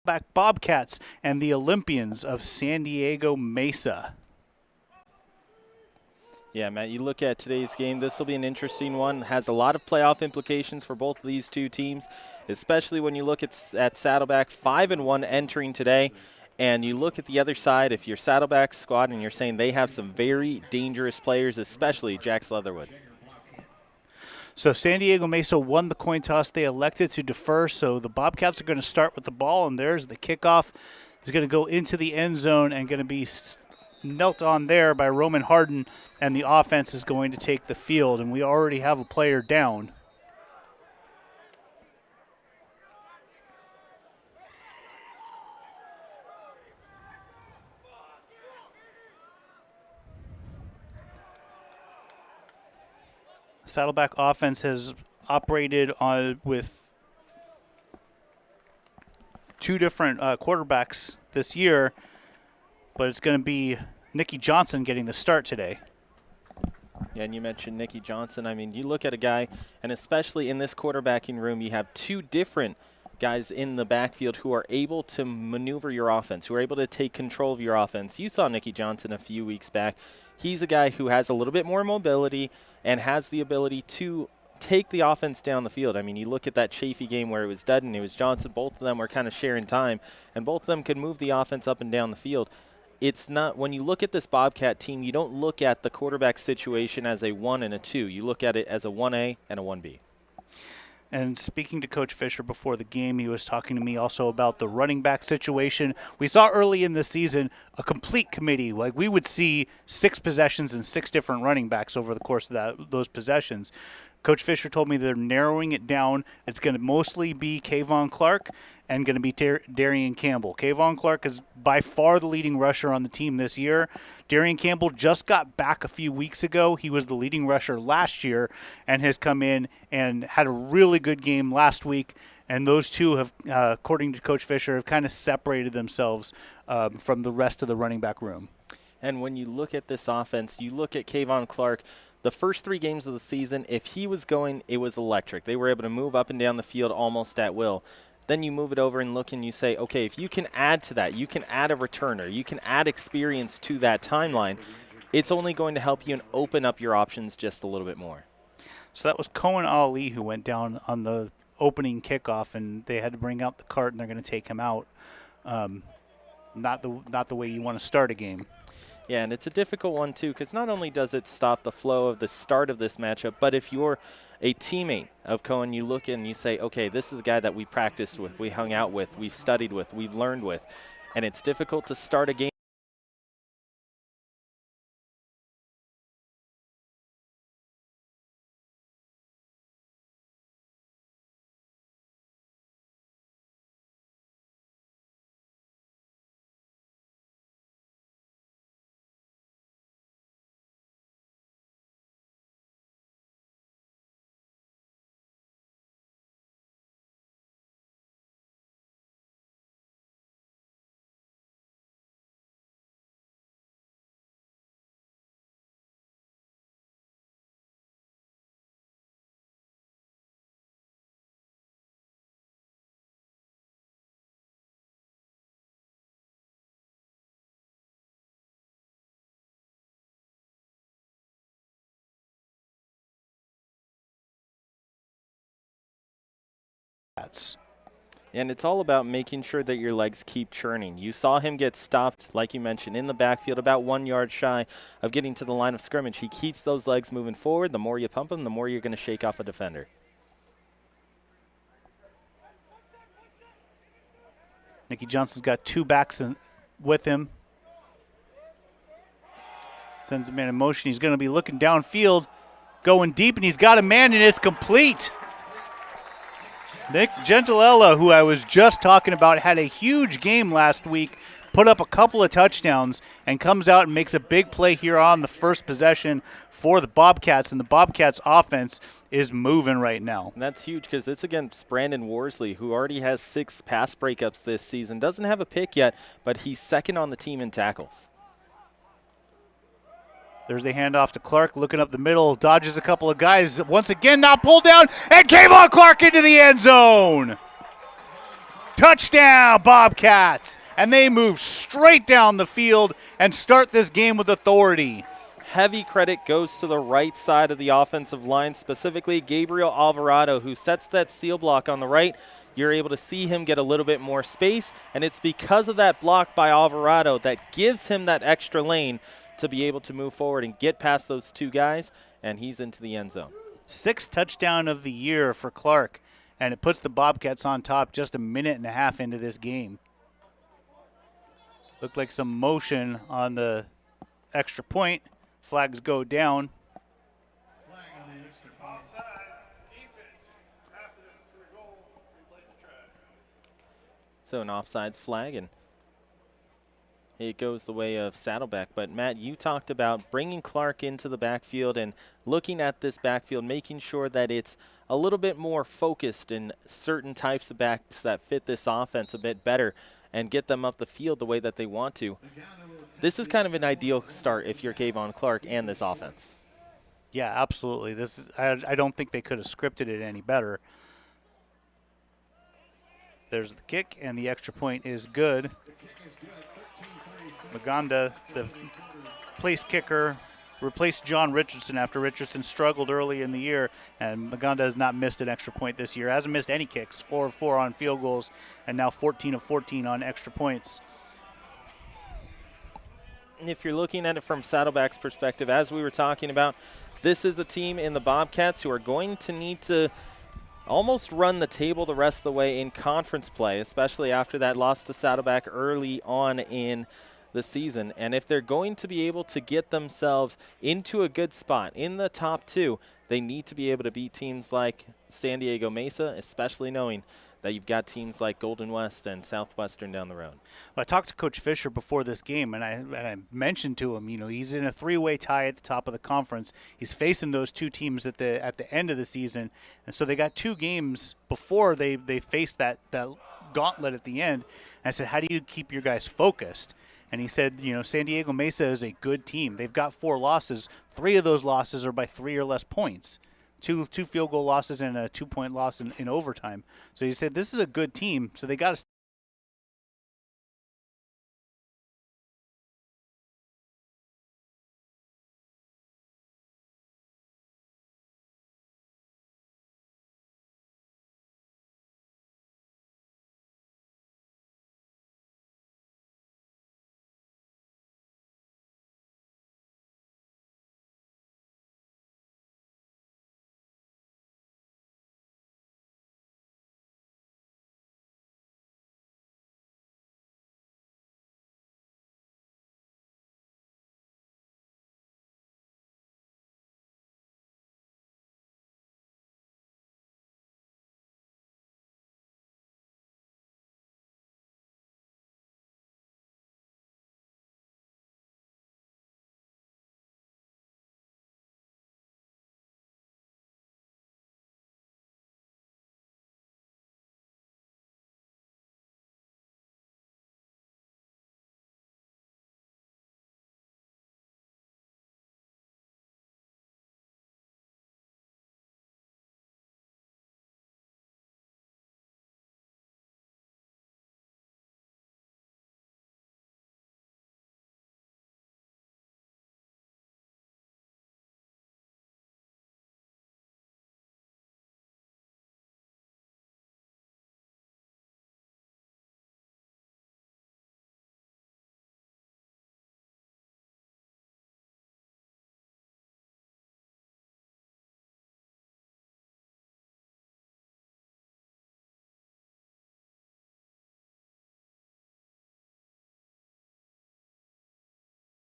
Saddleback Bobcats and the Olympians of San Diego Mesa. Yeah, Matt, you look at today's game, this will be an interesting one. Has a lot of playoff implications for both of these two teams, especially when you look at Saddleback 5-1 entering today. And you look at the other side, if you're Saddleback's squad and you're saying they have some very dangerous players, especially Jax Leatherwood. So San Diego Mesa won the coin toss. They elected to defer, so the Bobcats are going to start with the ball, and there's the kickoff. It's going to go into the end zone and going to be knelt on there by Roman Harden, and the offense is going to take the field, and we already have a player down. Saddleback offense has operated with two different quarterbacks this year, but it's going to be Nicky Johnson getting the start today. Yeah, and you mentioned Nicky Johnson. I mean, you look at a guy, and especially in this quarterbacking room, you have two different guys in the backfield who are able to maneuver your offense, who are able to take control of your offense. You saw Nicky Johnson a few weeks back. He's a guy who has a little bit more mobility and has the ability to take the offense down the field. I mean, you look at that Chafee game where it was Dudden, it was Johnson. Both of them were kind of sharing time, and both of them could move the offense up and down the field. It's not, when you look at this Bobcat team, you don't look at the quarterback situation as a 1 and a 2. You look at it as a 1A and a 1B. And speaking to Coach Fisher before the game, he was talking to me also about the running back situation. We saw early in the season a complete committee. Like, we would see 6 possessions and 6 different running backs over the course of those possessions. Coach Fisher told me they're narrowing it down. It's going to mostly be Kayvon Clark and going to be Darian Campbell. Kayvon Clark is by far the leading rusher on the team this year. Darian Campbell just got back a few weeks ago. He was the leading rusher last year and has come in and had a really good game last week. And those two have, according to Coach Fisher, have kind of separated themselves from the rest of the running back room. And when you look at this offense, you look at Kayvon Clark, the first 3 games of the season, if he was going, it was electric. They were able to move up and down the field almost at will. Then you move it over and look and you say, okay, if you can add to that, you can add a returner, you can add experience to that timeline, it's only going to help you and open up your options just a little bit more. So that was Cohen Ali who went down on the opening kickoff, and they had to bring out the cart, and they're going to take him out. Not the way you want to start a game. Yeah, and it's a difficult one, too, because not only does it stop the flow of the start of this matchup, but if you're a teammate of Cohen, you look and you say, okay, this is a guy that we practiced with, we hung out with, we've studied with, we've learned with, and it's difficult to start a game. And it's all about making sure that your legs keep churning. You saw him get stopped, like you mentioned, in the backfield, about 1 yard shy of getting to the line of scrimmage. He keeps those legs moving forward. The more you pump him, the more you're going to shake off a defender. Nicky Johnson's got 2 backs with him. Sends a man in motion. He's going to be looking downfield, going deep, and he's got a man, and it's complete. Nick Gentilella, who I was just talking about, had a huge game last week, put up a couple of touchdowns, and comes out and makes a big play here on the first possession for the Bobcats, and the Bobcats offense is moving right now. And that's huge because it's against Brandon Worsley, who already has 6 pass breakups this season. Doesn't have a pick yet, but he's second on the team in tackles. There's the handoff to Clark, looking up the middle, dodges a couple of guys. Once again, not pulled down, and Kayvon Clark into the end zone. Touchdown, Bobcats! And they move straight down the field and start this game with authority. Heavy credit goes to the right side of the offensive line, specifically Gabriel Alvarado, who sets that seal block on the right. You're able to see him get a little bit more space, and it's because of that block by Alvarado that gives him that extra lane to be able to move forward and get past those two guys, and he's into the end zone. 6th touchdown of the year for Clark, and it puts the Bobcats on top just a minute and a half into this game. Looked like some motion on the extra point. Flags go down. Flag on the extra point. Offside. Defense. Half the distance to the goal. Replay the try. So an offsides flag, and it goes the way of Saddleback. But, Matt, you talked about bringing Clark into the backfield and looking at this backfield, making sure that it's a little bit more focused in certain types of backs that fit this offense a bit better and get them up the field the way that they want to. This is kind of an ideal start if you're Kayvon Clark and this offense. Yeah, absolutely. I don't think they could have scripted it any better. There's the kick, and the extra point is good. Maganda, the place kicker, replaced John Richardson after Richardson struggled early in the year, and Maganda has not missed an extra point this year. Hasn't missed any kicks, 4 of 4 on field goals, and now 14 of 14 on extra points. If you're looking at it from Saddleback's perspective, as we were talking about, this is a team in the Bobcats who are going to need to almost run the table the rest of the way in conference play, especially after that loss to Saddleback early on in the season. And if they're going to be able to get themselves into a good spot in the top 2, they need to be able to beat teams like San Diego Mesa, especially knowing that you've got teams like Golden West and Southwestern down the road. Well, I talked to Coach Fisher before this game, and I mentioned to him, he's in a 3-way tie at the top of the conference. He's facing those two teams at the end of the season, and so they got 2 games before they face that gauntlet at the end. And I said, how do you keep your guys focused? And he said, San Diego Mesa is a good team. They've got 4 losses. 3 of those losses are by 3 or less points. Two field goal losses and a 2-point loss in overtime. So he said this is a good team, so they got to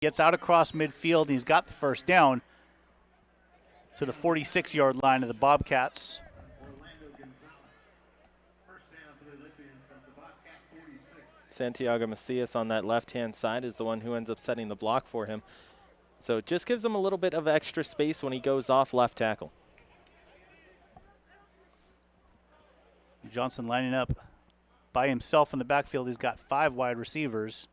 gets out across midfield. He's got the first down to the 46-yard line of the Bobcats. First down for the Olympians at the Bobcat 46. Santiago Macias on that left-hand side is the one who ends up setting the block for him. So it just gives him a little bit of extra space when he goes off left tackle. Johnson lining up by himself in the backfield. He's got 5 wide receivers.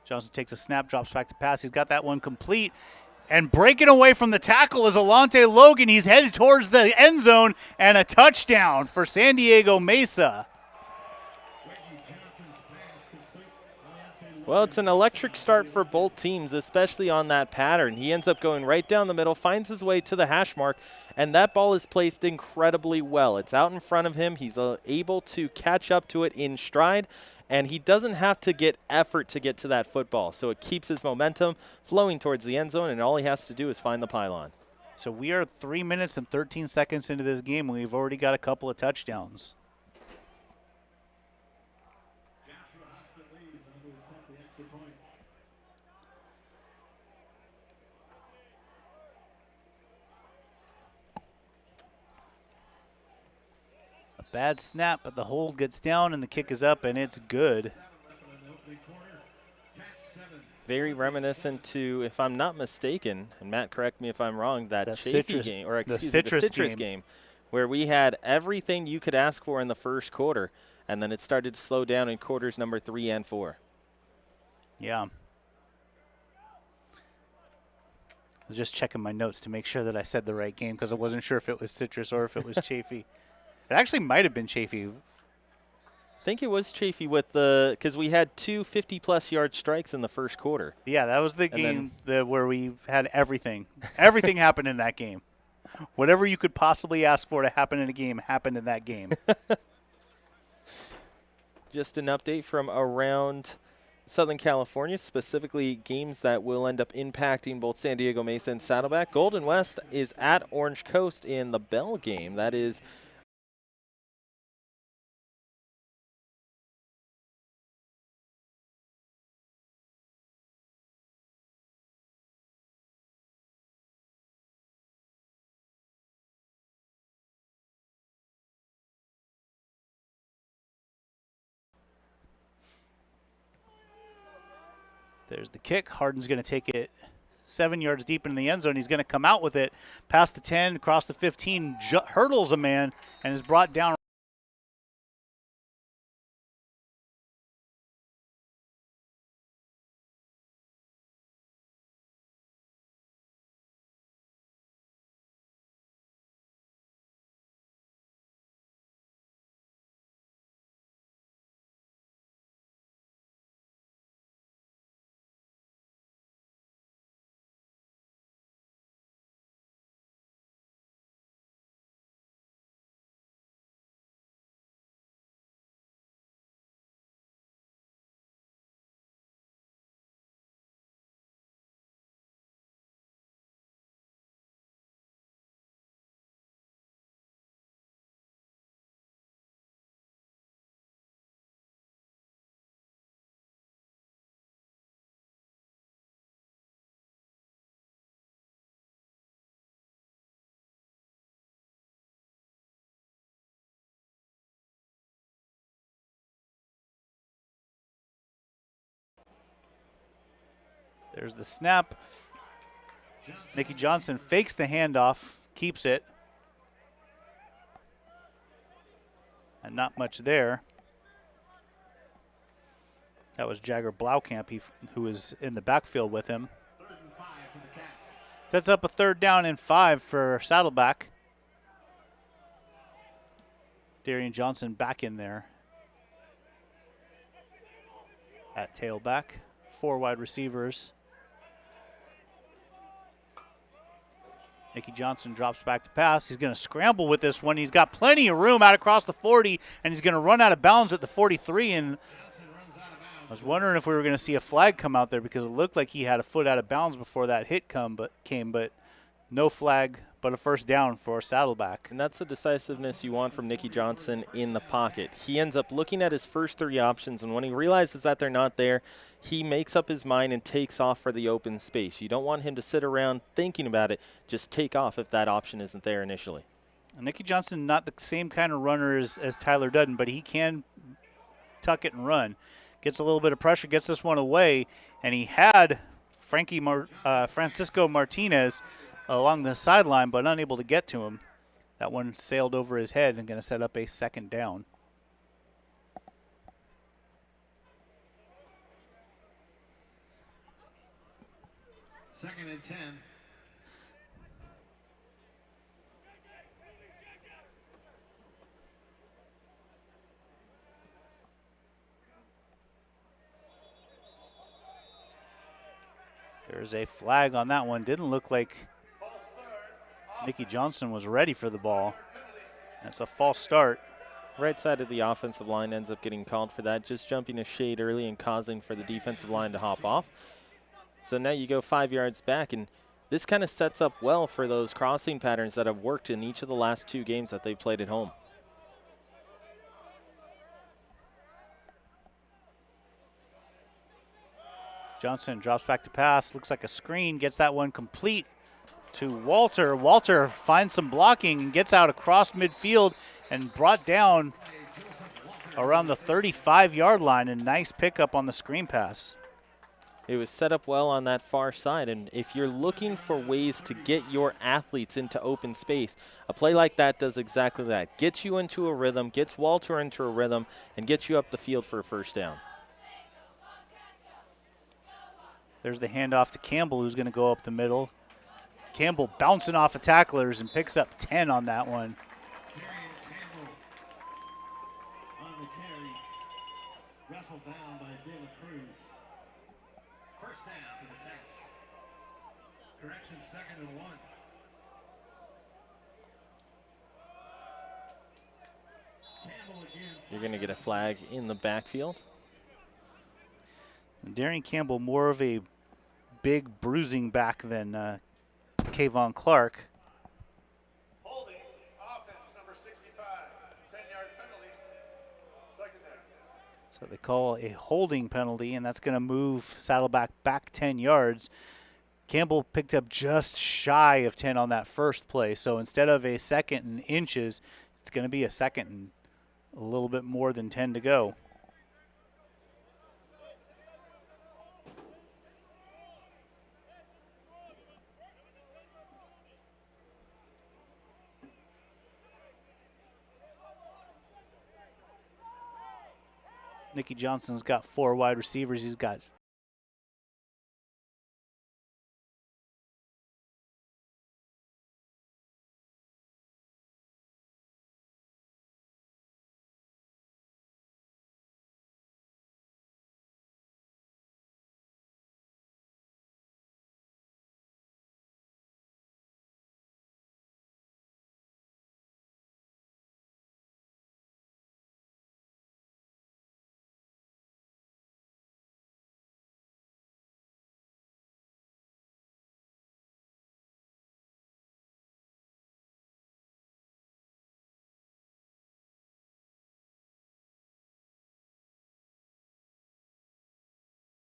Johnson takes a snap, drops back to pass. He's got that one complete. And breaking away from the tackle is Alante Logan. He's headed towards the end zone, and a touchdown for San Diego Mesa. Well, it's an electric start for both teams, especially on that pattern. He ends up going right down the middle, finds his way to the hash mark, and that ball is placed incredibly well. It's out in front of him. He's able to catch up to it in stride, and he doesn't have to get effort to get to that football. So it keeps his momentum flowing towards the end zone, and all he has to do is find the pylon. So we are 3 minutes and 13 seconds into this game, and we've already got a couple of touchdowns. Bad snap, but the hold gets down and the kick is up, and it's good. Very reminiscent to, if I'm not mistaken, and Matt, correct me if I'm wrong, that Chafee citrus game, or excuse the me, the citrus game. game, where we had everything you could ask for in the first quarter, and then it started to slow down in quarters number 3 and 4. Yeah. I was just checking my notes to make sure that I said the right game because I wasn't sure if it was citrus or if it was Chafee. It actually might have been Chafee. I think it was Chafee with the, because we had 2 50-plus yard strikes in the first quarter. Yeah, that was the game where we had everything. Everything happened in that game. Whatever you could possibly ask for to happen in a game happened in that game. Just an update from around Southern California, specifically games that will end up impacting both San Diego Mesa and Saddleback. Golden West is at Orange Coast in the Bell game. That is There's the kick. Harden's going to take it 7 yards deep in the end zone. He's going to come out with it past the 10, across the 15, hurdles a man, and is brought down. There's the snap. Nicky Johnson fakes the handoff, keeps it. And not much there. That was Jagger Blaukamp, who was in the backfield with him. Sets up a 3rd down and 5 for Saddleback. Darian Johnson back in there at tailback. 4 wide receivers. Nicky Johnson drops back to pass. He's going to scramble with this one. He's got plenty of room out across the 40, and he's going to run out of bounds at the 43. And I was wondering if we were going to see a flag come out there because it looked like he had a foot out of bounds before that hit came, but no flag, but a 1st down for Saddleback. And that's the decisiveness you want from Nicky Johnson in the pocket. He ends up looking at his first 3 options, and when he realizes that they're not there, he makes up his mind and takes off for the open space. You don't want him to sit around thinking about it. Just take off if that option isn't there initially. Nicky Johnson, not the same kind of runner as Tyler Dudden, but he can tuck it and run. Gets a little bit of pressure, gets this one away, and he had Francisco Martinez along the sideline, but unable to get to him. That one sailed over his head and going to set up a 2nd down. Second and 10. There's a flag on that one. Didn't look like Nikki Johnson was ready for the ball. That's a false start. Right side of the offensive line ends up getting called for that, just jumping a shade early and causing for the defensive line to hop off. So now you go 5 yards back, and this kind of sets up well for those crossing patterns that have worked in each of the last 2 games that they've played at home. Johnson drops back to pass. Looks like a screen. Gets that one complete to Walter. Walter finds some blocking and gets out across midfield and brought down around the 35-yard line. A nice pickup on the screen pass. It was set up well on that far side, and if you're looking for ways to get your athletes into open space, a play like that does exactly that. Gets you into a rhythm, gets Walter into a rhythm, and gets you up the field for a first down. There's the handoff to Campbell, who's going to go up the middle. Campbell bouncing off of tacklers and picks up 10 on that one. Campbell on the carry. Wrestled down by De La Cruz. First down for the Cats. Correction, 2nd and 1. Campbell again. You're going to get a flag in the backfield. Darian Campbell, more of a big bruising back than Kayvon Clark. Holding, offense number 65. 10-yard penalty. 2nd down. So they call a holding penalty, and that's going to move Saddleback back 10 yards. Campbell picked up just shy of 10 on that first play. So instead of a 2nd and inches, it's going to be a 2nd and a little bit more than 10 to go. Nikki Johnson's got 4 wide receivers. He's got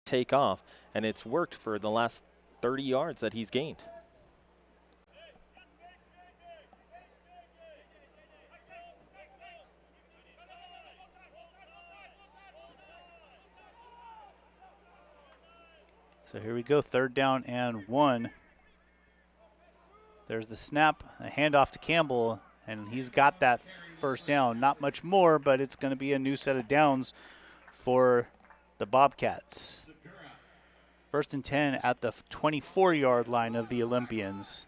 Take off, and it's worked for the last 30 yards that he's gained. So here we go, 3rd down and 1. There's the snap, a handoff to Campbell, and he's got that first down. Not much more, but it's going to be a new set of downs for the Bobcats. 1st and 10 at the 24-yard line of the Olympians.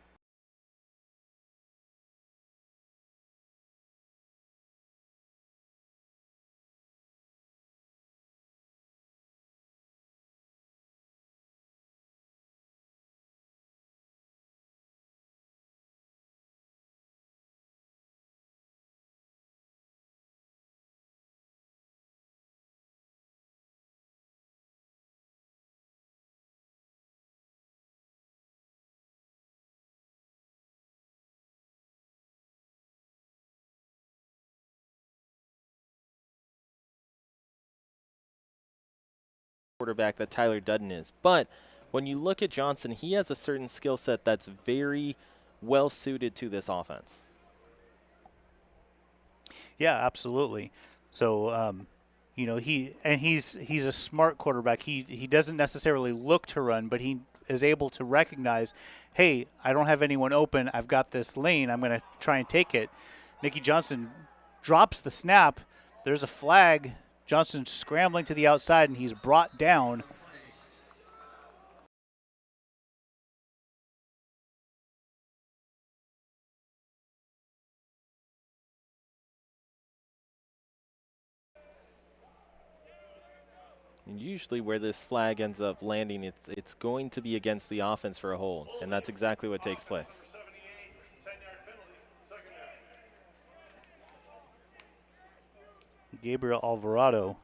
Quarterback that Tyler Dudden is. But when you look at Johnson, he has a certain skill set that's very well suited to this offense. Yeah, absolutely. So, you know, he's a smart quarterback. He doesn't necessarily look to run, but he is able to recognize, hey, I don't have anyone open. I've got this lane. I'm going to try and take it. Nikki Johnson drops the snap. There's a flag. Johnson scrambling to the outside, and he's brought down. And usually where this flag ends up landing, it's going to be against the offense for a hold, and that's exactly what takes place. Gabriel Alvarado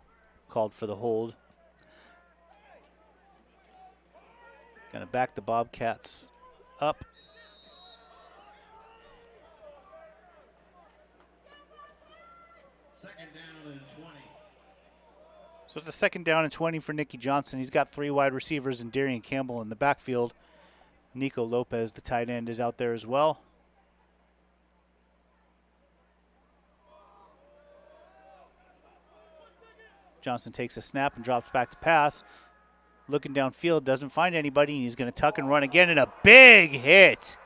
called for the hold. Going to back the Bobcats up. Second down and 20. So it's a second down and 20 for Nicky Johnson. He's got 3 wide receivers and Darian Campbell in the backfield. Nico Lopez, the tight end, is out there as well. Johnson takes a snap and drops back to pass. Looking downfield, doesn't find anybody, and he's going to tuck and run again, and a big hit.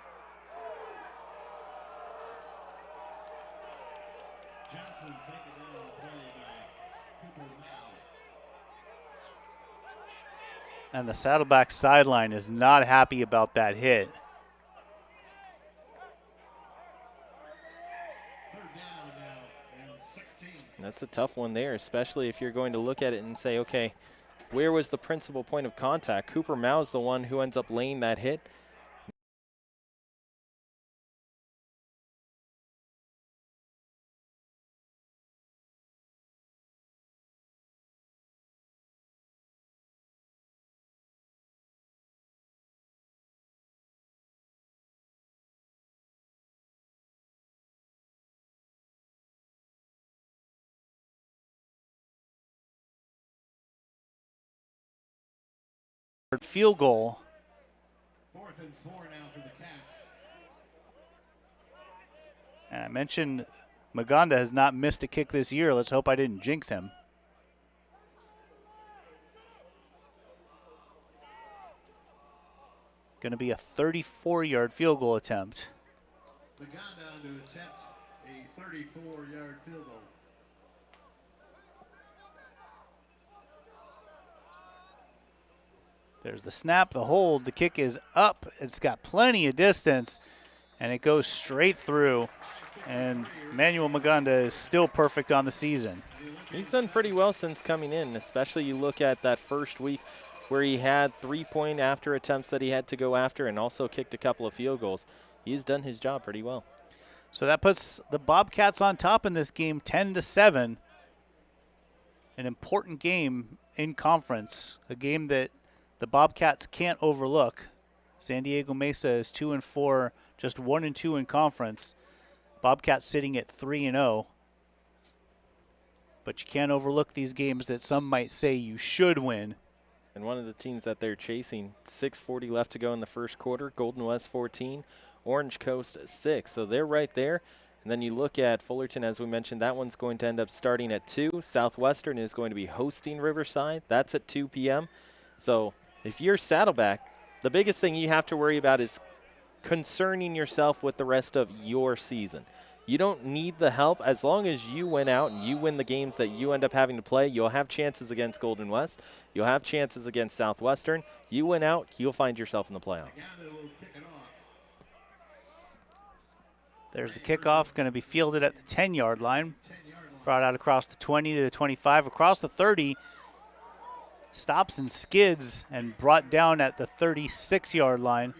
Johnson taken down on the play by Cooper Mao. And the Saddleback sideline is not happy about that hit. Third down now and 16. That's a tough one there, especially if you're going to look at it and say, okay, where was the principal point of contact? Cooper Mao's the one who ends up laying that hit. Field goal. 4th and 4 now for the Cats. And I mentioned Maganda has not missed a kick this year. Let's hope I didn't jinx him. Going to be a 34-yard field goal attempt. Maganda to attempt a 34-yard field goal. There's the snap, the hold, the kick is up. It's got plenty of distance, and it goes straight through. And Manuel Maganda is still perfect on the season. He's done pretty well since coming in, especially you look at that first week where he had 3-point after attempts that he had to go after and also kicked a couple of field goals. He's done his job pretty well. So that puts the Bobcats on top in this game 10-7. An important game in conference, a game that the Bobcats can't overlook. San Diego Mesa is 2-4, just 1-2 in conference. Bobcats sitting at 3-0. But you can't overlook these games that some might say you should win. And one of the teams that they're chasing, 6:40 left to go in the first quarter, Golden West 14, Orange Coast 6. So they're right there. And then you look at Fullerton, as we mentioned, that one's going to end up starting at 2. Southwestern is going to be hosting Riverside. That's at 2 p.m. So if you're Saddleback, the biggest thing you have to worry about is concerning yourself with the rest of your season. You don't need the help. As long as you win out and you win the games that you end up having to play, you'll have chances against Golden West. You'll have chances against Southwestern. You win out, you'll find yourself in the playoffs. There's the kickoff, going to be fielded at the 10-yard line. Brought out across the 20 to the 25, across the 30. Stops and skids and brought down at the 36-yard line.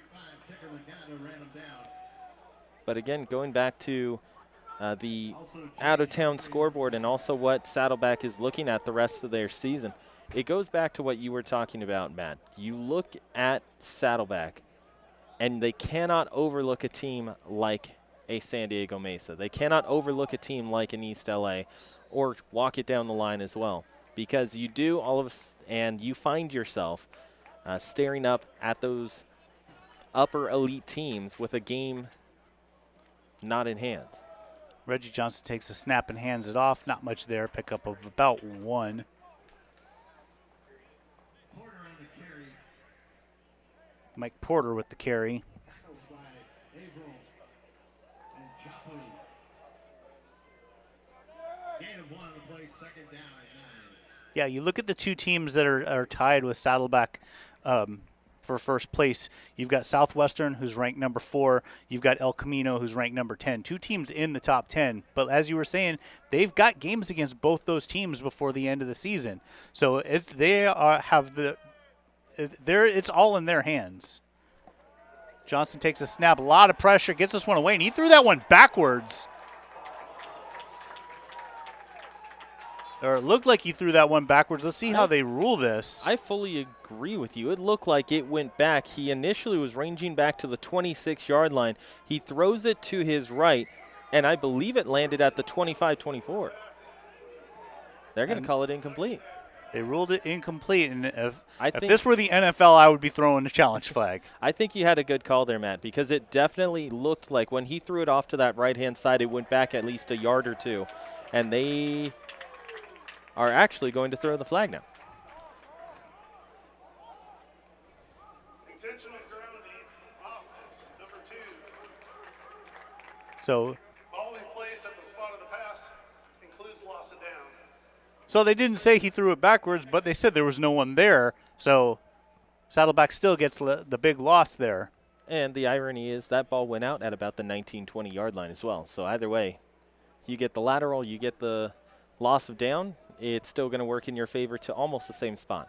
But again, going back to the out-of-town scoreboard and also what Saddleback is looking at the rest of their season, it goes back to what you were talking about, Matt. You look at Saddleback, and they cannot overlook a team like a San Diego Mesa. They cannot overlook a team like an East LA or walk it down the line as well. Because you do all of us, and you find yourself staring up at those upper elite teams with a game not in hand. Reggie Johnson takes a snap and hands it off. Not much there. Pickup of about 1. Mike Porter with the carry. Yeah, you look at the two teams that are tied with Saddleback for first place. You've got Southwestern, who's ranked number 4. You've got El Camino, who's ranked number 10. 2 teams in the top 10. But as you were saying, they've got games against both those teams before the end of the season. So it's all in their hands. Johnson takes a snap, a lot of pressure, gets this one away, and he threw that one backwards. Or it looked like he threw that one backwards. Let's see how they rule this. I fully agree with you. It looked like it went back. He initially was ranging back to the 26-yard line. He throws it to his right, and I believe it landed at the 25-24. They're going to call it incomplete. They ruled it incomplete, and if this were the NFL, I would be throwing the challenge flag. I think you had a good call there, Matt, because it definitely looked like when he threw it off to that right-hand side, it went back at least a yard or two, and they are actually going to throw the flag now. Intentional grounding, offense, number 2. So Only place at the spot of the pass includes loss of down. So they didn't say he threw it backwards, but they said there was no one there. So Saddleback still gets the big loss there. And the irony is that ball went out at about the 19-20 yard line as well. So either way, you get the lateral, you get the loss of down, it's still going to work in your favor to almost the same spot.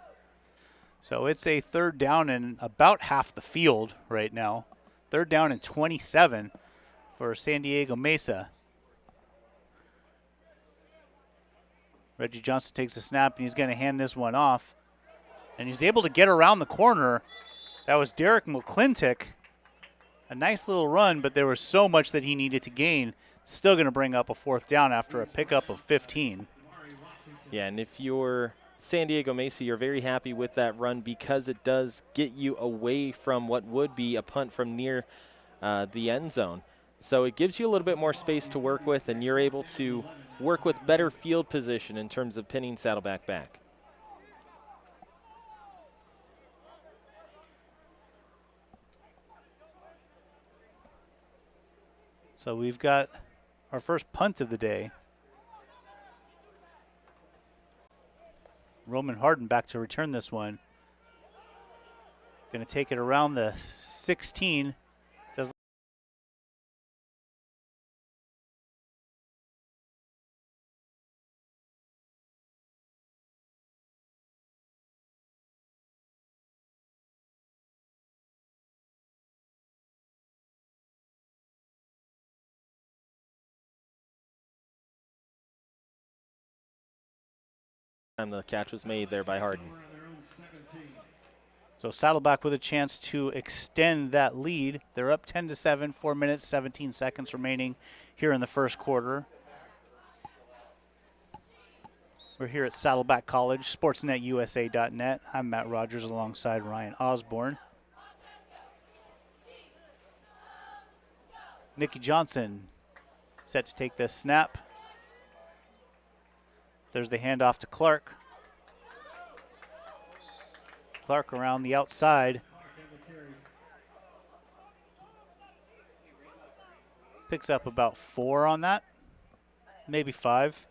So it's a 3rd down and about half the field right now. 3rd down and 27 for San Diego Mesa. Reggie Johnson takes a snap, and he's going to hand this one off. And he's able to get around the corner. That was Derek McClintock. A nice little run, but there was so much that he needed to gain. Still going to bring up a 4th down after a pickup of 15. Yeah, and if you're San Diego Mesa, you're very happy with that run because it does get you away from what would be a punt from near the end zone. So it gives you a little bit more space to work with, and you're able to work with better field position in terms of pinning Saddleback back. So we've got our first punt of the day. Roman Harden back to return this one. Going to take it around the 16. The catch was made there by Harden. So Saddleback with a chance to extend that lead. They're up 10-7, 4 minutes, 17 seconds remaining here in the first quarter. We're here at Saddleback College, sportsnetusa.net. I'm Matt Rogers alongside Ryan Osborn. Nikki Johnson set to take this snap. There's the handoff to Clark. Clark around the outside. Picks up about 4 on that, maybe 5.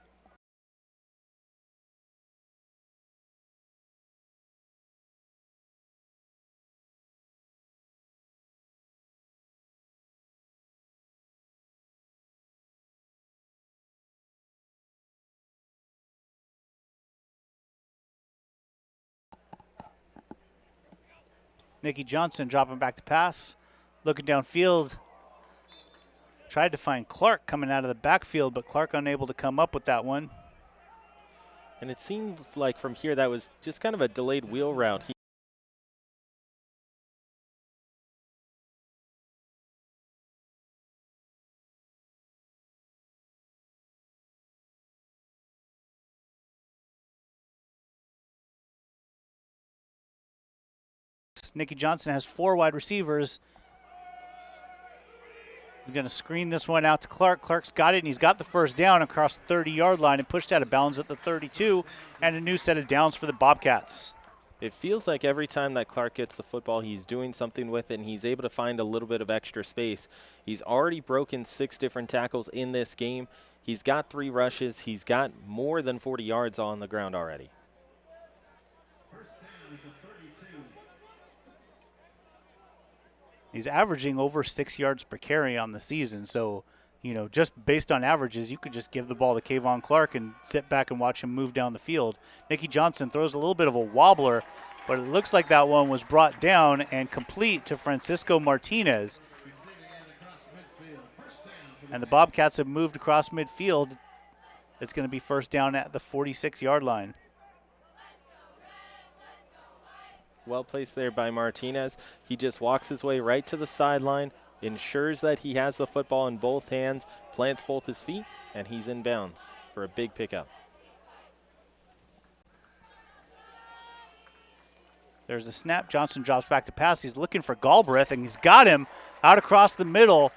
Nikki Johnson dropping back to pass, looking downfield. Tried to find Clark coming out of the backfield, but Clark unable to come up with that one. And it seemed like from here that was just kind of a delayed wheel route. Nikki Johnson has 4 wide receivers. He's going to screen this one out to Clark. Clark's got it, and he's got the first down across the 30-yard line and pushed out of bounds at the 32, and a new set of downs for the Bobcats. It feels like every time that Clark gets the football, he's doing something with it, and he's able to find a little bit of extra space. He's already broken 6 different tackles in this game. He's got 3 rushes. He's got more than 40 yards on the ground already. He's averaging over 6 yards per carry on the season. So, you know, just based on averages, you could just give the ball to Kayvon Clark and sit back and watch him move down the field. Nicky Johnson throws a little bit of a wobbler, but it looks like that one was brought down and complete to Francisco Martinez. And the Bobcats have moved across midfield. It's going to be first down at the 46-yard line. Well placed there by Martinez. He just walks his way right to the sideline, ensures that he has the football in both hands, plants both his feet, and he's in bounds for a big pickup. There's a snap. Johnson drops back to pass. He's looking for Galbraith, and he's got him out across the middle.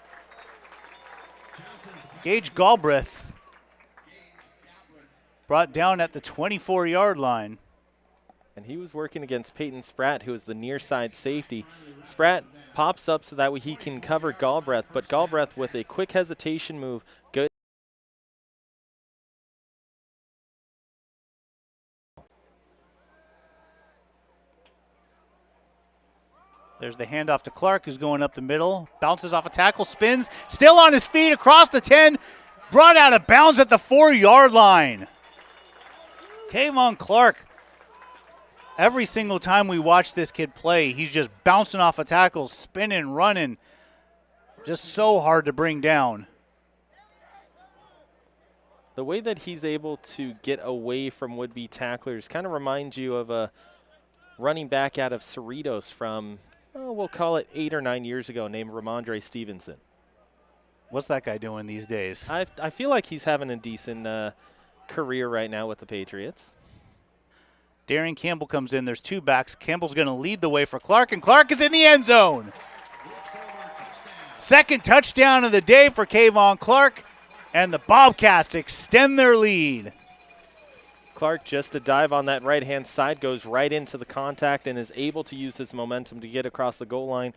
Gage Galbraith brought down at the 24-yard line. And he was working against Peyton Spratt, who is the near side safety. Spratt pops up so that way he can cover Galbraith, but Galbraith with a quick hesitation move goes. There's the handoff to Clark, who's going up the middle. Bounces off a tackle, spins, still on his feet across the 10. Brought out of bounds at the 4-yard line. Kayvon Clark. Every single time we watch this kid play, he's just bouncing off a tackle, spinning, running. Just so hard to bring down. The way that he's able to get away from would-be tacklers kind of reminds you of a running back out of Cerritos from, we'll call it 8 or 9 years ago, named Ramondre Stevenson. What's that guy doing these days? I feel like he's having a decent career right now with the Patriots. Darian Campbell comes in. There's two backs. Campbell's going to lead the way for Clark, and Clark is in the end zone. Second touchdown of the day for Kayvon Clark, and the Bobcats extend their lead. Clark, just a dive on that right-hand side, goes right into the contact and is able to use his momentum to get across the goal line.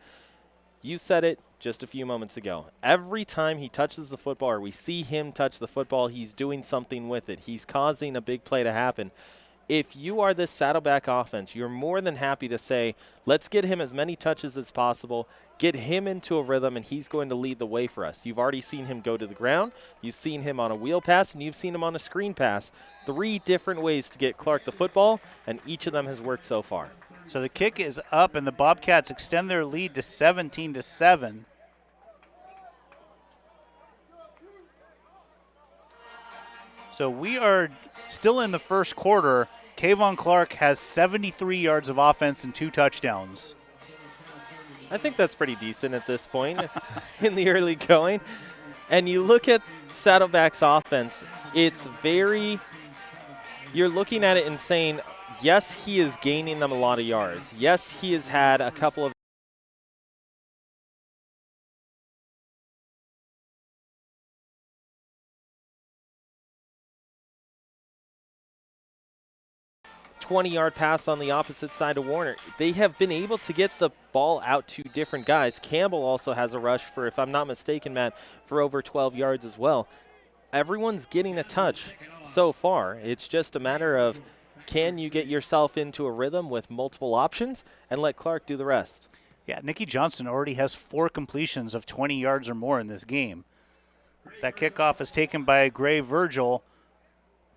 You said it just a few moments ago. Every time he touches the football or we see him touch the football, he's doing something with it. He's causing a big play to happen. If you are this Saddleback offense, you're more than happy to say, let's get him as many touches as possible, get him into a rhythm, and he's going to lead the way for us. You've already seen him go to the ground. You've seen him on a wheel pass, and you've seen him on a screen pass. 3 different ways to get Clark the football, and each of them has worked so far. So the kick is up, and the Bobcats extend their lead to 17-7. So we are still in the first quarter. Kayvon Clark has 73 yards of offense and 2 touchdowns. I think that's pretty decent at this point. It's in the early going. And you look at Saddleback's offense, it's very – you're looking at it and saying, yes, he is gaining them a lot of yards. Yes, he has had a couple of – 20-yard pass on the opposite side of Warner. They have been able to get the ball out to different guys. Campbell also has a rush for, if I'm not mistaken, Matt, for over 12 yards as well. Everyone's getting a touch so far. It's just a matter of, can you get yourself into a rhythm with multiple options and let Clark do the rest? Yeah, Nicky Johnson already has 4 completions of 20 yards or more in this game. That kickoff is taken by Gray Virgil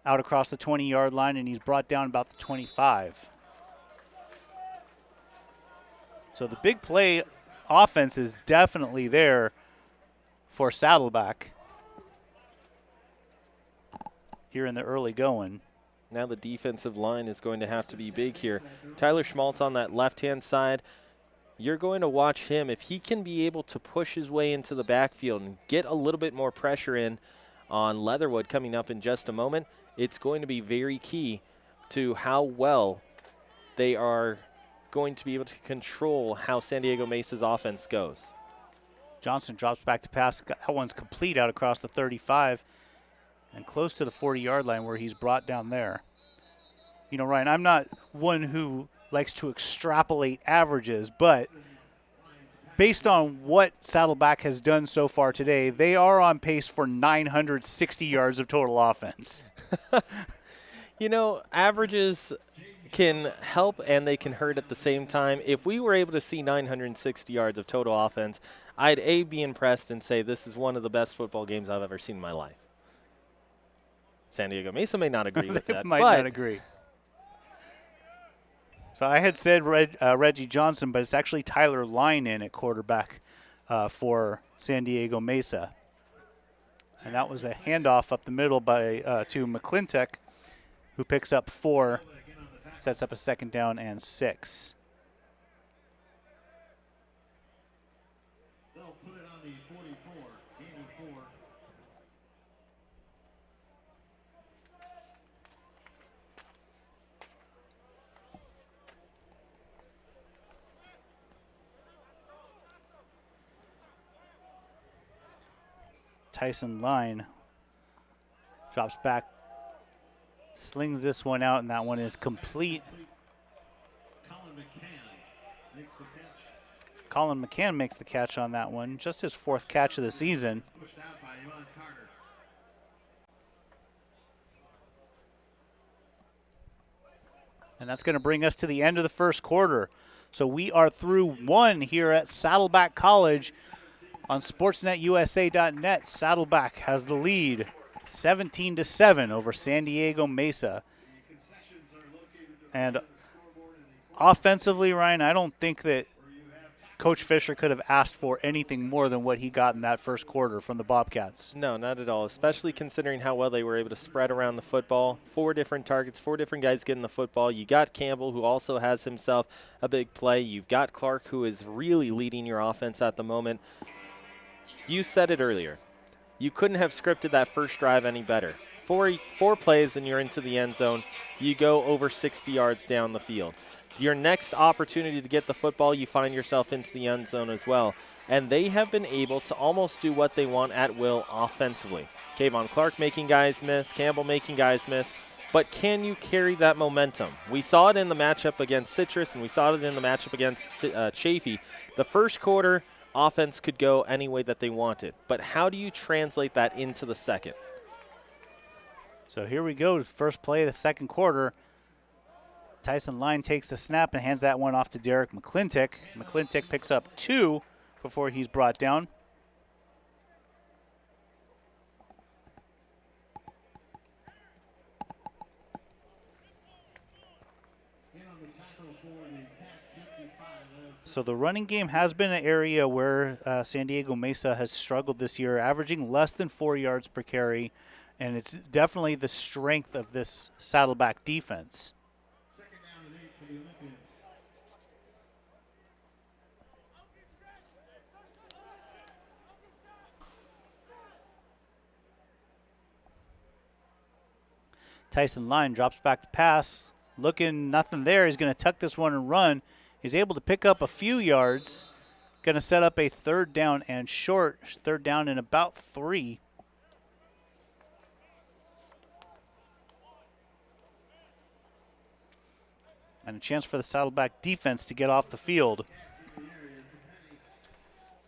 out across the 20-yard line, and he's brought down about the 25. So the big play offense is definitely there for Saddleback here in the early going. Now the defensive line is going to have to be big here. Tyler Schmaltz on that left-hand side, you're going to watch him. If he can be able to push his way into the backfield and get a little bit more pressure in on Leatherwood coming up in just a moment, it's going to be very key to how well they are going to be able to control how San Diego Mesa's offense goes. Johnson drops back to pass. That one's complete out across the 35 and close to the 40-yard line where he's brought down there. You know, Ryan, I'm not one who likes to extrapolate averages, but based on what Saddleback has done so far today, they are on pace for 960 yards of total offense. You know, averages can help and they can hurt at the same time. If we were able to see 960 yards of total offense, I'd be impressed and say this is one of the best football games I've ever seen in my life. San Diego Mesa may not agree with that. Might not agree. So I had said Reggie Johnson, but it's actually Tyler Line in at quarterback for San Diego Mesa. And that was a handoff up the middle to McClintock, who picks up 4, sets up a 2nd down and 6. They'll put it on the 44, gain of 4. Tyson Line drops back, slings this one out, and that one is complete. Colin McCann makes the catch on that one, just his 4th catch of the season. Pushed out by Ivan Carter. And that's going to bring us to the end of the first quarter. So we are through 1 here at Saddleback College on SportsNetUSA.net. Saddleback has the lead, 17-7 over San Diego Mesa. And offensively, Ryan, I don't think that Coach Fisher could have asked for anything more than what he got in that first quarter from the Bobcats. No, not at all, especially considering how well they were able to spread around the football. 4 different targets, 4 different guys getting the football. You got Campbell, who also has himself a big play. You've got Clark, who is really leading your offense at the moment. You said it earlier. You couldn't have scripted that first drive any better. 4 plays and you're into the end zone. You go over 60 yards down the field. Your next opportunity to get the football, you find yourself into the end zone as well. And they have been able to almost do what they want at will offensively. Kayvon Clark making guys miss, Campbell making guys miss. But can you carry that momentum? We saw it in the matchup against Citrus, and we saw it in the matchup against Chaffee. The first quarter, offense could go any way that they wanted. But how do you translate that into the second? So here we go, first play of the second quarter. Tyson Line takes the snap and hands that one off to Derek McClintock. McClintock picks up 2 before he's brought down. So the running game has been an area where San Diego Mesa has struggled this year, averaging less than 4 yards per carry, and it's definitely the strength of this Saddleback defense. Second down and 8 for the Olympians. Tyson Line drops back to pass, looking nothing there. He's going to tuck this one and run. He's able to pick up a few yards. Going to set up a 3rd down and short. 3rd down and about 3. And a chance for the Saddleback defense to get off the field.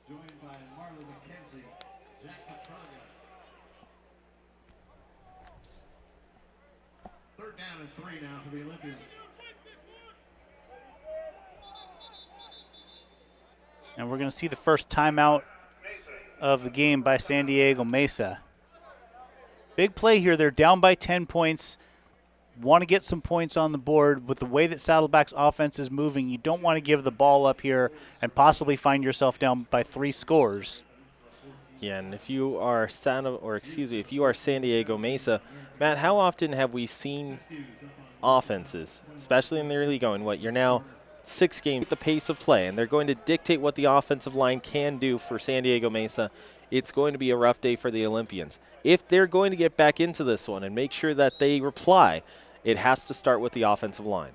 Joined by Marlon McKenzie, Jack Petraga. 3rd down and 3 now for the Olympians. And we're going to see the first timeout of the game by San Diego Mesa. Big play here. They're down by 10 points. Want to get some points on the board. With the way that Saddleback's offense is moving, you don't want to give the ball up here and possibly find yourself down by 3 scores. Yeah, and if you are if you are San Diego Mesa, Matt, how often have we seen offenses, especially in the early going, you're now 6 games at the pace of play, and they're going to dictate what the offensive line can do for San Diego Mesa. It's going to be a rough day for the Olympians. If they're going to get back into this one and make sure that they reply, it has to start with the offensive line.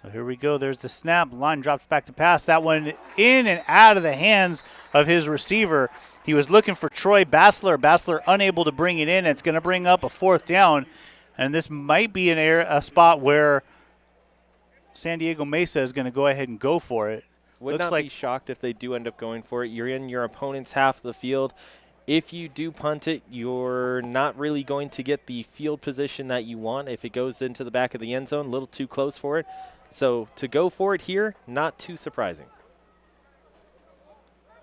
So here we go. There's the snap. Line drops back to pass. That one in and out of the hands of his receiver. He was looking for Troy Bassler. Bassler unable to bring it in. It's going to bring up a 4th down. And this might be a spot where San Diego Mesa is going to go ahead and go for it. Would not be shocked if they do end up going for it. You're in your opponent's half of the field. if you do punt it, you're not really going to get the field position that you want if it goes into the back of the end zone, a little too close for it. So to go for it here, not too surprising.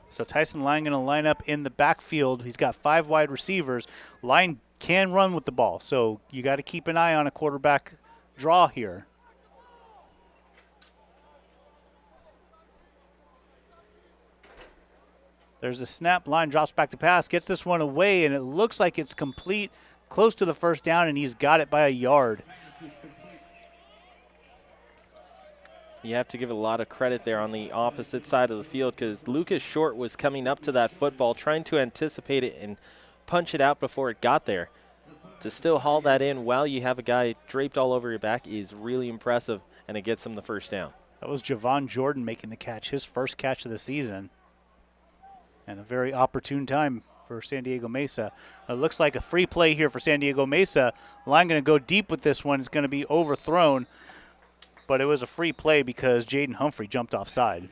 So Tyson Line going to line up in the backfield. He's got 5 wide receivers. Line can run with the ball, so you got to keep an eye on a quarterback draw here. There's a snap. Line drops back to pass, gets this one away, and it looks like it's complete, close to the first down, and he's got it by a yard. You have to give a lot of credit there on the opposite side of the field because Lucas Short was coming up to that football, trying to anticipate it and punch it out before it got there. To still haul that in while you have a guy draped all over your back is really impressive, and it gets him the first down. That was Javon Jordan making the catch, his first catch of the season. And a very opportune time for San Diego Mesa. It looks like a free play here for San Diego Mesa. Line going to go deep with this one. It's going to be overthrown. But it was a free play because Jaden Humphrey jumped offside.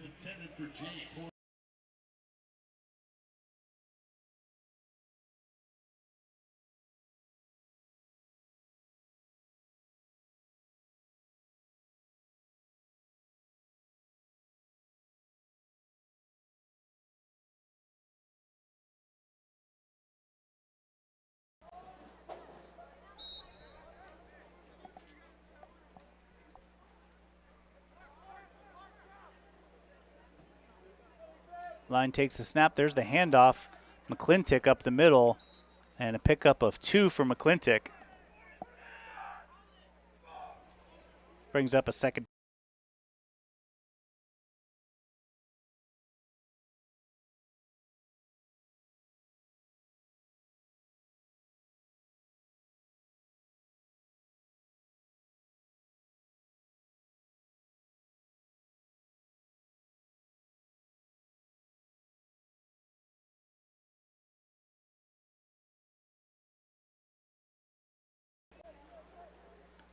Line takes the snap. There's the handoff. McClintock up the middle, and a pickup of 2 for McClintock. Brings up a second.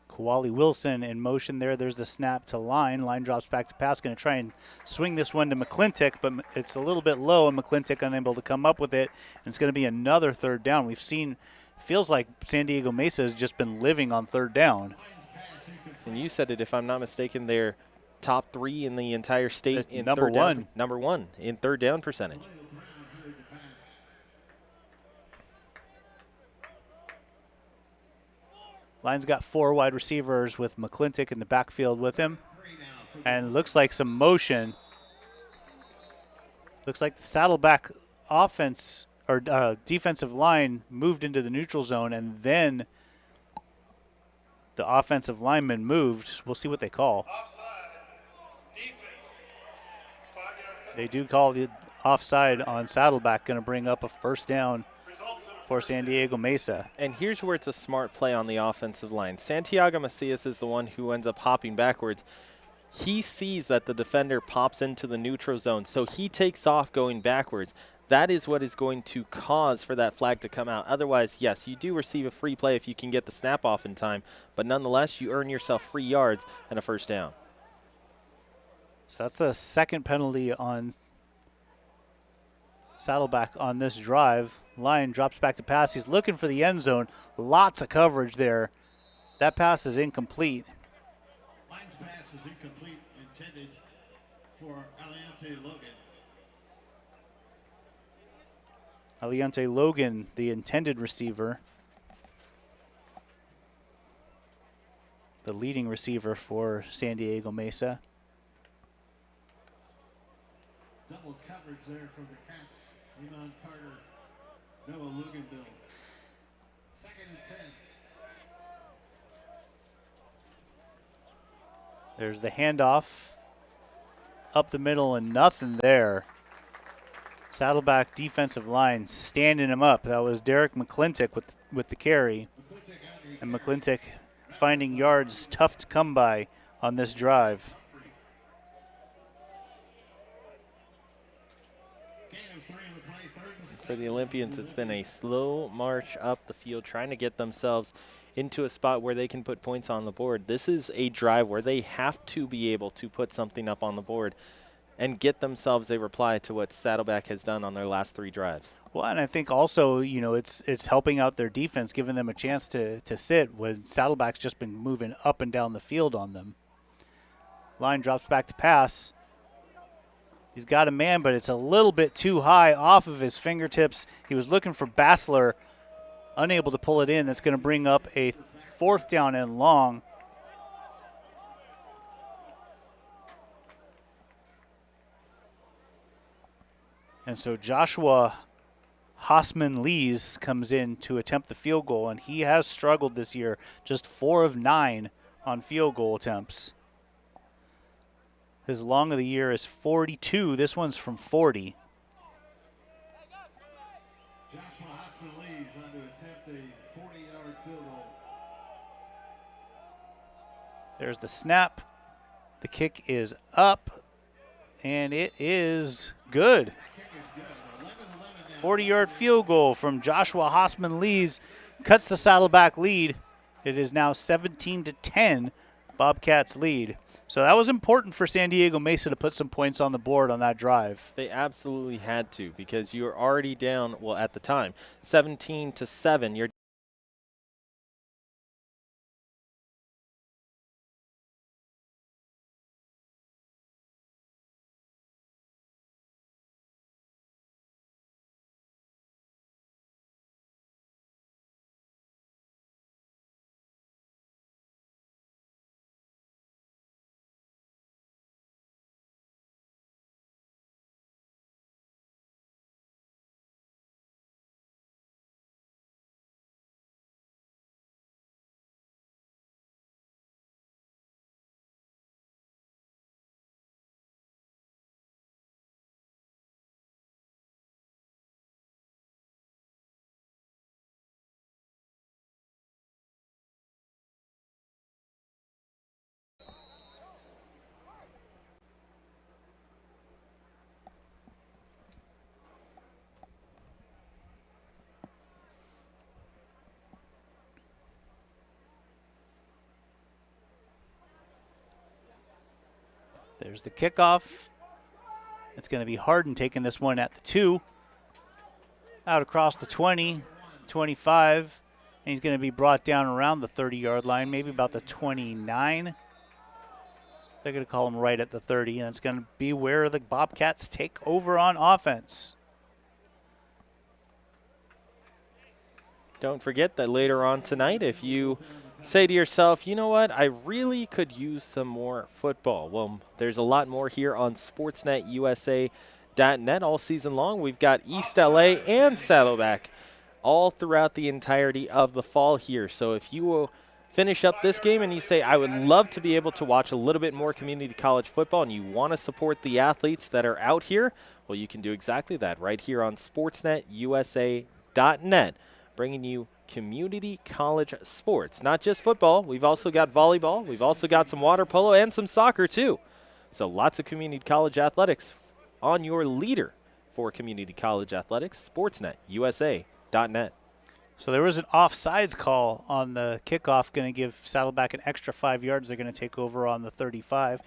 Kawali Wilson in motion there. There's the snap to Line. Line drops back to pass. Going to try and swing this one to McClintock, but it's a little bit low, and McClintock unable to come up with it. And it's going to be another third down. We've seen, feels like San Diego Mesa has just been living on third down. And you said it, if I'm not mistaken, they're top 3 in the entire state in number third one. down, number 1 in third down percentage. Line's got 4 wide receivers with McClintock in the backfield with him. And looks like some motion. Looks like the Saddleback offense or defensive line moved into the neutral zone, and then the offensive lineman moved. We'll see what they call. They do call the offside on Saddleback, going to bring up a first down for San Diego Mesa. And here's where it's a smart play on the offensive line. Santiago Macias is the one who ends up hopping backwards. He sees that the defender pops into the neutral zone, so he takes off going backwards. That is what is going to cause for that flag to come out. Otherwise, yes, you do receive a free play if you can get the snap off in time, but nonetheless, you earn yourself 3 yards and a first down. So that's the second penalty on Saddleback on this drive. Line drops back to pass. He's looking for the end zone. Lots of coverage there. That pass is incomplete. Line's pass is incomplete, intended for Aliante Logan. Aliante Logan, the intended receiver. The leading receiver for San Diego Mesa. Double coverage there for the Cats. Iman Carter, Noah Luganville. 2nd and 10. There's the handoff. Up the middle and nothing there. Saddleback defensive line standing him up. That was Derek McClintock with the carry. And McClintock finding yards tough to come by on this drive. For the Olympians, it's been a slow march up the field, trying to get themselves into a spot where they can put points on the board. This is a drive where they have to be able to put something up on the board. and get themselves a reply to what Saddleback has done on their last 3 drives. Well, and I think also, it's helping out their defense, giving them a chance to sit when Saddleback's just been moving up and down the field on them. Line drops back to pass. He's got a man, but it's a little bit too high off of his fingertips. He was looking for Bassler, unable to pull it in. That's going to bring up a 4th down and long. And so Joshua Hossman-Lees comes in to attempt the field goal, and he has struggled this year, just 4 of 9 on field goal attempts. His long of the year is 42. This one's from 40. Joshua Hossman-Lees on to attempt a 40-yard field goal. There's the snap. The kick is up, and it is good. 40-yard field goal from Joshua Hossman-Lees cuts the Saddleback lead. It is now 17-10, Bobcats lead. So that was important for San Diego Mesa to put some points on the board on that drive. They absolutely had to, because you're already down, well, at the time, 17-7. You're There's the kickoff. It's going to be Harden taking this one at the 2. Out across the 20, 25. And he's going to be brought down around the 30-yard line, maybe about the 29. They're going to call him right at the 30, and it's going to be where the Bobcats take over on offense. Don't forget that later on tonight, if you say to yourself, you know what, I really could use some more football. Well, there's a lot more here on SportsNetUSA.net all season long. We've got East LA and Saddleback all throughout the entirety of the fall here. So if you will finish up this game and you say, I would love to be able to watch a little bit more community college football, and you want to support the athletes that are out here, well, you can do exactly that right here on SportsNetUSA.net, bringing you community college sports. Not just football. We've also got volleyball. We've also got some water polo and some soccer too. So lots of community college athletics on your leader for community college athletics, SportsNetUSA.net. So there was an offsides call on the kickoff, going to give Saddleback an extra 5 yards. They're going to take over on the 35.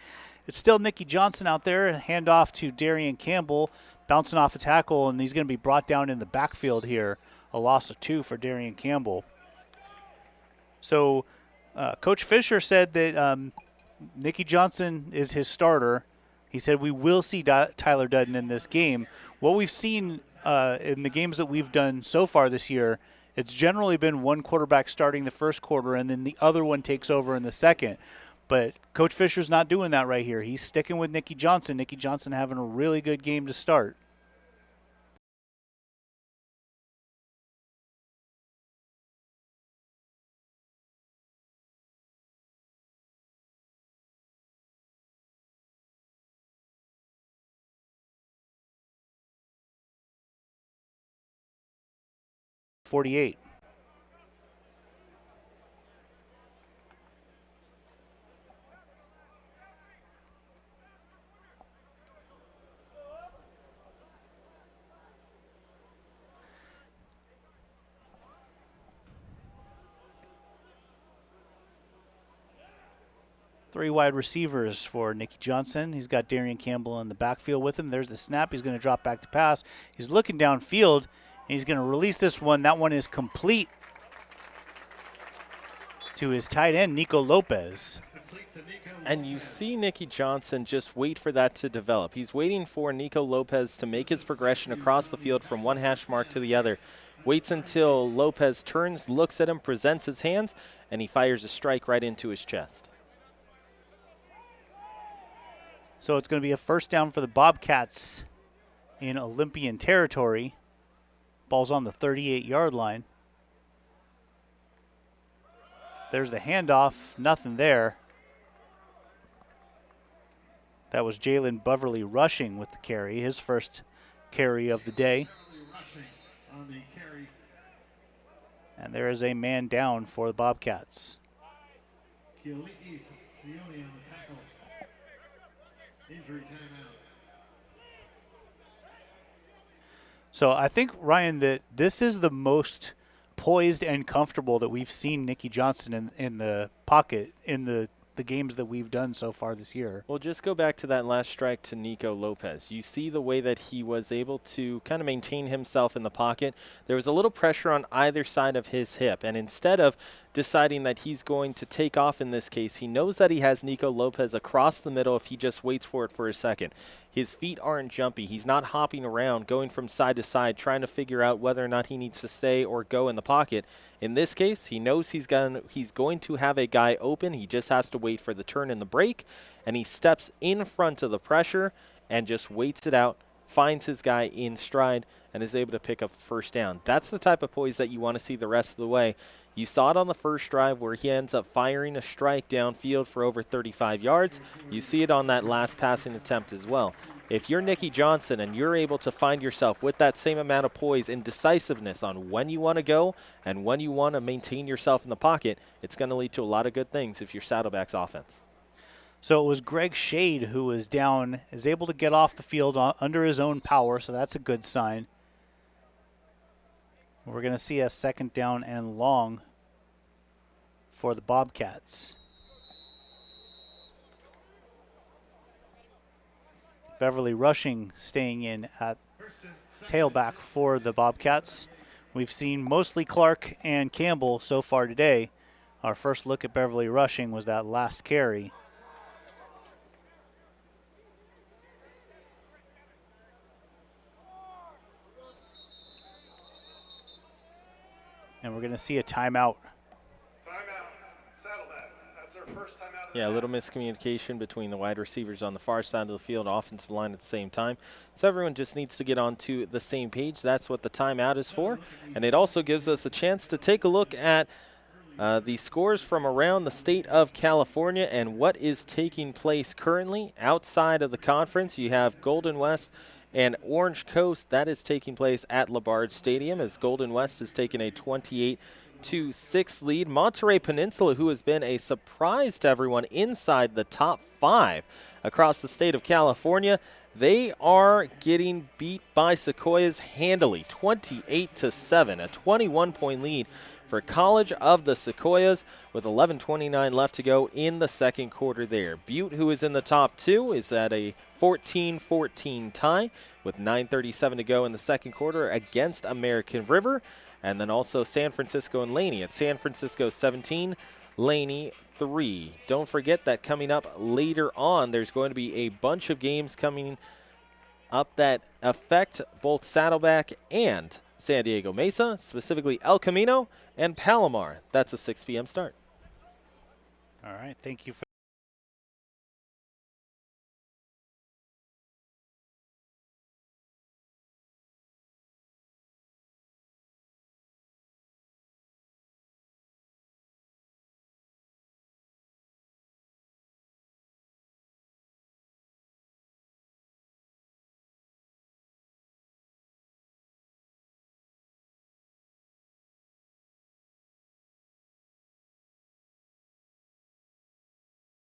It's still Nicky Johnson out there. Hand off to Darian Campbell, bouncing off a tackle, and he's going to be brought down in the backfield here. A loss of 2 for Darian Campbell. So Coach Fisher said that Nicky Johnson is his starter. He said we will see Tyler Dudden in this game. What we've seen in the games that we've done so far this year, it's generally been one quarterback starting the first quarter and then the other one takes over in the second. But Coach Fisher's not doing that right here. He's sticking with Nicky Johnson. Nicky Johnson having a really good game to start. .48. Three wide receivers for Nicky Johnson. He's got Darian Campbell in the backfield with him. There's the snap. He's going to drop back to pass. He's looking downfield, and he's going to release this one. That one is complete to his tight end, Nico Lopez. And you see Nicky Johnson just wait for that to develop. He's waiting for Nico Lopez to make his progression across the field from one hash mark to the other. Waits until Lopez turns, looks at him, presents his hands, and he fires a strike right into his chest. So it's going to be a first down for the Bobcats in Olympian territory. Ball's on the 38-yard line. There's the handoff, nothing there. That was Jalen Beverly rushing with the carry, his first carry of the day. And there is a man down for the Bobcats. Injury timeout. So I think, Ryan, that this is the most poised and comfortable that we've seen Nicky Johnson in the pocket in the games that we've done so far this year. Well, just go back to that last strike to Nico Lopez. You see the way that he was able to kind of maintain himself in the pocket. There was a little pressure on either side of his hip, and instead of deciding that he's going to take off in this case, he knows that he has Nico Lopez across the middle if he just waits for it for a second. His feet aren't jumpy. He's not hopping around, going from side to side, trying to figure out whether or not he needs to stay or go in the pocket. In this case, he knows he's going to have a guy open. He just has to wait for the turn and the break, and he steps in front of the pressure and just waits it out, finds his guy in stride, and is able to pick up the first down. That's the type of poise that you want to see the rest of the way. You saw it on the first drive where he ends up firing a strike downfield for over 35 yards. You see it on that last passing attempt as well. If you're Nicky Johnson and you're able to find yourself with that same amount of poise and decisiveness on when you want to go and when you want to maintain yourself in the pocket, it's going to lead to a lot of good things if you're Saddleback's offense. So it was Greg Shade who was down, is able to get off the field under his own power, so that's a good sign. We're going to see a second down and long for the Bobcats. Beverly rushing, staying in at tailback for the Bobcats. We've seen mostly Clark and Campbell so far today. Our first look at Beverly rushing was that last carry. And we're going to see a timeout. Saddleback. That's their first timeout. Yeah, a little miscommunication between the wide receivers on the far side of the field, offensive line at the same time. So everyone just needs to get onto the same page. That's what the timeout is for. And it also gives us a chance to take a look at the scores from around the state of California and what is taking place currently outside of the conference. You have Golden West and Orange Coast. That is taking place at LaBarge Stadium as Golden West is taking a 28-6 lead. Monterey Peninsula, who has been a surprise to everyone inside the top 5 across the state of California, they are getting beat by Sequoias handily, 28-7, a 21-point lead for College of the Sequoias with 11:29 left to go in the second quarter there. Butte, who is in the top 2, is at a 14-14 tie with 9:37 to go in the second quarter against American River. And then also San Francisco and Laney at San Francisco 17, Laney 3. Don't forget that coming up later on, there's going to be a bunch of games coming up that affect both Saddleback and San Diego Mesa, specifically El Camino and Palomar. That's a 6 p.m. start. All right, thank you for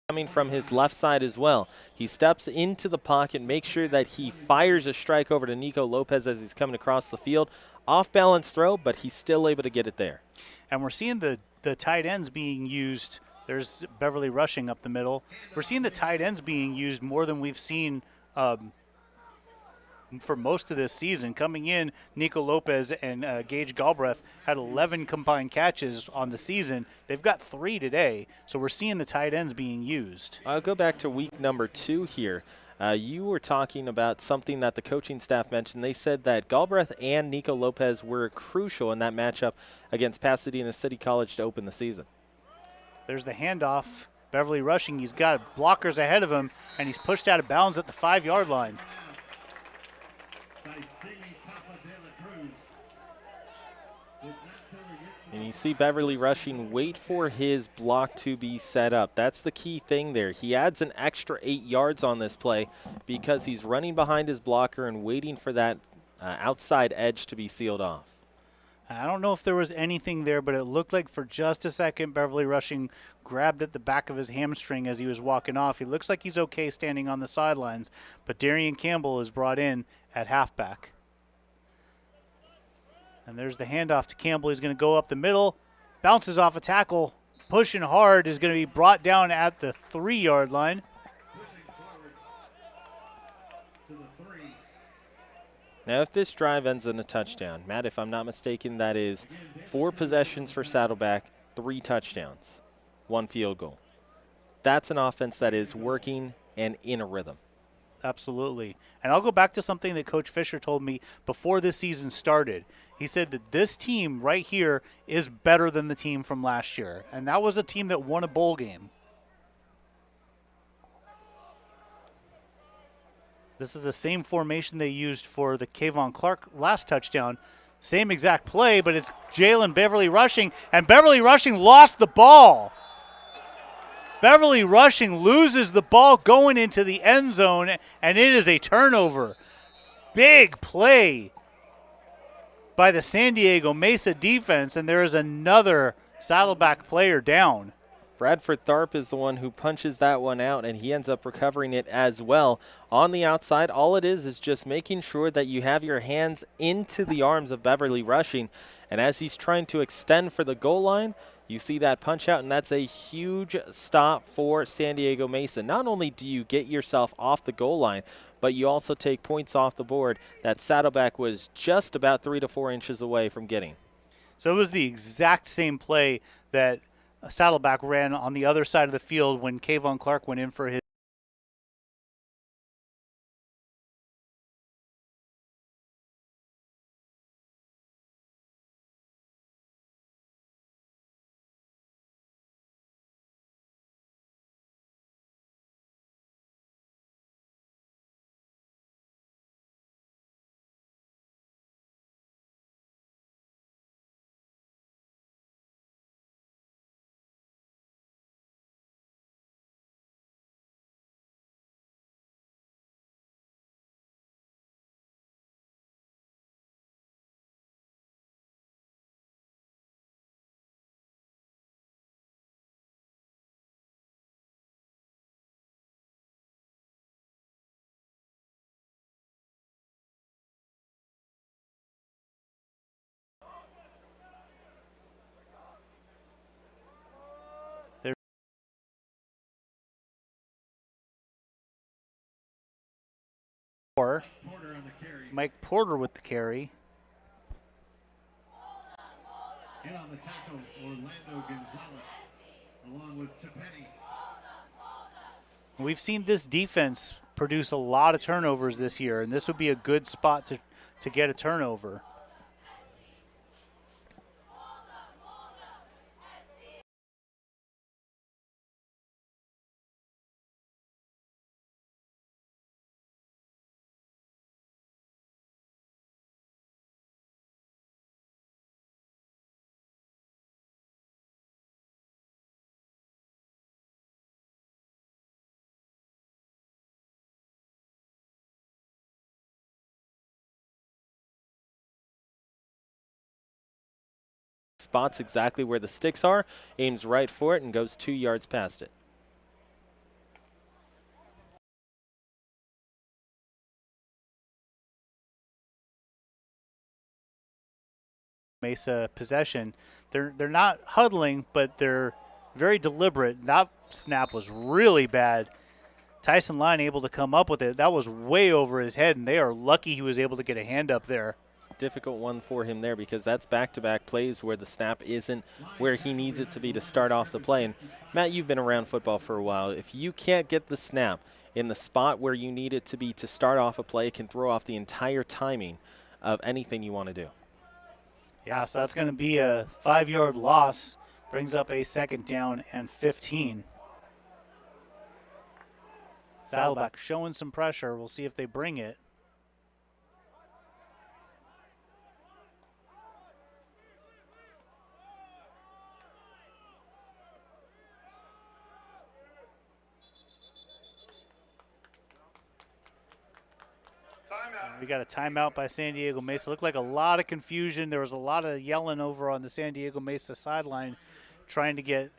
coming from his left side as well. He steps into the pocket, makes sure that he fires a strike over to Nico Lopez as he's coming across the field. Off balance throw, but he's still able to get it there. And we're seeing the tight ends being used There's Beverly rushing up the middle. We're seeing the tight ends being used more than we've seen for most of this season. Coming in, Nico Lopez and Gage Galbraith had 11 combined catches on the season. They've got 3 today, so we're seeing the tight ends being used. I'll go back to week number 2 here. You were talking about something that the coaching staff mentioned. They said that Galbraith and Nico Lopez were crucial in that matchup against Pasadena City College to open the season. There's the handoff. Beverly rushing. He's got blockers ahead of him, and he's pushed out of bounds at the 5-yard line. And you see Beverly rushing, wait for his block to be set up. That's the key thing there. He adds an extra 8 yards on this play because he's running behind his blocker and waiting for that outside edge to be sealed off. I don't know if there was anything there, but it looked like for just a second Beverly rushing grabbed at the back of his hamstring as he was walking off. He looks like he's okay standing on the sidelines, but Darian Campbell is brought in at halfback. And there's the handoff to Campbell. He's going to go up the middle, bounces off a tackle, pushing hard, is going to be brought down at the 3-yard line. Now, if this drive ends in a touchdown, Matt, if I'm not mistaken, that is 4 possessions for Saddleback, 3 touchdowns, 1 field goal. That's an offense that is working and in a rhythm. Absolutely. And I'll go back to something that Coach Fisher told me before this season started. He said that this team right here is better than the team from last year. And that was a team that won a bowl game. This is the same formation they used for the Kayvon Clark last touchdown. Same exact play, but it's Jalen Beverly rushing, and Beverly rushing lost the ball. Beverly rushing loses the ball going into the end zone, and it is a turnover. Big play by the San Diego Mesa defense, and there is another Saddleback player down. Bradford Tharp is the one who punches that one out, and he ends up recovering it as well. On the outside, all it is just making sure that you have your hands into the arms of Beverly rushing, and as he's trying to extend for the goal line, you see that punch out, and that's a huge stop for San Diego Mesa. Not only do you get yourself off the goal line, but you also take points off the board that Saddleback was just about 3 to 4 inches away from getting. So it was the exact same play that Saddleback ran on the other side of the field when Kayvon Clark went in for his Mike Porter with the carry. In on the tackle, Orlando Gonzalez, along with Tepeni. We've seen this defense produce a lot of turnovers this year, and this would be a good spot to get a turnover. Spots exactly where the sticks are, aims right for it, and goes 2 yards past it. Mesa possession. They're not huddling, but they're very deliberate. That snap was really bad. Tyson Line able to come up with it. That was way over his head, and they are lucky he was able to get a hand up there. Difficult one for him there because that's back-to-back plays where the snap isn't where he needs it to be to start off the play. And Matt, you've been around football for a while. If you can't get the snap in the spot where you need it to be to start off a play, it can throw off the entire timing of anything you want to do. Yeah, so that's going to be a 5-yard loss. Brings up a 2nd down and 15. Saddleback showing some pressure. We'll see if they bring it. We got a timeout by San Diego Mesa. Looked like a lot of confusion. There was a lot of yelling over on the San Diego Mesa sideline trying to get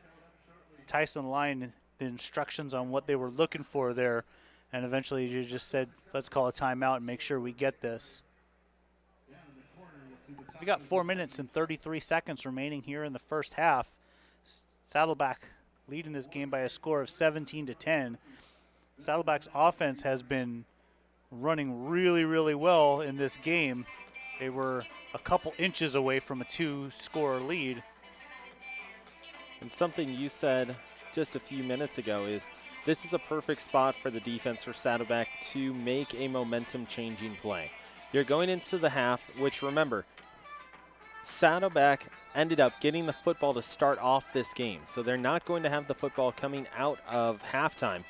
Tyson Line the instructions on what they were looking for there. And eventually you just said, let's call a timeout and make sure we get this. We got 4 minutes and 33 seconds remaining here in the first half. Saddleback leading this game by a score of 17-10. Saddleback's offense has been running really, really well in this game. They were a couple inches away from a 2-score lead. And something you said just a few minutes ago is this is a perfect spot for the defense for Saddleback to make a momentum-changing play. You're going into the half, which remember, Saddleback ended up getting the football to start off this game. So they're not going to have the football coming out of halftime.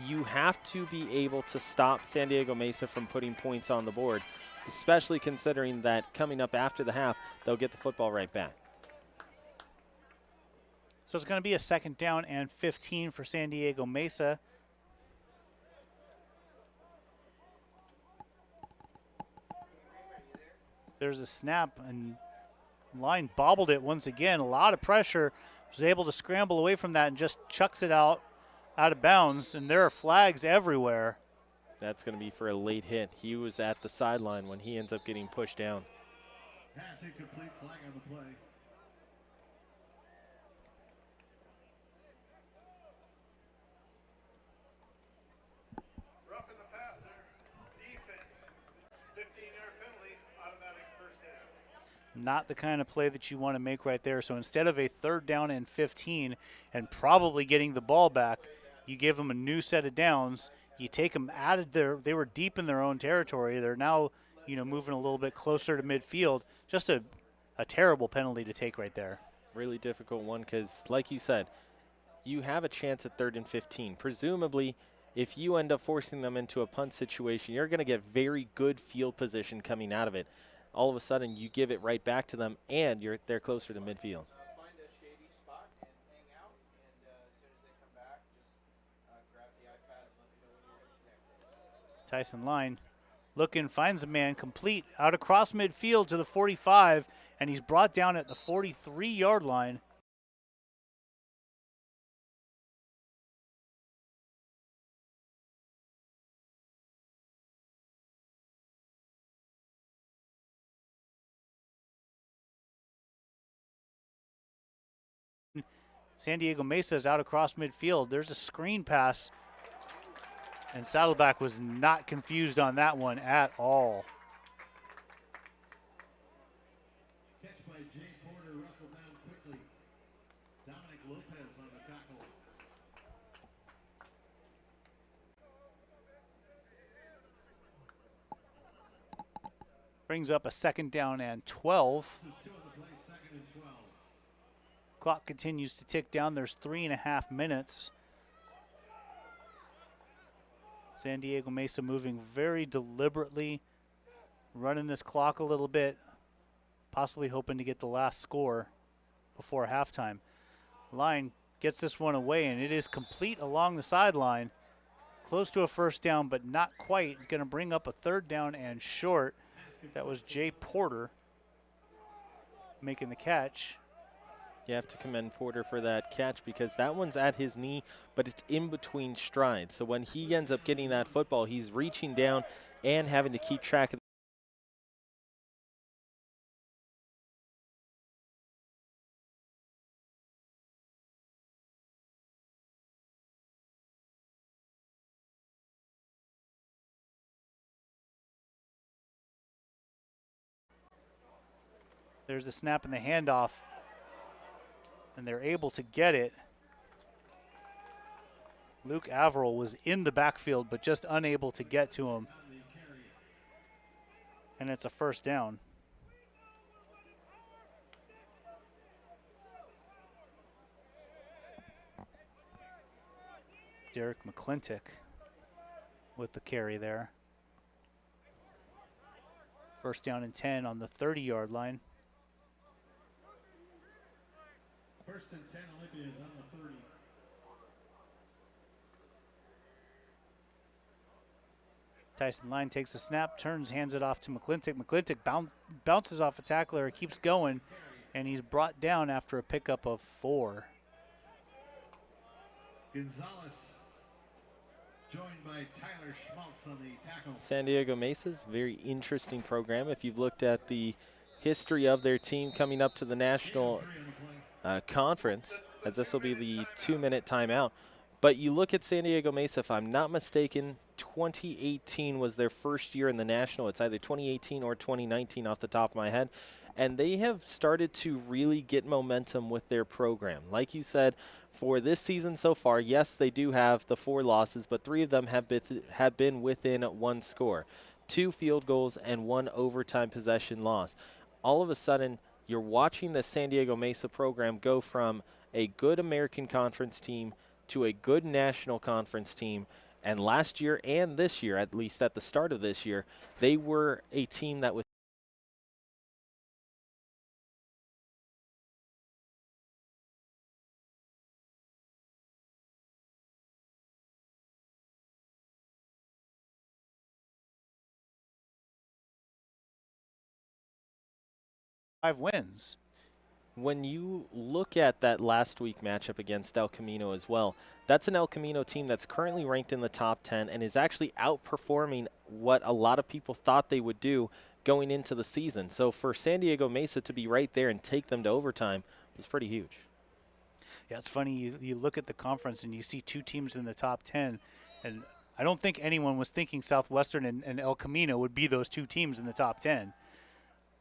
You have to be able to stop San Diego Mesa from putting points on the board, especially considering that coming up after the half, they'll get the football right back. So it's going to be a 2nd down and 15 for San Diego Mesa. There's a snap, and Line bobbled it once again. A lot of pressure. Was able to scramble away from that and just chucks it out of bounds, and there are flags everywhere. That's going to be for a late hit. He was at the sideline when he ends up getting pushed down. Pass incomplete, flag on the play. Roughing the passer, defense, 15-yard penalty, automatic first down. Not the kind of play that you want to make right there. So instead of a 3rd down and 15 and probably getting the ball back, you give them a new set of downs. You take them out of their – they were deep in their own territory. They're now, moving a little bit closer to midfield. Just a terrible penalty to take right there. Really difficult one because, like you said, you have a chance at 3rd and 15. Presumably, if you end up forcing them into a punt situation, you're going to get very good field position coming out of it. All of a sudden, you give it right back to them, and they're closer to midfield. Find a shady spot and hang out, and as soon as they come back, just grab the iPad and let me know when you're going to connect. Tyson Line looking, finds a man complete out across midfield to the 45, and he's brought down at the 43-yard line. San Diego Mesa is out across midfield. There's a screen pass, and Saddleback was not confused on that one at all. Catch by Jay Porter, wrestled down quickly. Dominic Lopez on the tackle. Brings up a 2nd down and 12. So 2 on the play, 2nd and 12. Clock continues to tick down. There's 3.5 minutes. San Diego Mesa moving very deliberately, running this clock a little bit, possibly hoping to get the last score before halftime. Line gets this one away, and it is complete along the sideline. Close to a 1st down, but not quite. It's going to bring up a 3rd down and short. That was Jay Porter making the catch. You have to commend Porter for that catch because that one's at his knee, but it's in between strides. So when he ends up getting that football, he's reaching down and having to keep track of There's the snap and the handoff, and they're able to get it. Luke Averill was in the backfield, but just unable to get to him. And it's a first down. Derek McClintock with the carry there. First down and 10 on the 30-yard line. First and 10, Olympians on the 30. Tyson Line takes the snap, turns, hands it off to McClintock. McClintock bounces off a tackler, keeps going, and he's brought down after a pickup of 4. Gonzalez joined by Tyler Schmaltz on the tackle. San Diego Mesa's a very interesting program. If you've looked at the history of their team coming up to the national conference, as this will be the 2-minute timeout. But you look at San Diego Mesa, if I'm not mistaken, 2018 was their first year in the national. It's either 2018 or 2019 off the top of my head. And they have started to really get momentum with their program. Like you said, for this season so far, yes, they do have the 4 losses, but 3 of them have been within 1 score. 2 field goals and 1 overtime possession loss. All of a sudden, you're watching the San Diego Mesa program go from a good American Conference team to a good National Conference team. And last year and this year, at least at the start of this year, they were a team that was Five wins. when you look at that last week matchup against El Camino as well, that's an El Camino team that's currently ranked in the top 10 and is actually outperforming what a lot of people thought they would do going into the season. So for San Diego Mesa to be right there and take them to overtime was pretty huge. Yeah, it's funny. You look at the conference and you see 2 teams in the top 10, and I don't think anyone was thinking Southwestern and El Camino would be those 2 teams in the top 10.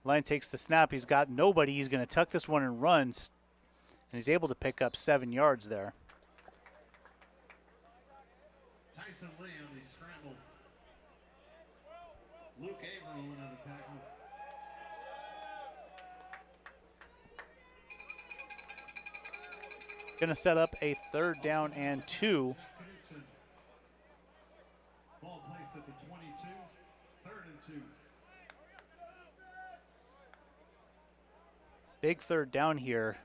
Line takes the snap. He's got nobody. He's going to tuck this one and run, and he's able to pick up 7 yards there. Tyson Lee on the scramble. Luke Averill went on the tackle. Going to set up a 3rd down and 2. Ball placed at the 22. 3rd and 2. Big 3rd down here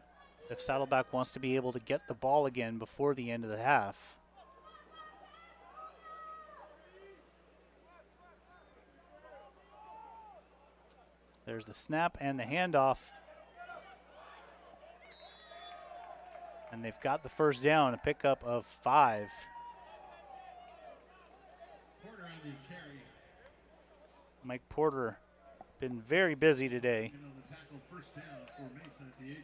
if Saddleback wants to be able to get the ball again before the end of the half. There's the snap and the handoff. And they've got the 1st down, a pickup of 5. Porter on the carry. Mike Porter been very busy today. And on the tackle, 1st down for Mesa at the 18.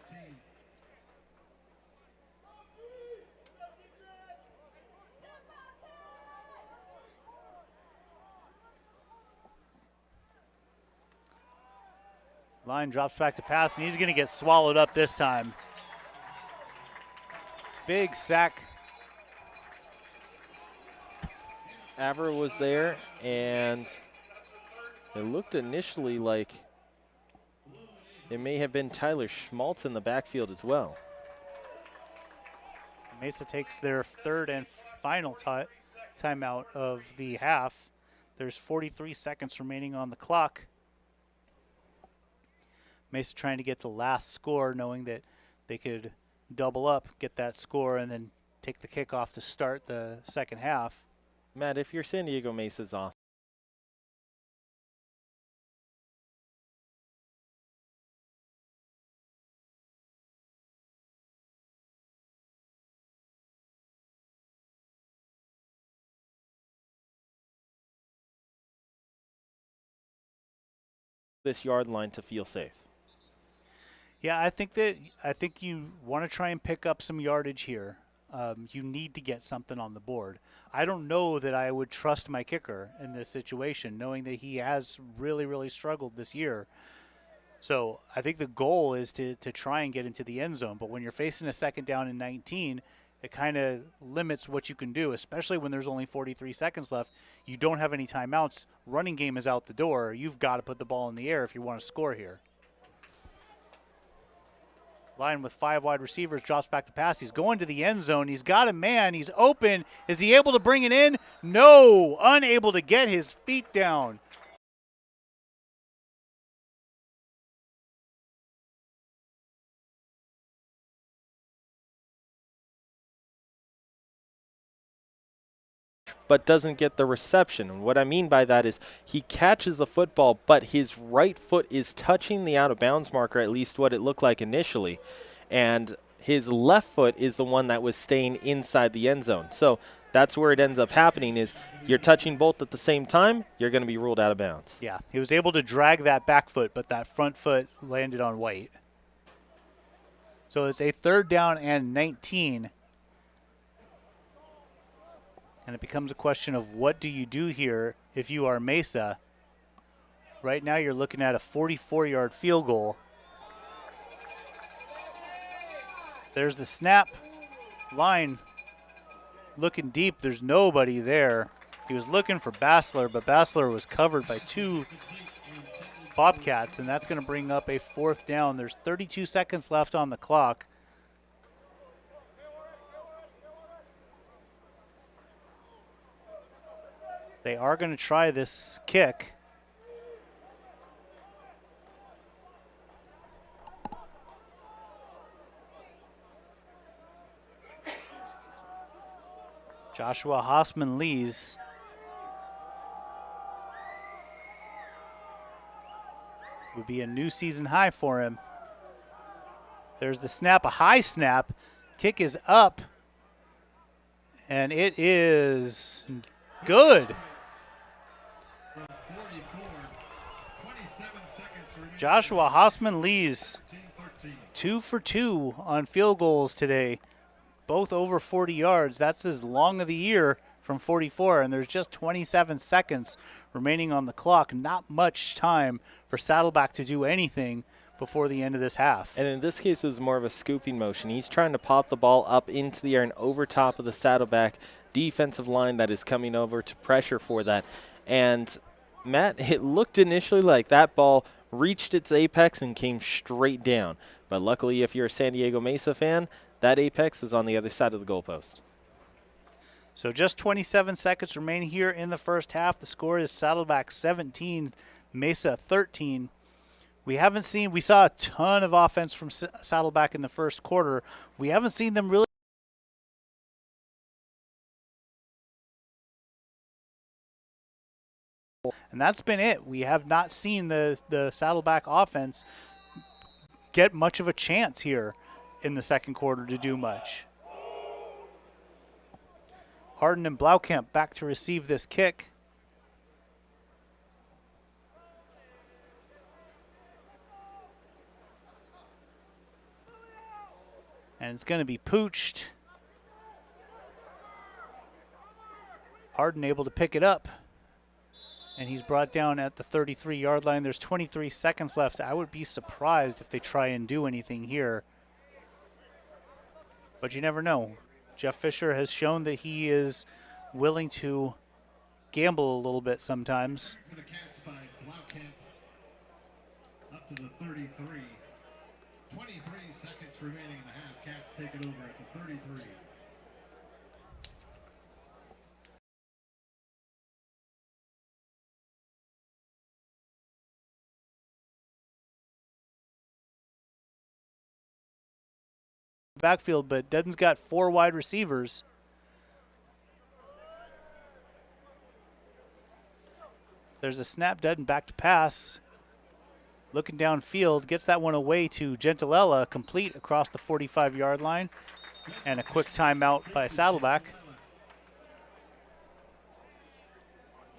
Line drops back to pass, and he's going to get swallowed up this time. Big sack. Averill was there, and it looked initially like it may have been Tyler Schmaltz in the backfield as well. Mesa takes their 3rd and final timeout of the half. There's 43 seconds remaining on the clock. Mesa trying to get the last score, knowing that they could double up, get that score, and then take the kickoff to start the 2nd half. Matt, if you're San Diego Mesa's off, this yard line to feel safe. Yeah, I think you want to try and pick up some yardage here. You need to get something on the board. I don't know that I would trust my kicker in this situation, knowing that he has really, really struggled this year. So I think the goal is to try and get into the end zone. But when you're facing a 2nd down and 19, it kind of limits what you can do, especially when there's only 43 seconds left. You don't have any timeouts. Running game is out the door. You've got to put the ball in the air if you want to score here. Line with 5 wide receivers, drops back to pass. He's going to the end zone. He's got a man. He's open. Is he able to bring it in? No, unable to get his feet down. But doesn't get the reception. And what I mean by that is he catches the football, but his right foot is touching the out of bounds marker, at least what it looked like initially. And his left foot is the one that was staying inside the end zone. So that's where it ends up happening is you're touching both at the same time, you're going to be ruled out of bounds. Yeah, he was able to drag that back foot, but that front foot landed on white. So it's a 3rd down and 19. And it becomes a question of what do you do here if you are Mesa. Right now you're looking at a 44-yard field goal. There's the snap. Line looking deep. There's nobody there. He was looking for Bassler, but Bassler was covered by 2 Bobcats, and that's going to bring up a 4th down. There's 32 seconds left on the clock. They are going to try this kick. Joshua Hossman-Lees. Would be a new season high for him. There's the snap, a high snap. Kick is up. And it is good. Joshua Hossman-Lees, 2 for 2 on field goals today, both over 40 yards. That's his long of the year from 44, and there's just 27 seconds remaining on the clock. Not much time for Saddleback to do anything before the end of this half. And in this case, it was more of a scooping motion. He's trying to pop the ball up into the air and over top of the Saddleback defensive line that is coming over to pressure for that. And, Matt, it looked initially like that ball reached its apex and came straight down. But luckily, if you're a San Diego Mesa fan, that apex is on the other side of the goalpost. So just 27 seconds remaining here in the first half. The score is Saddleback 17, Mesa 13. We saw a ton of offense from Saddleback in the first quarter. We haven't seen them really. And that's been it. We have not seen the Saddleback offense get much of a chance here in the second quarter to do much. Harden and Blaukamp back to receive this kick. And it's going to be pooched. Harden able to pick it up. And he's brought down at the 33-yard line. There's 23 seconds left. I would be surprised if they try and do anything here. But you never know. Jeff Fisher has shown that he is willing to gamble a little bit sometimes. For the Cats by Blaukamp up to the 33. 23 seconds remaining in the half. Cats take it over at the 33. Backfield, but Dutton's got 4 wide receivers. There's a snap. Dutton back to pass. Looking downfield, gets that one away to Gentilella, complete across the 45-yard line. And a quick timeout by Saddleback.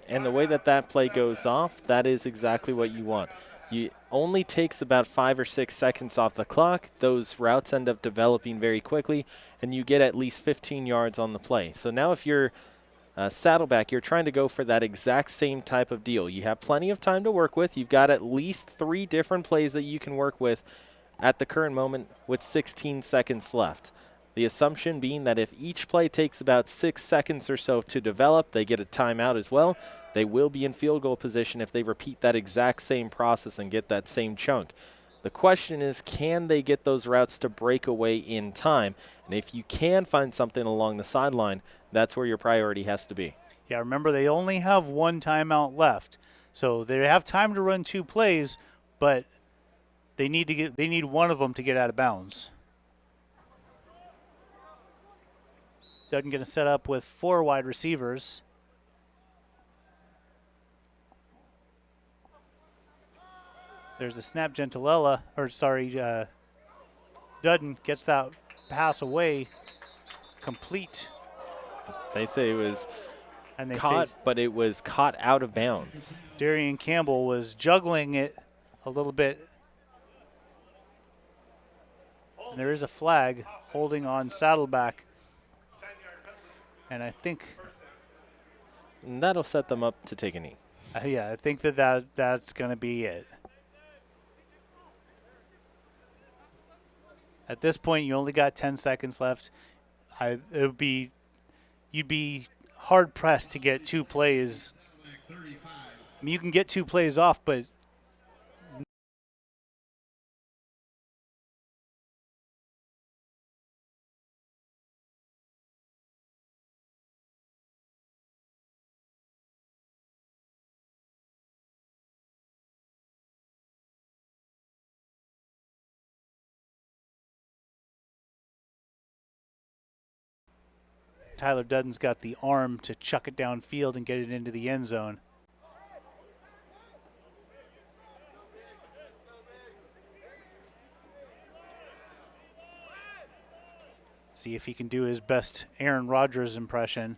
And the way that play goes off, that is exactly what you want. It only takes about 5 or 6 seconds off the clock. Those routes end up developing very quickly, and you get at least 15 yards on the play. So now if you're Saddleback, you're trying to go for that exact same type of deal. You have plenty of time to work with. You've got at least 3 different plays that you can work with at the current moment with 16 seconds left. The assumption being that if each play takes about 6 seconds or so to develop, they get a timeout as well. They will be in field goal position if they repeat that exact same process and get that same chunk. The question is, can they get those routes to break away in time? And if you can find something along the sideline, that's where your priority has to be. Yeah, remember they only have 1 timeout left. So they have time to run 2 plays, but they need one of them to get out of bounds. Dutton going to set up with 4 wide receivers. There's a snap. Dutton gets that pass away, complete. They say it was And they caught, say but it was caught out of bounds. Darian Campbell was juggling it a little bit. And there is a flag holding on Saddleback. And I think, And that'll set them up to take a knee. I think that's going to be it. At this point, you only got 10 seconds left. You'd be hard pressed to get 2 plays. I mean, you can get 2 plays off, but Tyler Dutton's got the arm to chuck it downfield and get it into the end zone. See if he can do his best Aaron Rodgers impression.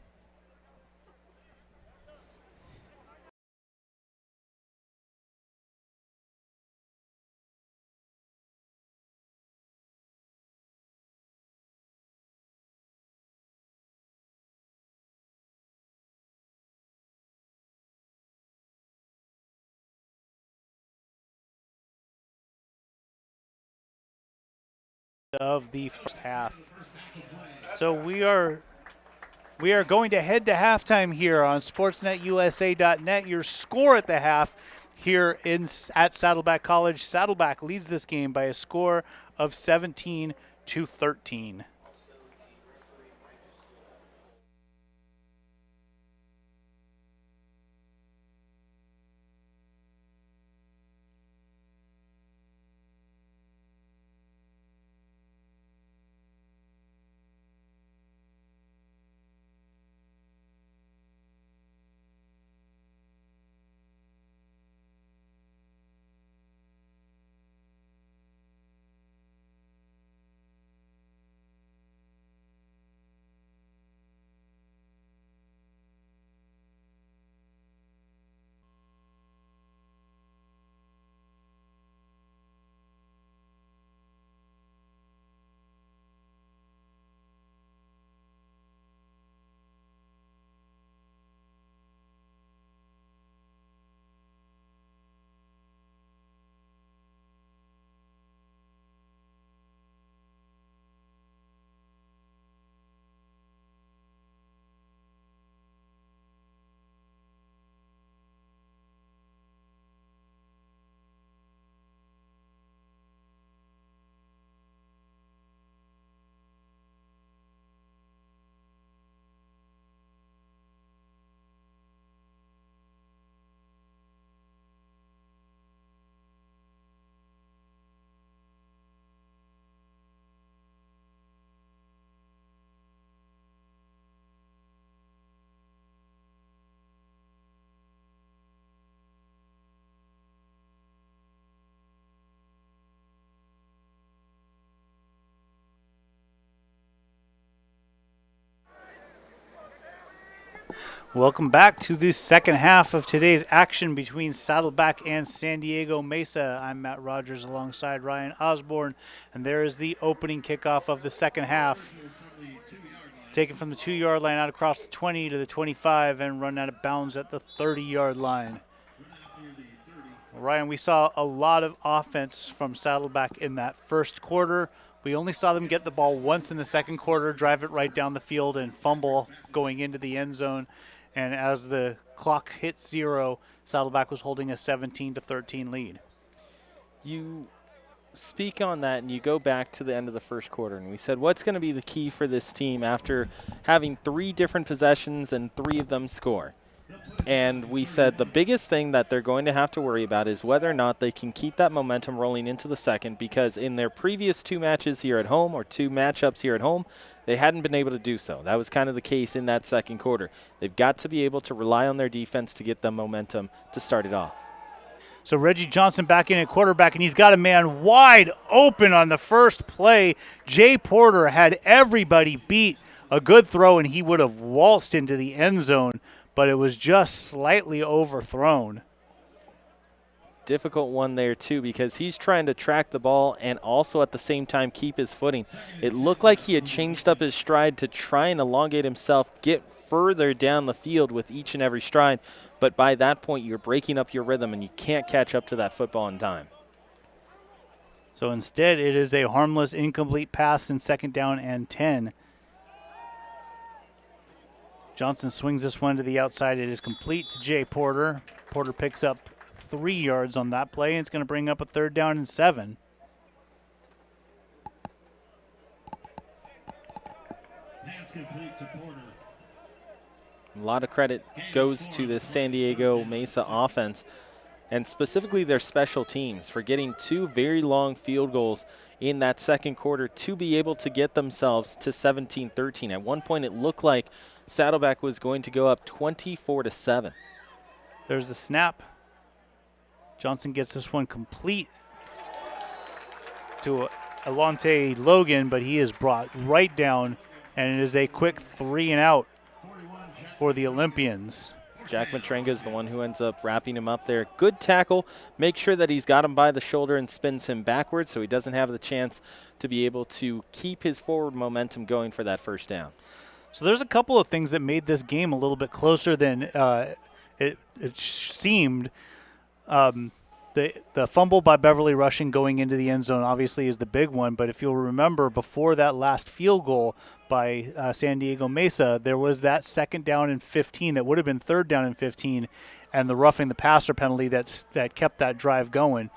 Of the first half. So we are going to head to halftime here on sportsnetusa.net. Your score at the half here at Saddleback College. Saddleback leads this game by a score of 17-13. Welcome back to the second half of today's action between Saddleback and San Diego Mesa. I'm Matt Rogers alongside Ryan Osborn, and there is the opening kickoff of the second half. From the 2-yard line. Taken from the 2-yard line out across the 20 to the 25 and run out of bounds at the 30-yard line. Ryan, we saw a lot of offense from Saddleback in that first quarter. We only saw them get the ball once in the second quarter, drive it right down the field, and fumble going into the end zone. And as the clock hit 0, Saddleback was holding a 17-13 lead. You speak on that and you go back to the end of the first quarter, and we said what's going to be the key for this team after having 3 different possessions and 3 of them score. And we said the biggest thing that they're going to have to worry about is whether or not they can keep that momentum rolling into the second, because in their previous 2 matches here at home, or 2 matchups here at home, they hadn't been able to do so. That was kind of the case in that second quarter. They've got to be able to rely on their defense to get the momentum to start it off. So Reggie Johnson back in at quarterback, and he's got a man wide open on the first play. Jay Porter had everybody beat. A good throw, and he would have waltzed into the end zone, but it was just slightly overthrown. Difficult one there, too, because he's trying to track the ball and also at the same time keep his footing. It looked like he had changed up his stride to try and elongate himself, get further down the field with each and every stride. But by that point, you're breaking up your rhythm, and you can't catch up to that football in time. So instead, it is a harmless, incomplete pass in 2nd down and 10. Johnson swings this one to the outside. It is complete to Jay Porter. Porter picks up 3 yards on that play, and it's going to bring up a 3rd down and 7. Pass complete to Porter. A lot of credit goes to the San Diego Mesa offense, and specifically their special teams, for getting 2 very long field goals in that second quarter to be able to get themselves to 17-13. At one point, it looked like Saddleback was going to go up 24-7. There's the snap. Johnson gets this one complete to Alante Logan, but he is brought right down, and it is a quick 3 and out for the Olympians. Jack Matrenga is the one who ends up wrapping him up there. Good tackle. Make sure that he's got him by the shoulder and spins him backwards so he doesn't have the chance to be able to keep his forward momentum going for that first down. So there's a couple of things that made this game a little bit closer than it seemed. The fumble by Beverly Rushing going into the end zone obviously is the big one, but if you'll remember, before that last field goal by San Diego Mesa, there was that 2nd down and 15 that would have been 3rd down and 15, and the roughing the passer penalty that kept that drive going.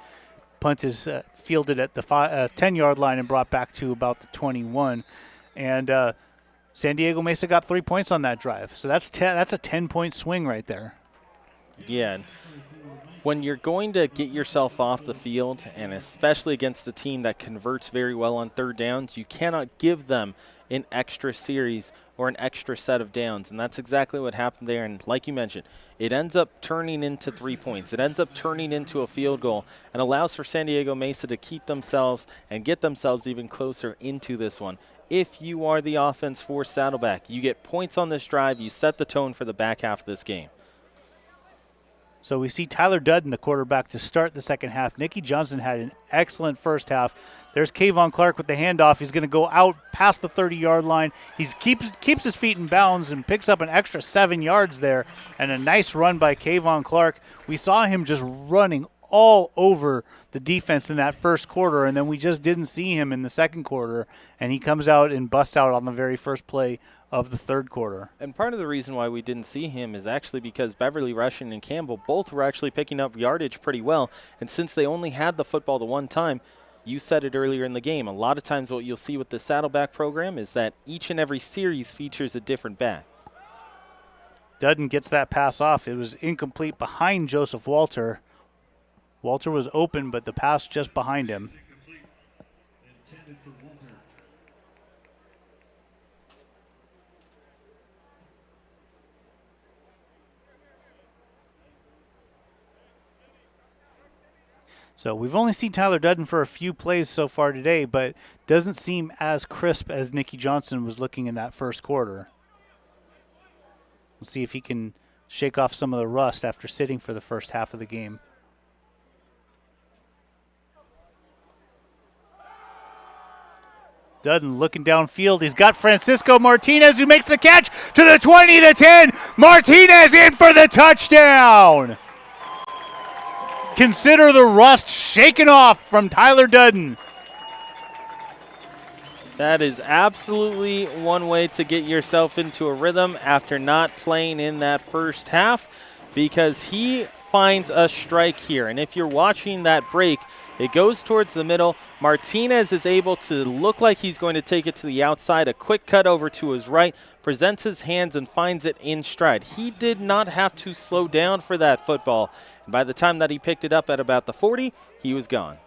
Punt is fielded at the 10-yard line and brought back to about the 21, and San Diego Mesa got 3 points on that drive, so that's a 10-point swing right there. Yeah. When you're going to get yourself off the field, and especially against a team that converts very well on 3rd downs, you cannot give them an extra series or an extra set of downs, and that's exactly what happened there. And like you mentioned, it ends up turning into 3 points. It ends up turning into a field goal and allows for San Diego Mesa to keep themselves and get themselves even closer into this one. If you are the offense for Saddleback, you get points on this drive, you set the tone for the back half of this game. So we see Tyler Dudden, the quarterback, to start the second half. Nicky Johnson had an excellent first half. There's Kayvon Clark with the handoff. He's going to go out past the 30-yard line. He keeps his feet in bounds and picks up an extra 7 yards there, and a nice run by Kayvon Clark. We saw him just running all over the defense in that first quarter, and then we just didn't see him in the second quarter, and he comes out and busts out on the very first play of the third quarter. And part of the reason why we didn't see him is actually because Beverly Rushing and Campbell both were actually picking up yardage pretty well, and since they only had the football the one time, you said it earlier in the game, a lot of times what you'll see with the Saddleback program is that each and every series features a different back. Dudden gets that pass off. It was incomplete behind Joseph Walter. Walter was open, but the pass just behind him. So we've only seen Tyler Dudden for a few plays so far today, but doesn't seem as crisp as Nicky Johnson was looking in that first quarter. We'll see if he can shake off some of the rust after sitting for the first half of the game. Dudden looking downfield. He's got Francisco Martinez who makes the catch to the 20, the 10. Martinez in for the touchdown. Consider the rust shaken off from Tyler Dudden. That is absolutely one way to get yourself into a rhythm after not playing in that first half, because he finds a strike here. And if you're watching that break, it goes towards the middle. Martinez is able to look like he's going to take it to the outside. A quick cut over to his right, presents his hands and finds it in stride. He did not have to slow down for that football. And by the time that he picked it up at about the 40, he was gone.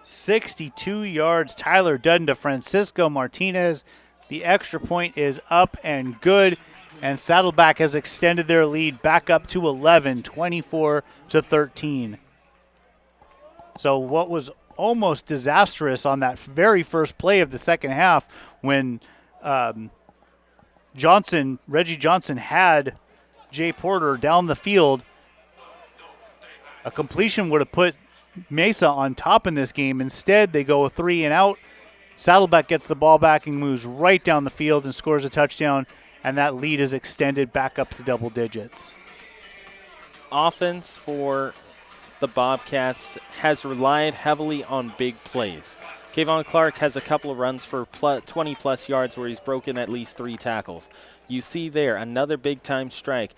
62 yards, Tyler Dudden to Francisco Martinez. The extra point is up and good, and Saddleback has extended their lead back up to 11, 24-13. So what was almost disastrous on that very first play of the second half when Reggie Johnson had Jay Porter down the field, a completion would have put Mesa on top in this game. Instead, they go 3 and out. Saddleback gets the ball back and moves right down the field and scores a touchdown, and that lead is extended back up to double digits. Offense for the Bobcats has relied heavily on big plays. Kayvon Clark has a couple of runs for 20-plus yards where he's broken at least 3 tackles. You see there another big-time strike.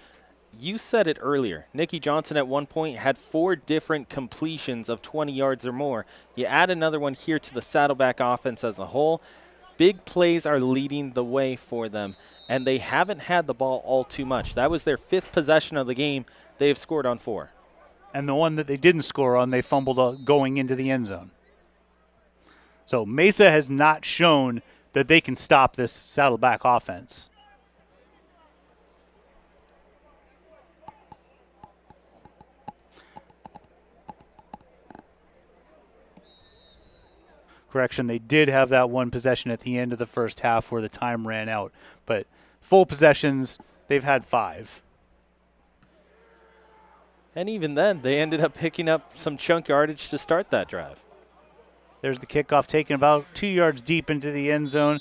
You said it earlier. Nicky Johnson at one point had 4 different completions of 20 yards or more. You add another one here to the Saddleback offense as a whole. Big plays are leading the way for them, and they haven't had the ball all too much. That was their 5th possession of the game. They have scored on 4. And the one that they didn't score on, they fumbled going into the end zone. So Mesa has not shown that they can stop this Saddleback offense. Correction, they did have that one possession at the end of the first half where the time ran out. But full possessions, they've had 5. And even then, they ended up picking up some chunk yardage to start that drive. There's the kickoff taken about 2 yards deep into the end zone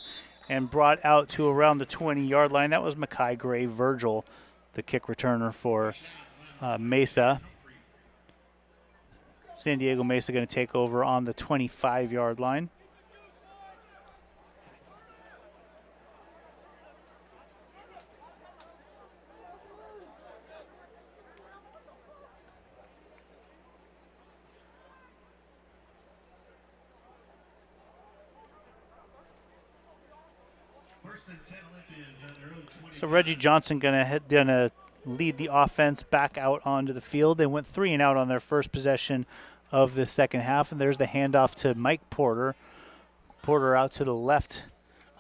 and brought out to around the 20-yard line. That was Makai Gray Virgil, the kick returner for Mesa. San Diego Mesa going to take over on the 25-yard line. So Reggie Johnson gonna lead the offense back out onto the field. They went 3 and out on their first possession of the second half, and there's the handoff to Mike Porter. Porter out to the left,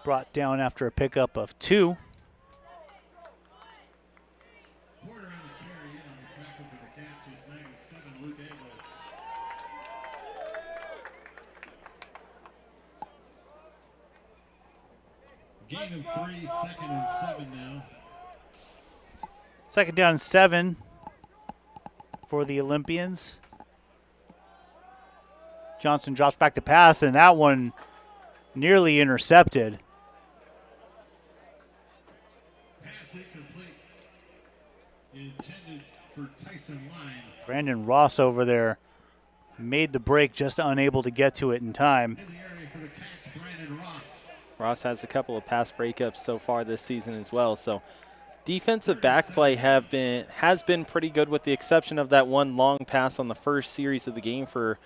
brought down after a pickup of 2. Porter on the carry in on the tackle for the Cats, who's 97, Luke Abel. Gain of 3, 2nd and 7 now. 2nd down and 7 for the Olympians. Johnson drops back to pass, and that one nearly intercepted. Pass incomplete. Intended for Tyson Line. Brandon Ross over there made the break, just unable to get to it in time. In the area for the Cats, Brandon Ross. Ross has a couple of pass breakups so far this season as well. So defensive back play has been pretty good, with the exception of that one long pass on the first series of the game for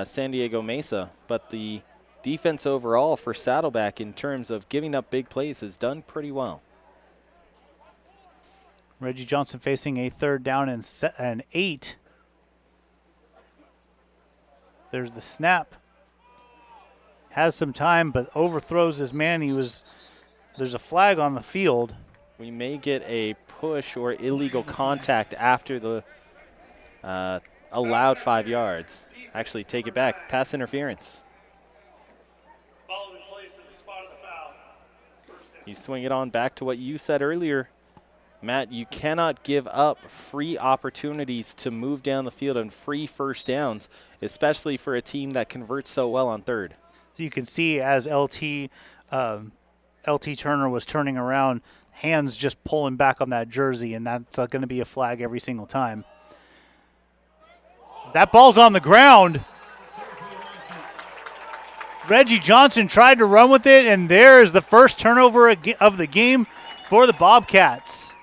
San Diego Mesa. But the defense overall for Saddleback in terms of giving up big plays has done pretty well. Reggie Johnson facing a 3rd down and 8. There's the snap. Has some time, but overthrows his man. There's a flag on the field. We may get a push or illegal contact after the allowed 5 yards. Actually, take it back. Pass interference. You swing it on back to what you said earlier, Matt. You cannot give up free opportunities to move down the field and free first downs, especially for a team that converts so well on 3rd. So you can see as LT Turner was turning around, hands just pulling back on that jersey, and that's going to be a flag every single time. That ball's on the ground. Reggie Johnson tried to run with it, and there is the first turnover of the game for the Bobcats.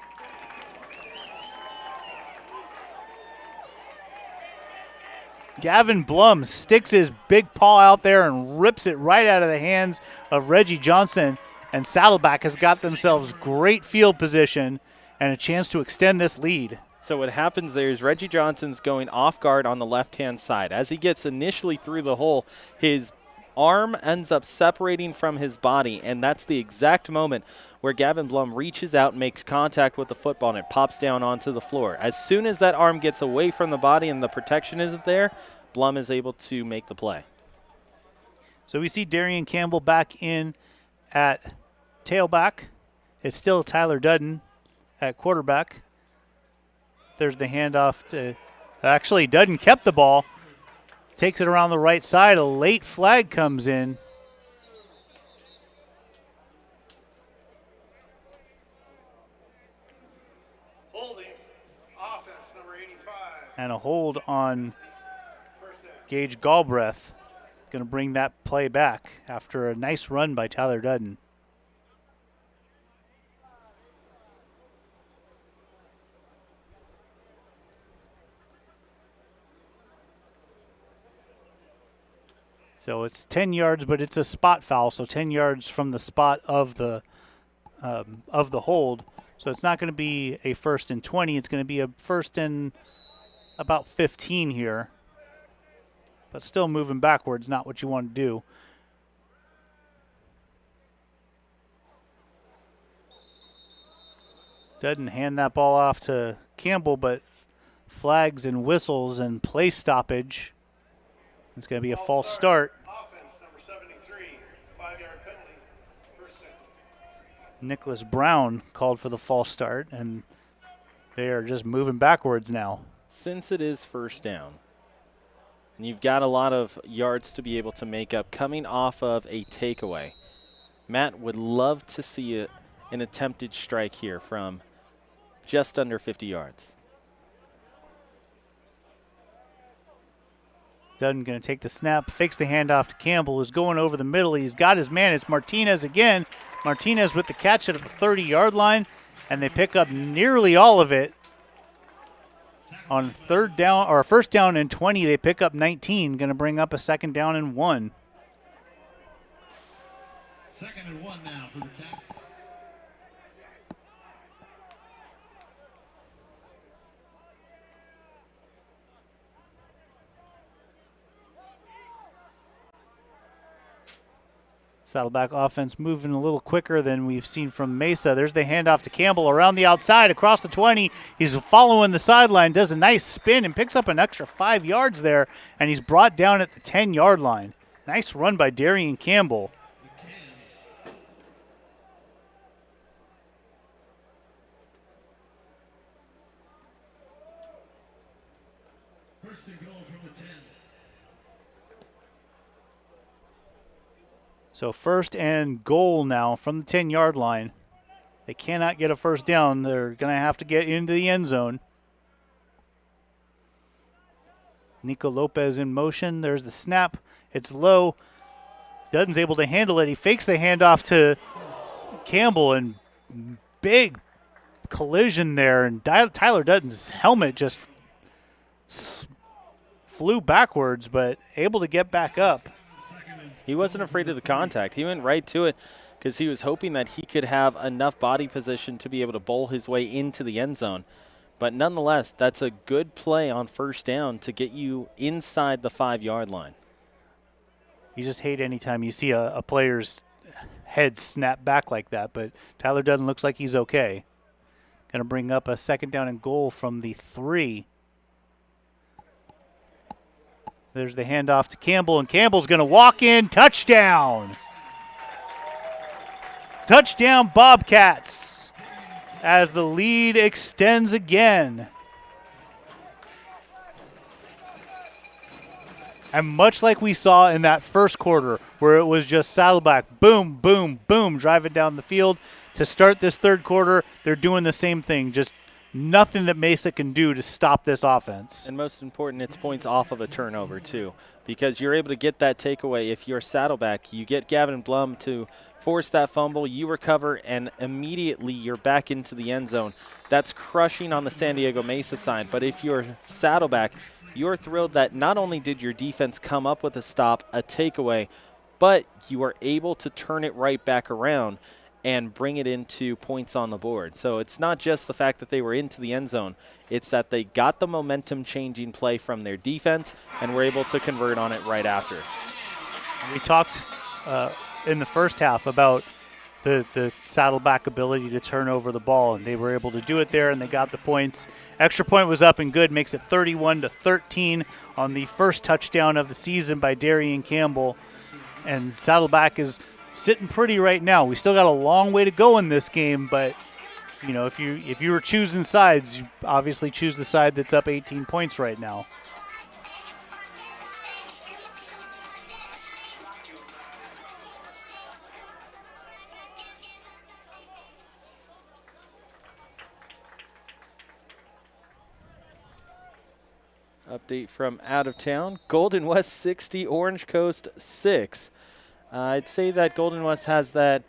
Gavin Blum sticks his big paw out there and rips it right out of the hands of Reggie Johnson, and Saddleback has got themselves great field position and a chance to extend this lead. So what happens there is Reggie Johnson's going off guard on the left-hand side. As he gets initially through the hole, his arm ends up separating from his body, and that's the exact moment where Gavin Blum reaches out and makes contact with the football, and it pops down onto the floor. As soon as that arm gets away from the body and the protection isn't there, Blum is able to make the play. So we see Darian Campbell back in at tailback. It's still Tyler Dudden at quarterback. There's the handoff to, actually Dudden kept the ball, takes it around the right side. A late flag comes in. Holding, offense number 85. And a hold on Gage Galbraith. Going to bring that play back after a nice run by Tyler Dudden. So it's 10 yards, but it's a spot foul, so 10 yards from the spot of the hold. So it's not going to be a 1st and 20. It's going to be a 1st and about 15 here. But still moving backwards, not what you want to do. Doesn't hand that ball off to Campbell, but flags and whistles and play stoppage. It's going to be a false start. Offense number 73, 5-yard penalty. First down. Nicholas Brown called for the false start, and they are just moving backwards now. Since it is first down, and you've got a lot of yards to be able to make up coming off of a takeaway, Matt would love to see an attempted strike here from just under 50 yards. Dudden going to take the snap, fakes the handoff to Campbell, who's going over the middle. He's got his man. It's Martinez again. Martinez with the catch at the 30-yard line, and they pick up nearly all of it. On 3rd down, or 1st down and 20, they pick up 19, going to bring up a 2nd down and 1. 2nd and 1 now for the Cats. Saddleback offense moving a little quicker than we've seen from Mesa. There's the handoff to Campbell around the outside, across the 20. He's following the sideline, does a nice spin, and picks up an extra 5 yards there, and he's brought down at the 10-yard line. Nice run by Darian Campbell. First and goal from the 10. So 1st and goal now from the 10-yard line. They cannot get a 1st down. They're going to have to get into the end zone. Nico Lopez in motion. There's the snap. It's low. Dudden's able to handle it. He fakes the handoff to Campbell, and big collision there. And Tyler Dutton's helmet just flew backwards, but able to get back up. He wasn't afraid of the contact. He went right to it because he was hoping that he could have enough body position to be able to bowl his way into the end zone. But nonetheless, that's a good play on 1st down to get you inside the 5-yard line. You just hate any time you see a player's head snap back like that, but Tyler Dudden looks like he's okay. Going to bring up a 2nd down and goal from the 3. There's the handoff to Campbell, and Campbell's going to walk in. Touchdown. Touchdown Bobcats as the lead extends again. And much like we saw in that first quarter where it was just Saddleback, boom, boom, boom, driving down the field, to start this third quarter, they're doing the same thing. Just nothing that Mesa can do to stop this offense. And most important, it's points off of a turnover, too, because you're able to get that takeaway. If you're Saddleback, you get Gavin Blum to force that fumble, you recover, and immediately you're back into the end zone. That's crushing on the San Diego Mesa side. But if you're Saddleback, you're thrilled that not only did your defense come up with a stop, a takeaway, but you are able to turn it right back around and bring it into points on the board. So it's not just the fact that they were into the end zone. It's that they got the momentum-changing play from their defense and were able to convert on it right after. We talked in the first half about the Saddleback ability to turn over the ball, and they were able to do it there, and they got the points. Extra point was up and good, makes it 31-13 on the first touchdown of the season by Darian Campbell. And Saddleback is sitting pretty right now. We still got a long way to go in this game, but you know, if you were choosing sides, you obviously choose the side that's up 18 points right now. Update from out of town. Golden West 60, Orange Coast 6. I'd say that Golden West has that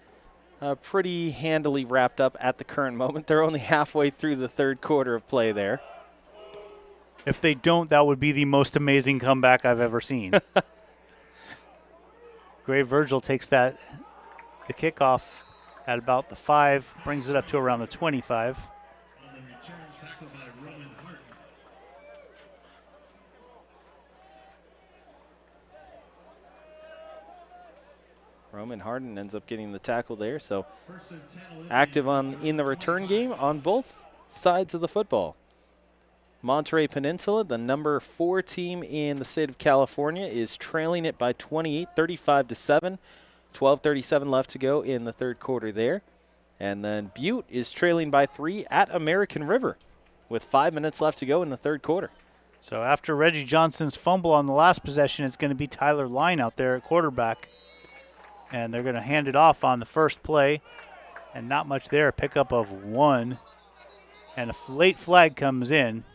pretty handily wrapped up at the current moment. They're only halfway through the third quarter of play there. If they don't, that would be the most amazing comeback I've ever seen. Gray Virgil takes the kickoff at about the 5, brings it up to around the 25. On the return, tackled by Roman Harton. Roman Harden ends up getting the tackle there, so First and 10, Olympians. active in the return game on both sides of the football. Monterey Peninsula, the number 4 team in the state of California, is trailing it by 28, 35-7. 12:37 left to go in the third quarter there. And then Butte is trailing by 3 at American River with 5 minutes left to go in the third quarter. So after Reggie Johnson's fumble on the last possession, it's going to be Tyler Line out there at quarterback. And they're going to hand it off on the first play. And not much there, a pickup of 1. And a late flag comes in.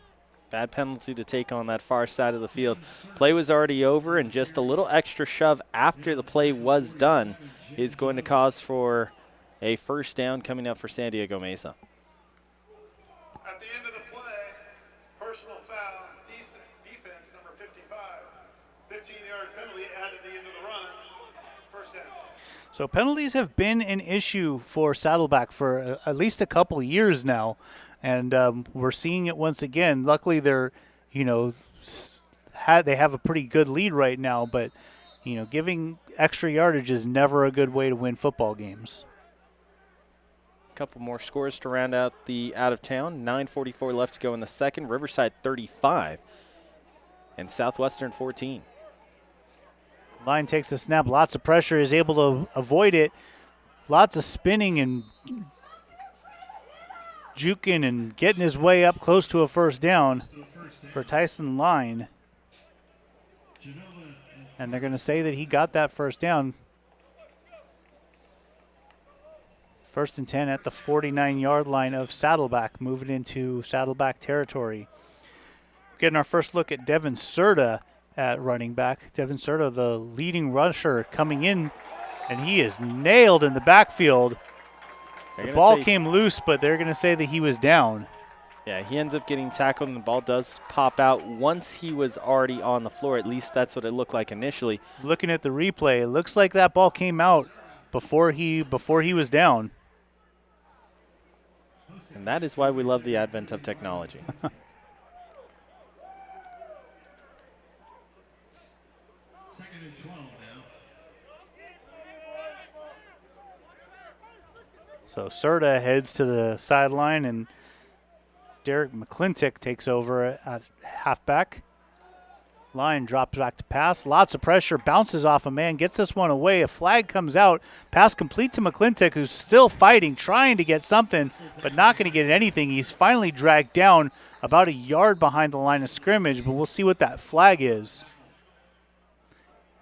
Bad penalty to take on that far side of the field. Play was already over, and just a little extra shove after the play was done is going to cause for a first down coming up for San Diego Mesa. At the end of the play, personal foul, decent defense, number 55. 15-yard penalty added at the end of the run. First down. So penalties have been an issue for Saddleback for at least a couple of years now, and we're seeing it once again. Luckily, they're, they have a pretty good lead right now, but giving extra yardage is never a good way to win football games. A couple more scores to round out the out of town. 9:44 left to go in the second. Riverside 35 and Southwestern 14. Line takes the snap, lots of pressure, is able to avoid it. Lots of spinning and juking and getting his way up close to a first down for Tyson Line. And they're going to say that he got that first down. First and 10 at the 49-yard line of Saddleback, moving into Saddleback territory. Getting our first look at Devin Serta at running back. Devin Serta, the leading rusher, coming in, and he is nailed in the backfield. The ball came loose, but they're going to say that he was down. Yeah, he ends up getting tackled, and the ball does pop out once he was already on the floor. At least that's what it looked like initially. Looking at the replay, it looks like that ball came out before he was down. And that is why we love the advent of technology. Second and 12 now. So Serta heads to the sideline, and Derek McClintock takes over at halfback. Line drops back to pass. Lots of pressure. Bounces off a man. Gets this one away. A flag comes out. Pass complete to McClintock, who's still fighting, trying to get something, but not going to get anything. He's finally dragged down about a yard behind the line of scrimmage, but we'll see what that flag is.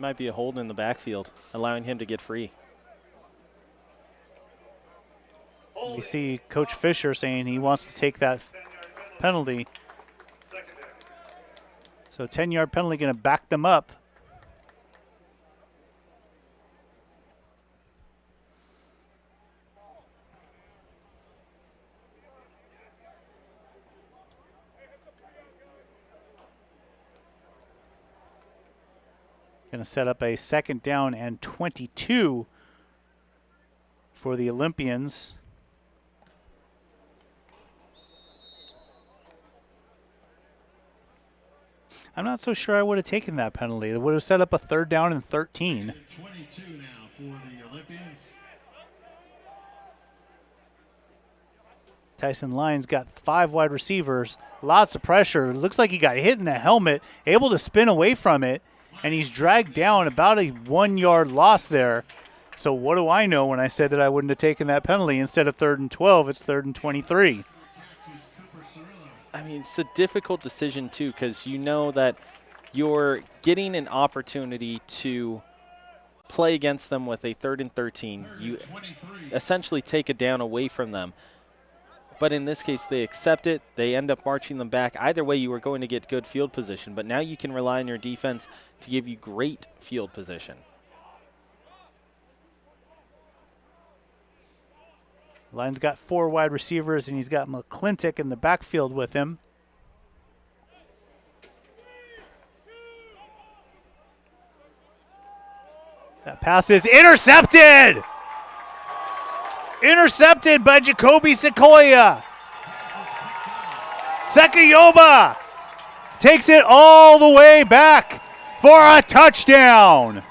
Might be a hold in the backfield, allowing him to get free. You see Coach Fisher saying he wants to take that penalty. Second down. So 10-yard penalty going to back them up. Going to set up a 2nd down and 22 for the Olympians. I'm not so sure I would have taken that penalty. It would have set up a 3rd down and 13. 22 now for the Olympians. Tyson Lyons got 5 wide receivers, lots of pressure. Looks like he got hit in the helmet, able to spin away from it, and he's dragged down about a 1-yard loss there. So what do I know when I said that I wouldn't have taken that penalty? Instead of 3rd and 12, it's 3rd and 23. I mean, it's a difficult decision, too, because you know that you're getting an opportunity to play against them with a 3rd and 13. You essentially take a down away from them. But in this case, they accept it. They end up marching them back. Either way, you were going to get good field position. But now you can rely on your defense to give you great field position. Lyons got 4 wide receivers, and he's got McClintock in the backfield with him. That pass is intercepted! Intercepted by Jacoby Sequoia. Sekayoba takes it all the way back for a touchdown.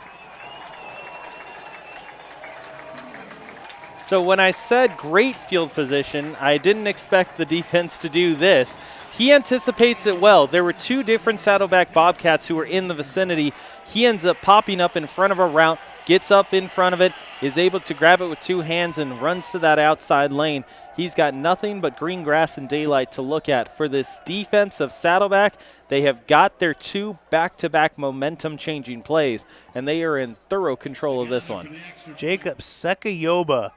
So when I said great field position, I didn't expect the defense to do this. He anticipates it well. There were 2 different Saddleback Bobcats who were in the vicinity. He ends up popping up in front of a route, gets up in front of it, is able to grab it with 2 hands and runs to that outside lane. He's got nothing but green grass and daylight to look at. For this defense of Saddleback, they have got their 2 back-to-back momentum-changing plays, and they are in thorough control of this one. Jacob Sekayoba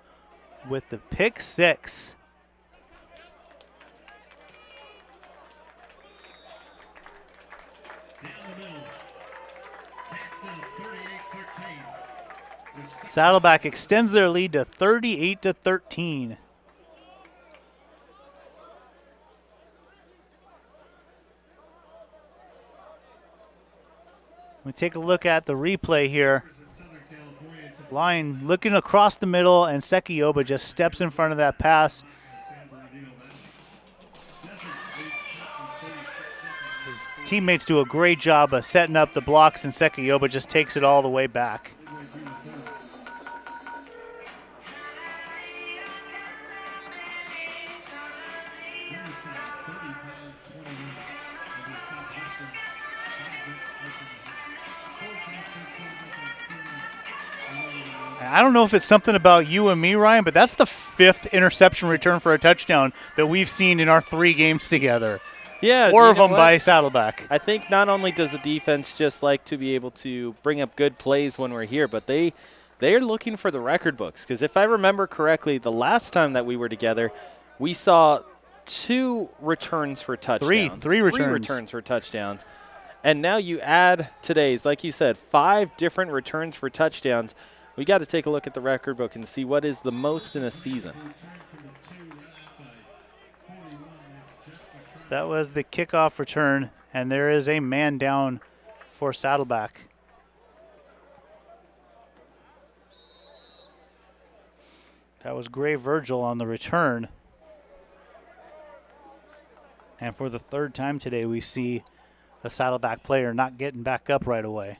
with the pick 6. Down the middle. Caxton 38-13. Saddleback extends their lead to 38-13. We take a look at the replay here. Line looking across the middle, and Sekayoba just steps in front of that pass. His teammates do a great job of setting up the blocks, and Sekayoba just takes it all the way back. I don't know if it's something about you and me, Ryan, but that's the 5th interception return for a touchdown that we've seen in our 3 games together. Yeah, 4 of them by Saddleback. I think not only does the defense just like to be able to bring up good plays when we're here, but they are looking for the record books. Because if I remember correctly, the last time that we were together, we saw 2 returns for touchdowns. 3 returns. 3 returns for touchdowns. And now you add today's, like you said, 5 different returns for touchdowns. We got to take a look at the record book and see what is the most in a season. So that was the kickoff return, and there is a man down for Saddleback. That was Gray Virgil on the return. And for the 3rd time today, we see the Saddleback player not getting back up right away.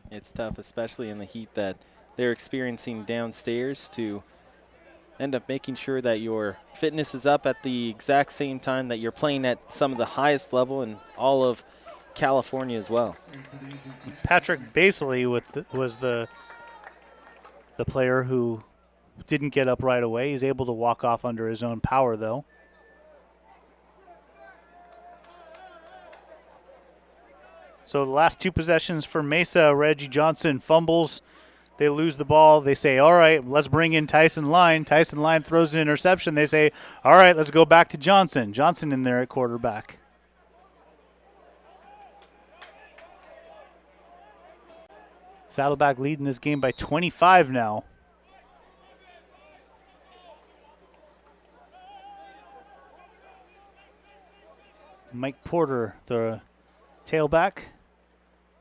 It's tough, especially in the heat that they're experiencing downstairs, to end up making sure that your fitness is up at the exact same time that you're playing at some of the highest level in all of California as well. Patrick Basley was the player who didn't get up right away. He's able to walk off under his own power, though. So the last two possessions for Mesa, Reggie Johnson fumbles. They lose the ball. They say, all right, let's bring in Tyson Line. Tyson Line throws an interception. They say, all right, let's go back to Johnson. Johnson in there at quarterback. Saddleback leading this game by 25 now. Mike Porter, the tailback.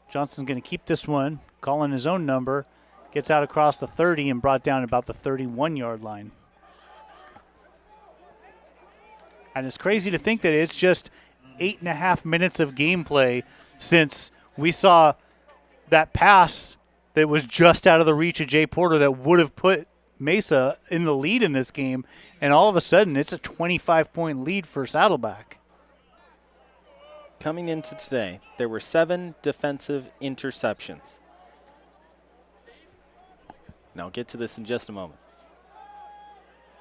Johnson's going to keep this one, calling his own number. Gets out across the 30 and brought down about the 31-yard line. And it's crazy to think that it's just 8.5 minutes of gameplay since we saw that pass that was just out of the reach of Jay Porter that would have put Mesa in the lead in this game. And all of a sudden, it's a 25-point lead for Saddleback. Coming into today, there were 7 defensive interceptions. And I'll get to this in just a moment.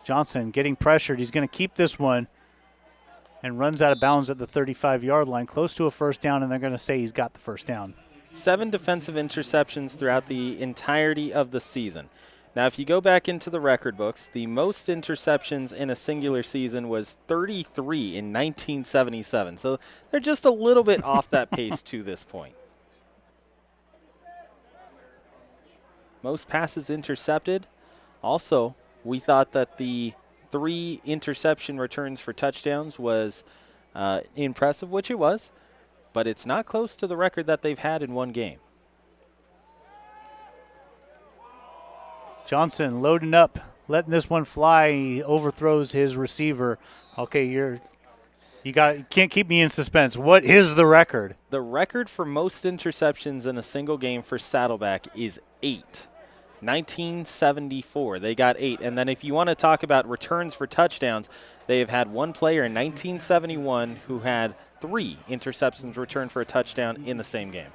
Johnson getting pressured. He's going to keep this one and runs out of bounds at the 35-yard line, close to a first down, and they're going to say he's got the first down. 7 defensive interceptions throughout the entirety of the season. Now, if you go back into the record books, the most interceptions in a singular season was 33 in 1977. So they're just a little bit off that pace to this point. Most passes intercepted. Also, we thought that the 3 interception returns for touchdowns was impressive, which it was, but it's not close to the record that they've had in one game. Johnson loading up, letting this one fly. He overthrows his receiver. Okay, you can't keep me in suspense. What is the record? The record for most interceptions in a single game for Saddleback is 8. 1974, they got 8. And then if you want to talk about returns for touchdowns, they have had one player in 1971 who had 3 interceptions returned for a touchdown in the same game.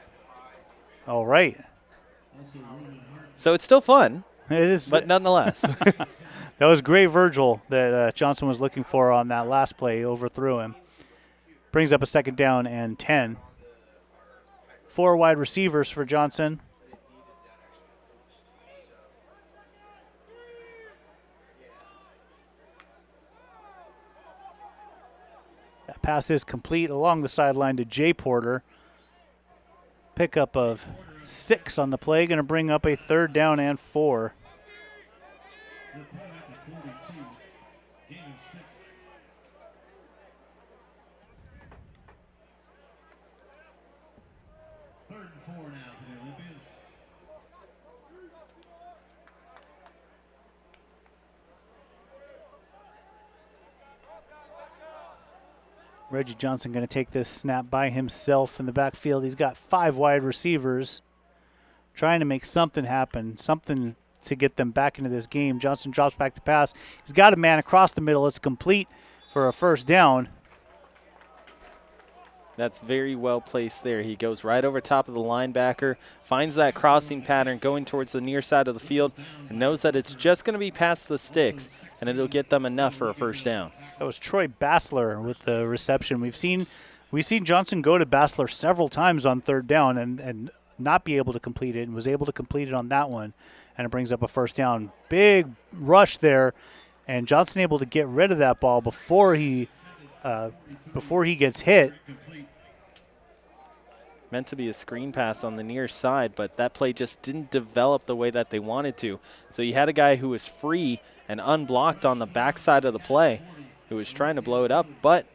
All right. So it's still fun. It is, but nonetheless. That was great Virgil that Johnson was looking for on that last play, overthrew him. Brings up a second down and 10. 4 wide receivers for Johnson. That pass is complete along the sideline to Jay Porter. Pickup of 6 on the play, going to bring up a 3rd down and 4. They're playing at the 42, gain of 6. Third and 4 now for the Olympians. Reggie Johnson going to take this snap by himself in the backfield. He's got 5 wide receivers trying to make something happen, something to get them back into this game. Johnson drops back to pass. He's got a man across the middle. It's complete for a first down. That's very well placed there. He goes right over top of the linebacker, finds that crossing pattern going towards the near side of the field, and knows that it's just going to be past the sticks, and it'll get them enough for a first down. That was Troy Bassler with the reception. We've seen Johnson go to Bassler several times on 3rd down and not be able to complete it, and was able to complete it on that one, and it brings up a first down. Big rush there, and Johnson able to get rid of that ball before he gets hit. Meant to be a screen pass on the near side, but that play just didn't develop the way that they wanted to. So you had a guy who was free and unblocked on the backside of the play who was trying to blow it up, but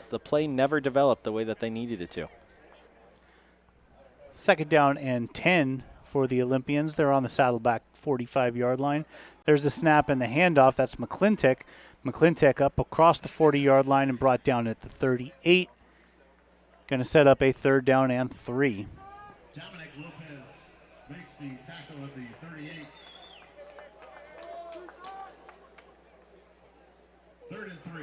the play never developed the way that they needed it to. 2nd down and 10 for the Olympians. They're on the Saddleback 45-yard line. There's the snap and the handoff. That's McClintock. McClintock up across the 40-yard line and brought down at the 38. Going to set up a 3rd down and 3. Dominic Lopez makes the tackle at the 38. 3rd and 3.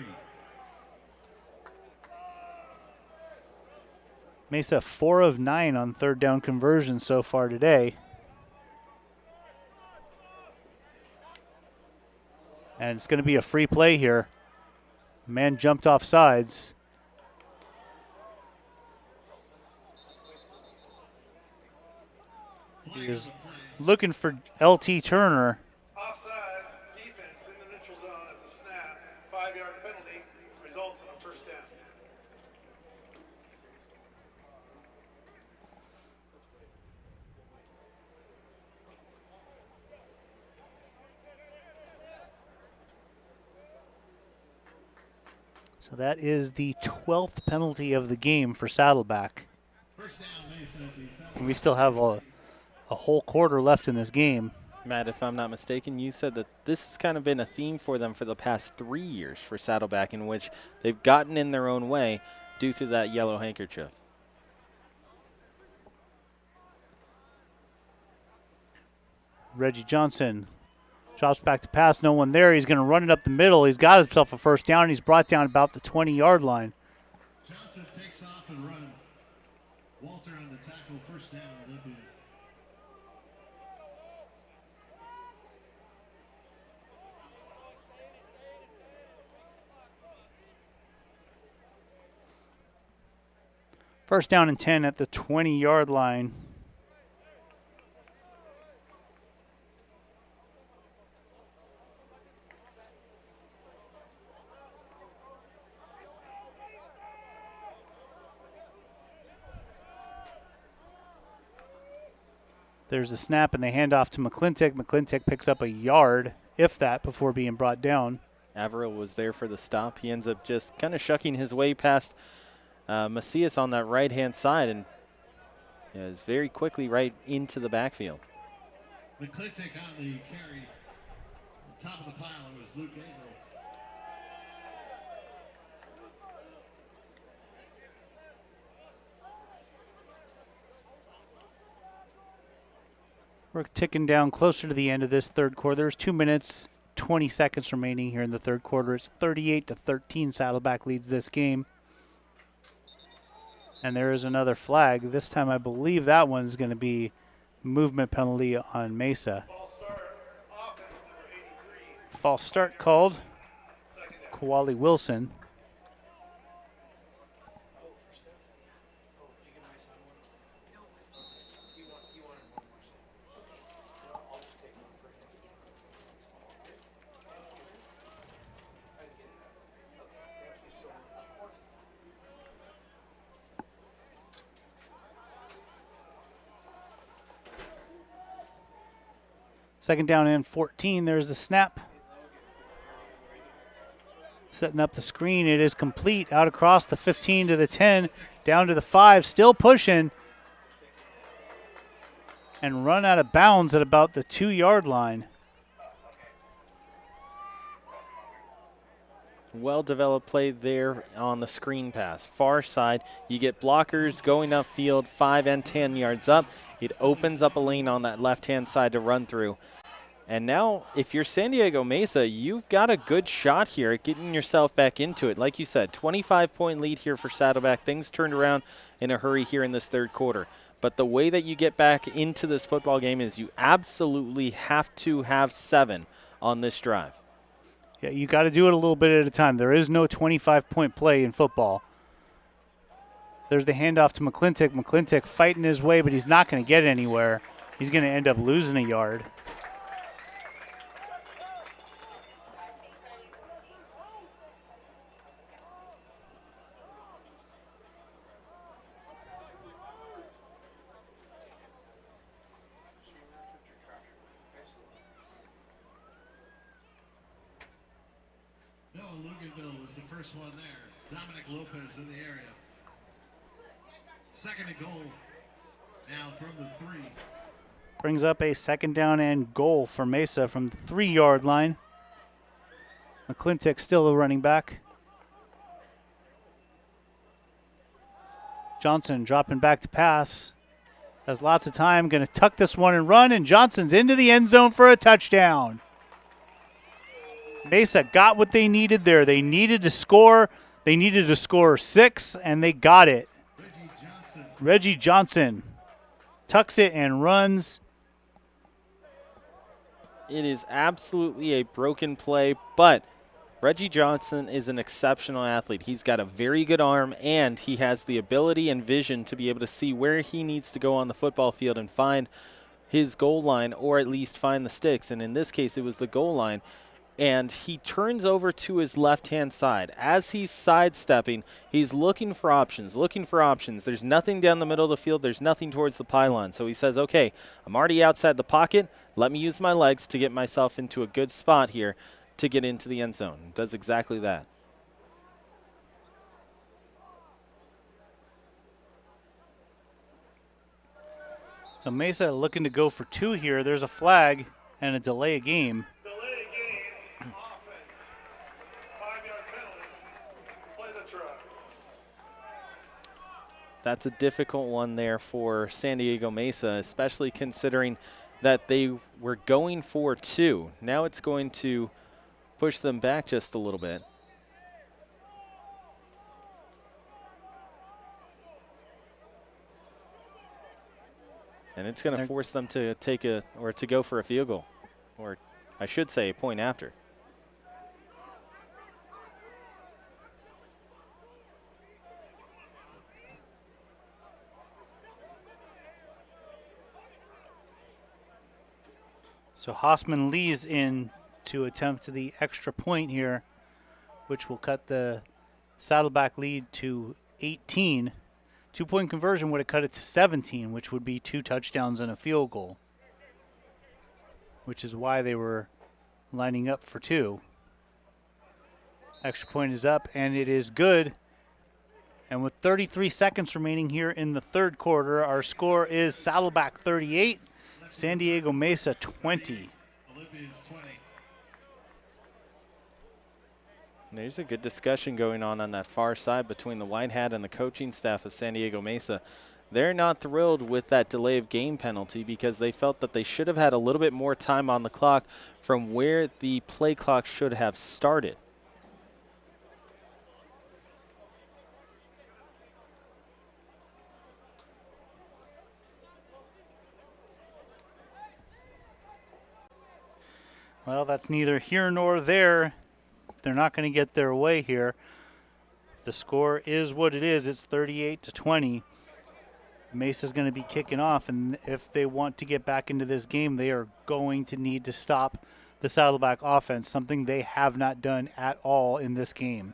Mesa 4 of 9 on 3rd down conversion so far today. And it's going to be a free play here. Man jumped off sides. He is looking for LT Turner. Offside, defense in the neutral zone at the snap. 5-yard penalty results in a first down. So that is the 12th penalty of the game for Saddleback. First down, Mesa at the Saddleback. And we still have a whole quarter left in this game. Matt, if I'm not mistaken, you said that this has kind of been a theme for them for the past 3 years for Saddleback, in which they've gotten in their own way due to that yellow handkerchief. Reggie Johnson drops back to pass, no one there. He's going to run it up the middle. He's got himself a first down, and he's brought down about the 20-yard line. Johnson takes off and runs. Walter on the tackle, first down, Olympians. First down and 10 at the 20-yard line. There's a snap, and they hand off to McClintock. McClintock picks up a yard, if that, before being brought down. Averill was there for the stop. He ends up just kind of shucking his way past Macias on that right-hand side, and is very quickly right into the backfield. McClintock on the carry. Top of the pile, it was Luke Averill. We're ticking down closer to the end of this third quarter. There's 2 minutes, 20 seconds remaining here in the third quarter. It's 38-13. Saddleback leads this game. And there is another flag. This time I believe that one's going to be movement penalty on Mesa. False start, offense number 83. False start called. Second down. Kowali Wilson. Second down and 14. There's the snap. Setting up the screen. It is complete. Out across the 15 to the 10. Down to the 5. Still pushing. And run out of bounds at about the 2-yard line. Well-developed play there on the screen pass. Far side, you get blockers going upfield 5 and 10 yards up. It opens up a lane on that left-hand side to run through. And now, if you're San Diego Mesa, you've got a good shot here at getting yourself back into it. Like you said, 25-point lead here for Saddleback. Things turned around in a hurry here in this third quarter. But the way that you get back into this football game is you absolutely have to have 7 on this drive. Yeah, you got to do it a little bit at a time. There is no 25-point play in football. There's the handoff to McClintock. McClintock fighting his way, but he's not going to get anywhere. He's going to end up losing a yard. Luganville was the first one there. Dominic Lopez in the area. Second and goal now from the 3. Brings up a second down and goal for Mesa from the 3-yard line. McClintock still the running back. Johnson dropping back to pass. Has lots of time. Going to tuck this one and run, and Johnson's into the end zone for a touchdown. Mesa got what they needed there. They needed to score. They needed to score 6, and they got it. Reggie Johnson tucks it and runs. It is absolutely a broken play, but Reggie Johnson is an exceptional athlete. He's got a very good arm, and he has the ability and vision to be able to see where he needs to go on the football field and find his goal line or at least find the sticks. And in this case, it was the goal line. And he turns over to his left-hand side. As he's sidestepping, he's looking for options. There's nothing down the middle of the field. There's nothing towards the pylon. So he says, okay, I'm already outside the pocket. Let me use my legs to get myself into a good spot here to get into the end zone. Does exactly that. So Mesa looking to go for 2 here. There's a flag and a delay of game. Delay game, offense. 5-yard penalty. Play the try. That's a difficult one there for San Diego Mesa, especially considering that they were going for 2. Now it's going to push them back just a little bit. And it's going to force them to to go for a field goal, or I should say a point after. So Hausman Lee's in to attempt the extra point here, which will cut the Saddleback lead to 18. 2-point conversion would have cut it to 17, which would be 2 touchdowns and a field goal, which is why they were lining up for 2. Extra point is up, and it is good. And with 33 seconds remaining here in the third quarter, our score is Saddleback 38, San Diego Mesa 20. Olympians 20. There's a good discussion going on that far side between the white hat and the coaching staff of San Diego Mesa. They're not thrilled with that delay of game penalty because they felt that they should have had a little bit more time on the clock from where the play clock should have started. Well, that's neither here nor there. They're not going to get their way here. The score is what it is. It's 38-20. Mesa's going to be kicking off, and if they want to get back into this game, they are going to need to stop the Saddleback offense, something they have not done at all in this game.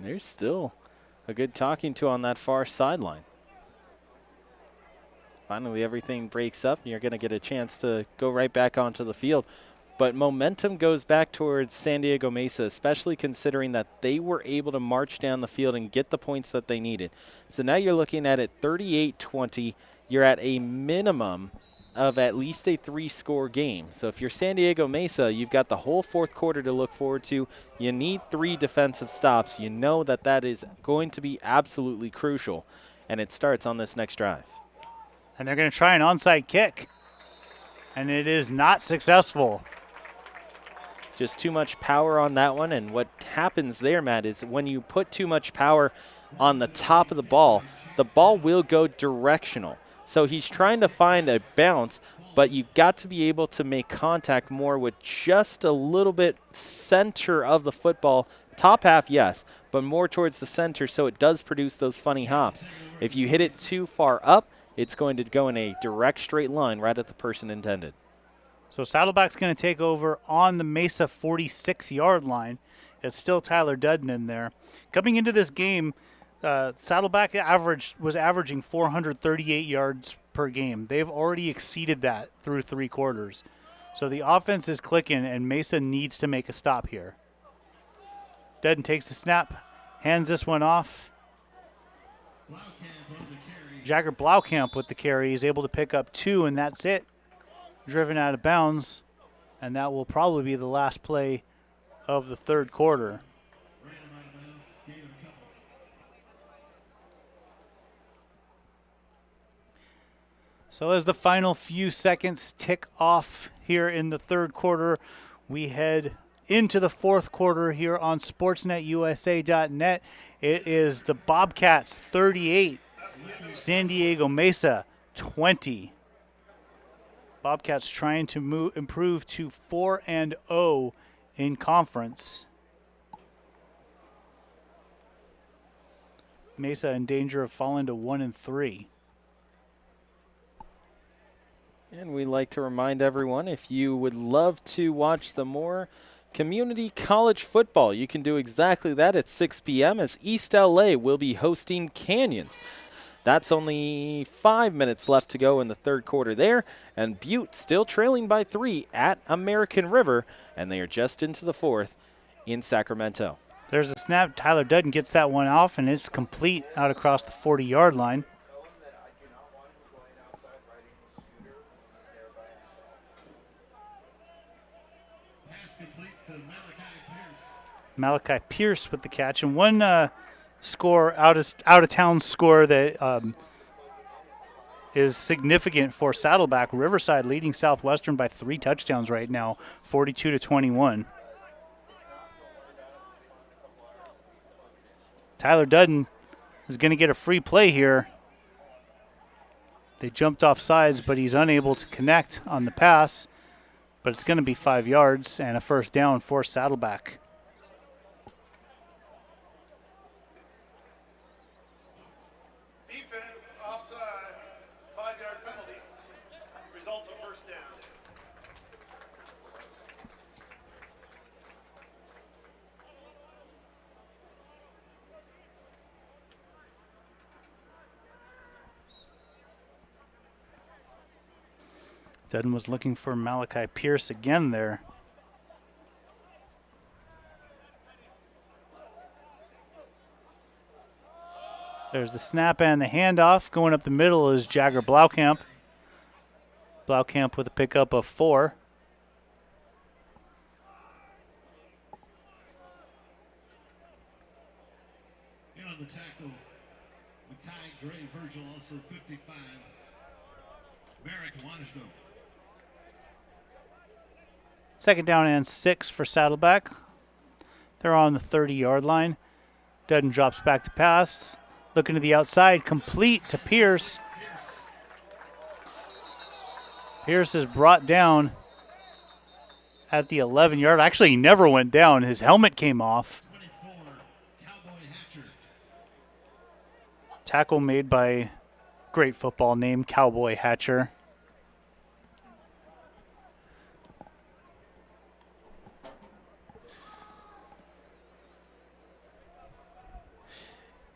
There's still a good talking to on that far sideline. Finally, everything breaks up, and you're going to get a chance to go right back onto the field. But momentum goes back towards San Diego Mesa, especially considering that they were able to march down the field and get the points that they needed. So now you're looking at it 38-20. You're at a minimum of at least a 3-score game. So if you're San Diego Mesa, you've got the whole fourth quarter to look forward to. You need 3 defensive stops. You know that that is going to be absolutely crucial, and it starts on this next drive. And they're going to try an onside kick, and it is not successful. Just too much power on that one, and what happens there, Matt, is when you put too much power on the top of the ball will go directional. So he's trying to find a bounce, but you've got to be able to make contact more with just a little bit center of the football. Top half, yes, but more towards the center, so it does produce those funny hops. If you hit it too far up, it's going to go in a direct straight line right at the person intended. So Saddleback's going to take over on the Mesa 46-yard line. It's still Tyler Dudden in there. Coming into this game, Saddleback was averaging 438 yards per game. They've already exceeded that through 3 quarters. So the offense is clicking, and Mesa needs to make a stop here. Dudden takes the snap, hands this one off. Jagger Blaukamp with the carry. He's able to pick up 2, and that's it. Driven out of bounds, and that will probably be the last play of the third quarter. So as the final few seconds tick off here in the third quarter, we head into the fourth quarter here on SportsNetUSA.net. It is the Bobcats 38, San Diego Mesa 20. Bobcats trying to improve to 4-0 in conference. Mesa in danger of falling to 1-3. And we'd like to remind everyone, if you would love to watch some more community college football, you can do exactly that at 6 p.m. as East LA will be hosting Canyons. That's only 5 minutes left to go in the third quarter there, and Butte still trailing by 3 at American River, and they are just into the fourth in Sacramento. There's a snap. Tyler Dudden gets that one off, and it's complete out across the 40-yard line. Tell him that I do not want him going outside riding his scooter when he's there by himself. Pass complete to Malachi Pierce with the catch, and one score out of town score that is significant for Saddleback. Riverside leading Southwestern by 3 touchdowns right now, 42-21. Tyler Dudden is going to get a free play here. They jumped off sides, but he's unable to connect on the pass. But it's going to be 5 yards and a first down for Saddleback. Defense, offside, 5-yard penalty, results of first down. Dudden was looking for Malachi Pierce again there. There's the snap and the handoff. Going up the middle is Jagger Blaukamp. Blaukamp with a pickup of 4. In on the tackle, Mackay Gray Virgil, also 55. Merrick Wanishno. Second down and 6 for Saddleback. They're on the 30-yard line. Dudden drops back to pass. Looking to the outside, complete to Pierce. Pierce is brought down at the 11-yard. Actually, he never went down. His helmet came off. 24, Cowboy Hatcher. Tackle made by great football name, Cowboy Hatcher.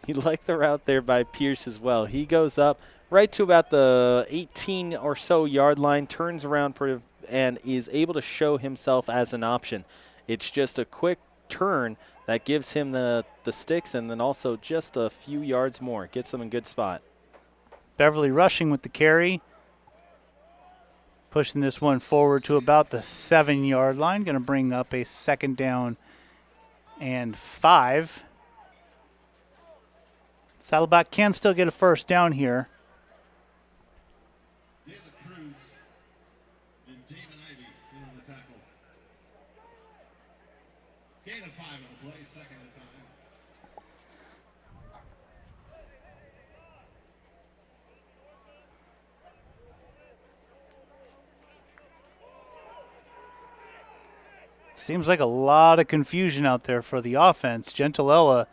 You like the route there by Pierce as well. He goes up right to about the 18 or so yard line, turns around and is able to show himself as an option. It's just a quick turn that gives him the sticks and then also just a few yards more. Gets them in good spot. Beverly rushing with the carry. Pushing this one forward to about the 7-yard line. Going to bring up a second down and 5. Saddleback can still get a first down here. De La Cruz and David Ivey in on the tackle. Gain of 5 on the play, second and 5. Seems like a lot of confusion out there for the offense. Gentilella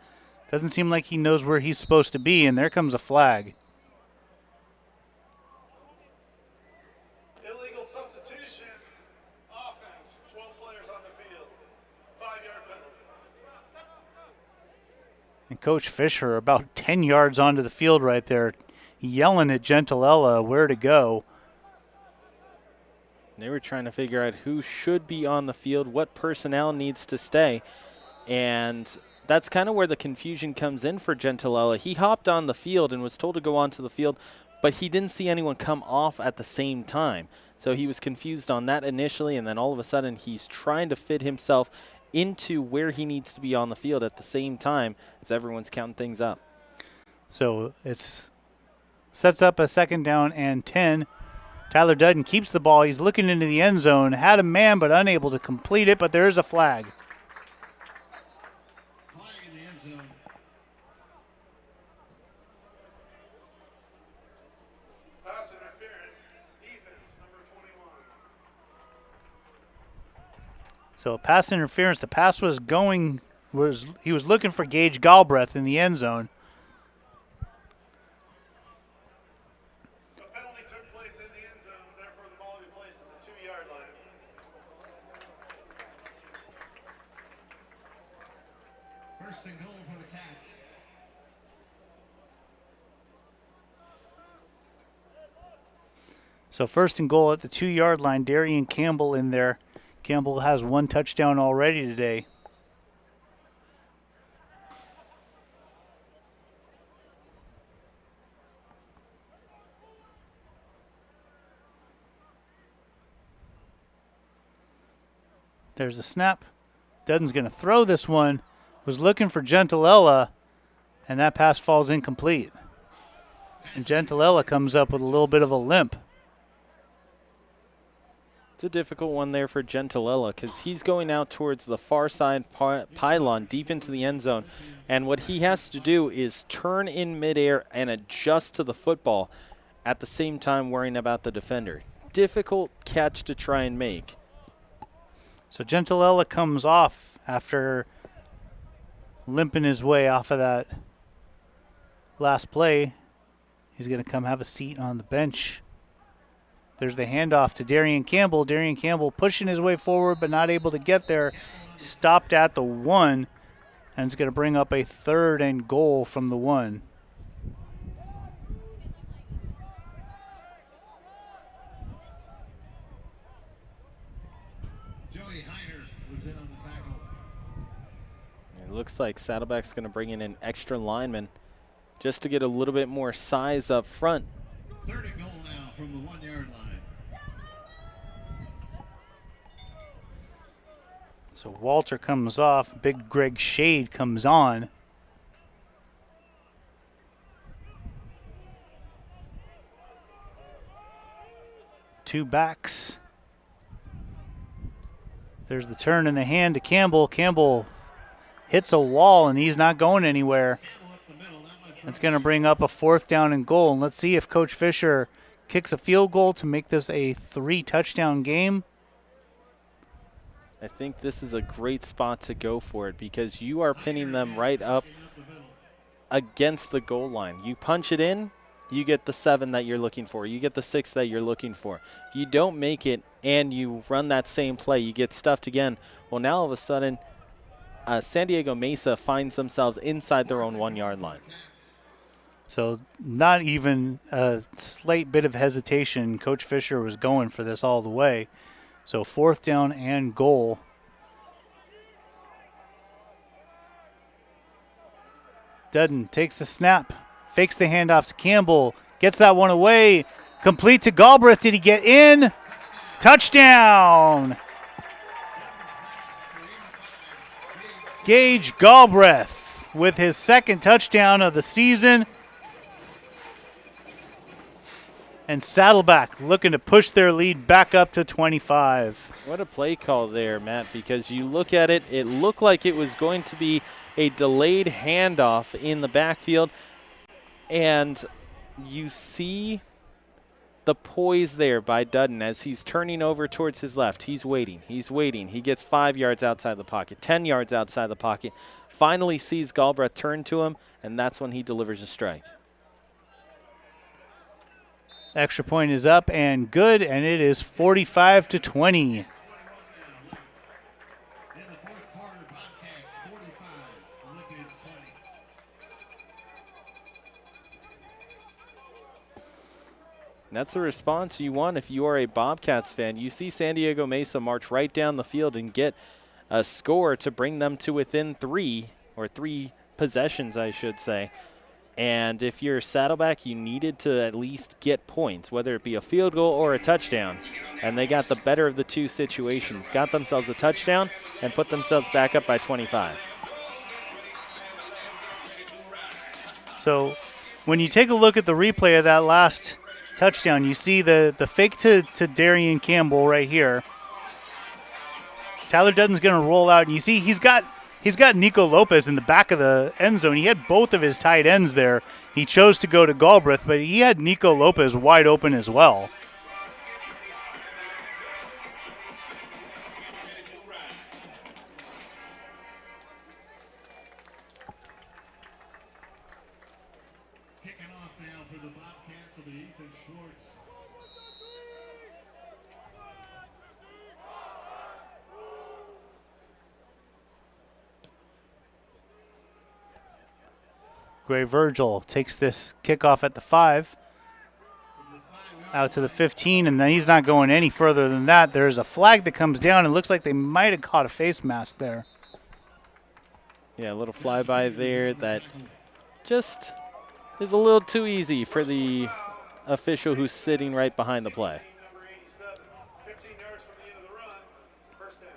doesn't seem like he knows where he's supposed to be, and there comes a flag. Illegal substitution, offense, 12 players on the field, 5-yard penalty. And Coach Fisher about 10 yards onto the field right there, yelling at Gentilella where to go. They were trying to figure out who should be on the field, what personnel needs to stay, and that's kind of where the confusion comes in for Gentilella. He hopped on the field and was told to go onto the field, but he didn't see anyone come off at the same time. So he was confused on that initially, and then all of a sudden he's trying to fit himself into where he needs to be on the field at the same time as everyone's counting things up. So it's sets up a second down and 10. Tyler Dudden keeps the ball. He's looking into the end zone. Had a man but unable to complete it, but there is a flag. Flag in the end zone. Pass So pass interference. The pass he was looking for Gage Galbraith in the end zone. The penalty took place in the end zone, therefore the ball will be placed at the 2-yard line. First and goal for the Cats. So first and goal at the 2-yard line. Darian Campbell in there. Campbell has 1 touchdown already today. There's a snap. Dudden's going to throw this one. Was looking for Gentilella, and that pass falls incomplete. And Gentilella comes up with a little bit of a limp. It's a difficult one there for Gentilella because he's going out towards the far side pylon deep into the end zone. And what he has to do is turn in midair and adjust to the football at the same time worrying about the defender. Difficult catch to try and make. So Gentilella comes off after limping his way off of that last play. He's going to come have a seat on the bench. There's the handoff to Darian Campbell. Darian Campbell pushing his way forward but not able to get there. Stopped at the 1, and it's going to bring up a 3rd and goal from the 1. It looks like Saddleback's going to bring in an extra lineman just to get a little bit more size up front. 3rd and goal now from the 1-yard line. So Walter comes off. Big Greg Shade comes on. Two backs. There's the turn in the hand to Campbell. Campbell hits a wall, and he's not going anywhere. That's going to bring up a 4th down and goal. And let's see if Coach Fisher kicks a field goal to make this a 3-touchdown game. I think this is a great spot to go for it because you are pinning them right up against the goal line. You punch it in, you get the 7 that you're looking for. You get the 6 that you're looking for. If you don't make it and you run that same play, you get stuffed again. Well, now all of a sudden, San Diego Mesa finds themselves inside their own 1-yard line. So not even a slight bit of hesitation. Coach Fisher was going for this all the way. So 4th down and goal. Dudden takes the snap, fakes the handoff to Campbell, gets that one away, complete to Galbraith. Did he get in? Touchdown! Gage Galbraith with his 2nd touchdown of the season. And Saddleback looking to push their lead back up to 25. What a play call there, Matt, because you look at it, it looked like it was going to be a delayed handoff in the backfield, and you see the poise there by Dudden as he's turning over towards his left. He's waiting. He gets 5 yards outside the pocket, 10 yards outside the pocket, finally sees Galbraith turn to him, and that's when he delivers a strike. Extra point is up and good, and it is 45-20. In the 4th quarter, Bobcats 45, Olympians 20. And that's the response you want if you are a Bobcats fan. You see San Diego Mesa march right down the field and get a score to bring them to within 3 possessions, I should say. And if you're Saddleback, you needed to at least get points, whether it be a field goal or a touchdown. And they got the better of the 2 situations, got themselves a touchdown, and put themselves back up by 25. So when you take a look at the replay of that last touchdown, you see the fake to Darian Campbell right here. Tyler Dudden's going to roll out, and you see he's got Nico Lopez in the back of the end zone. He had both of his tight ends there. He chose to go to Galbraith, but he had Nico Lopez wide open as well. courts. Gray Virgil takes this kickoff at the 5. From the 5-yard Out to the 15, and then he's not going any further than that. There's a flag that comes down. It looks like they might have caught a face mask there. Yeah, a little flyby there that just is a little too easy for the official who's sitting right behind the play. Number 87, 15 yards from the end of the run, first down.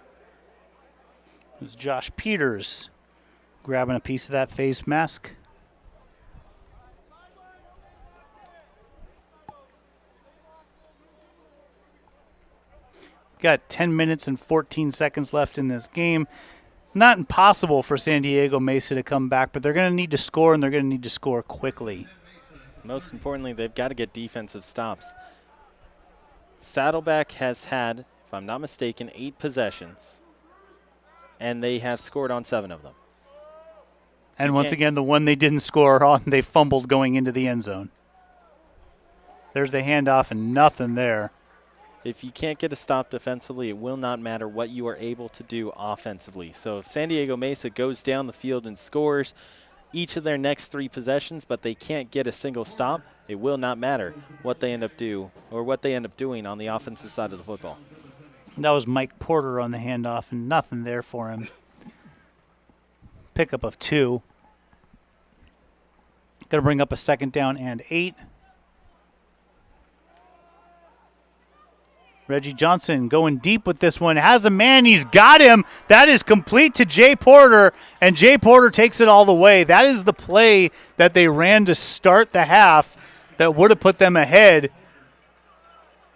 It was Josh Peters grabbing a piece of that face mask. Got 10 minutes and 14 seconds left in this game. It's not impossible for San Diego Mesa to come back, but they're going to need to score, and they're going to need to score quickly. Most importantly, they've got to get defensive stops. Saddleback has had, if I'm not mistaken, 8 possessions, and they have scored on 7 of them. And You once can't- again, the one they didn't score on, they fumbled going into the end zone. There's the handoff and nothing there. If you can't get a stop defensively, it will not matter what you are able to do offensively. So if San Diego Mesa goes down the field and scores each of their next 3 possessions, but they can't get a single stop, it will not matter what they end up doing on the offensive side of the football. That was Mike Porter on the handoff, and nothing there for him. Pickup of 2. Going to bring up a 2nd down and 8. Reggie Johnson going deep with this one. Has a man. He's got him. That is complete to Jay Porter, and Jay Porter takes it all the way. That is the play that they ran to start the half that would have put them ahead.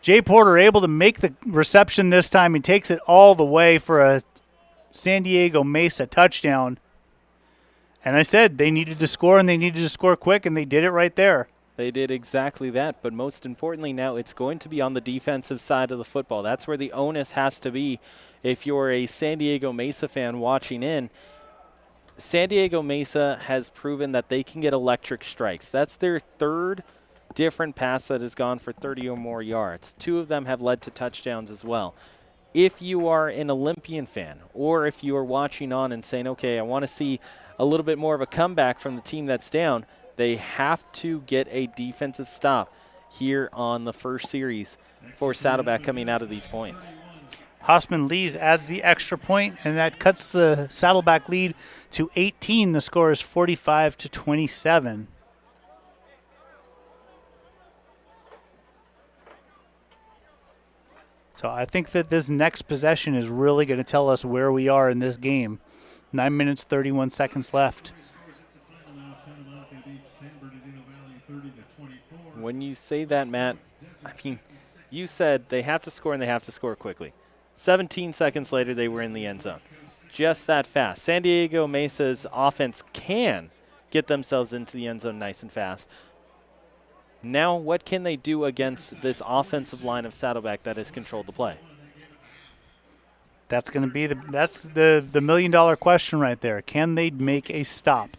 Jay Porter able to make the reception this time. He takes it all the way for a San Diego Mesa touchdown. And I said they needed to score, and they needed to score quick, and they did it right there. They did exactly that, but most importantly now it's going to be on the defensive side of the football. That's where the onus has to be if you're a San Diego Mesa fan watching in. San Diego Mesa has proven that they can get electric strikes. That's their 3rd different pass that has gone for 30 or more yards. 2 of them have led to touchdowns as well. If you are an Olympian fan, or if you are watching on and saying, okay, I want to see a little bit more of a comeback from the team that's down, they have to get a defensive stop here on the first series for Saddleback coming out of these points. Hausman Lees adds the extra point, and that cuts the Saddleback lead to 18. The score is 45-27. So I think that this next possession is really going to tell us where we are in this game. 9 minutes, 31 seconds left. When you say that, Matt, I mean, you said they have to score and they have to score quickly. 17 seconds later, they were in the end zone. Just that fast. San Diego Mesa's offense can get themselves into the end zone nice and fast. Now, what can they do against this offensive line of Saddleback that has controlled the play? That's going to be the million-dollar question right there. Can they make a stop?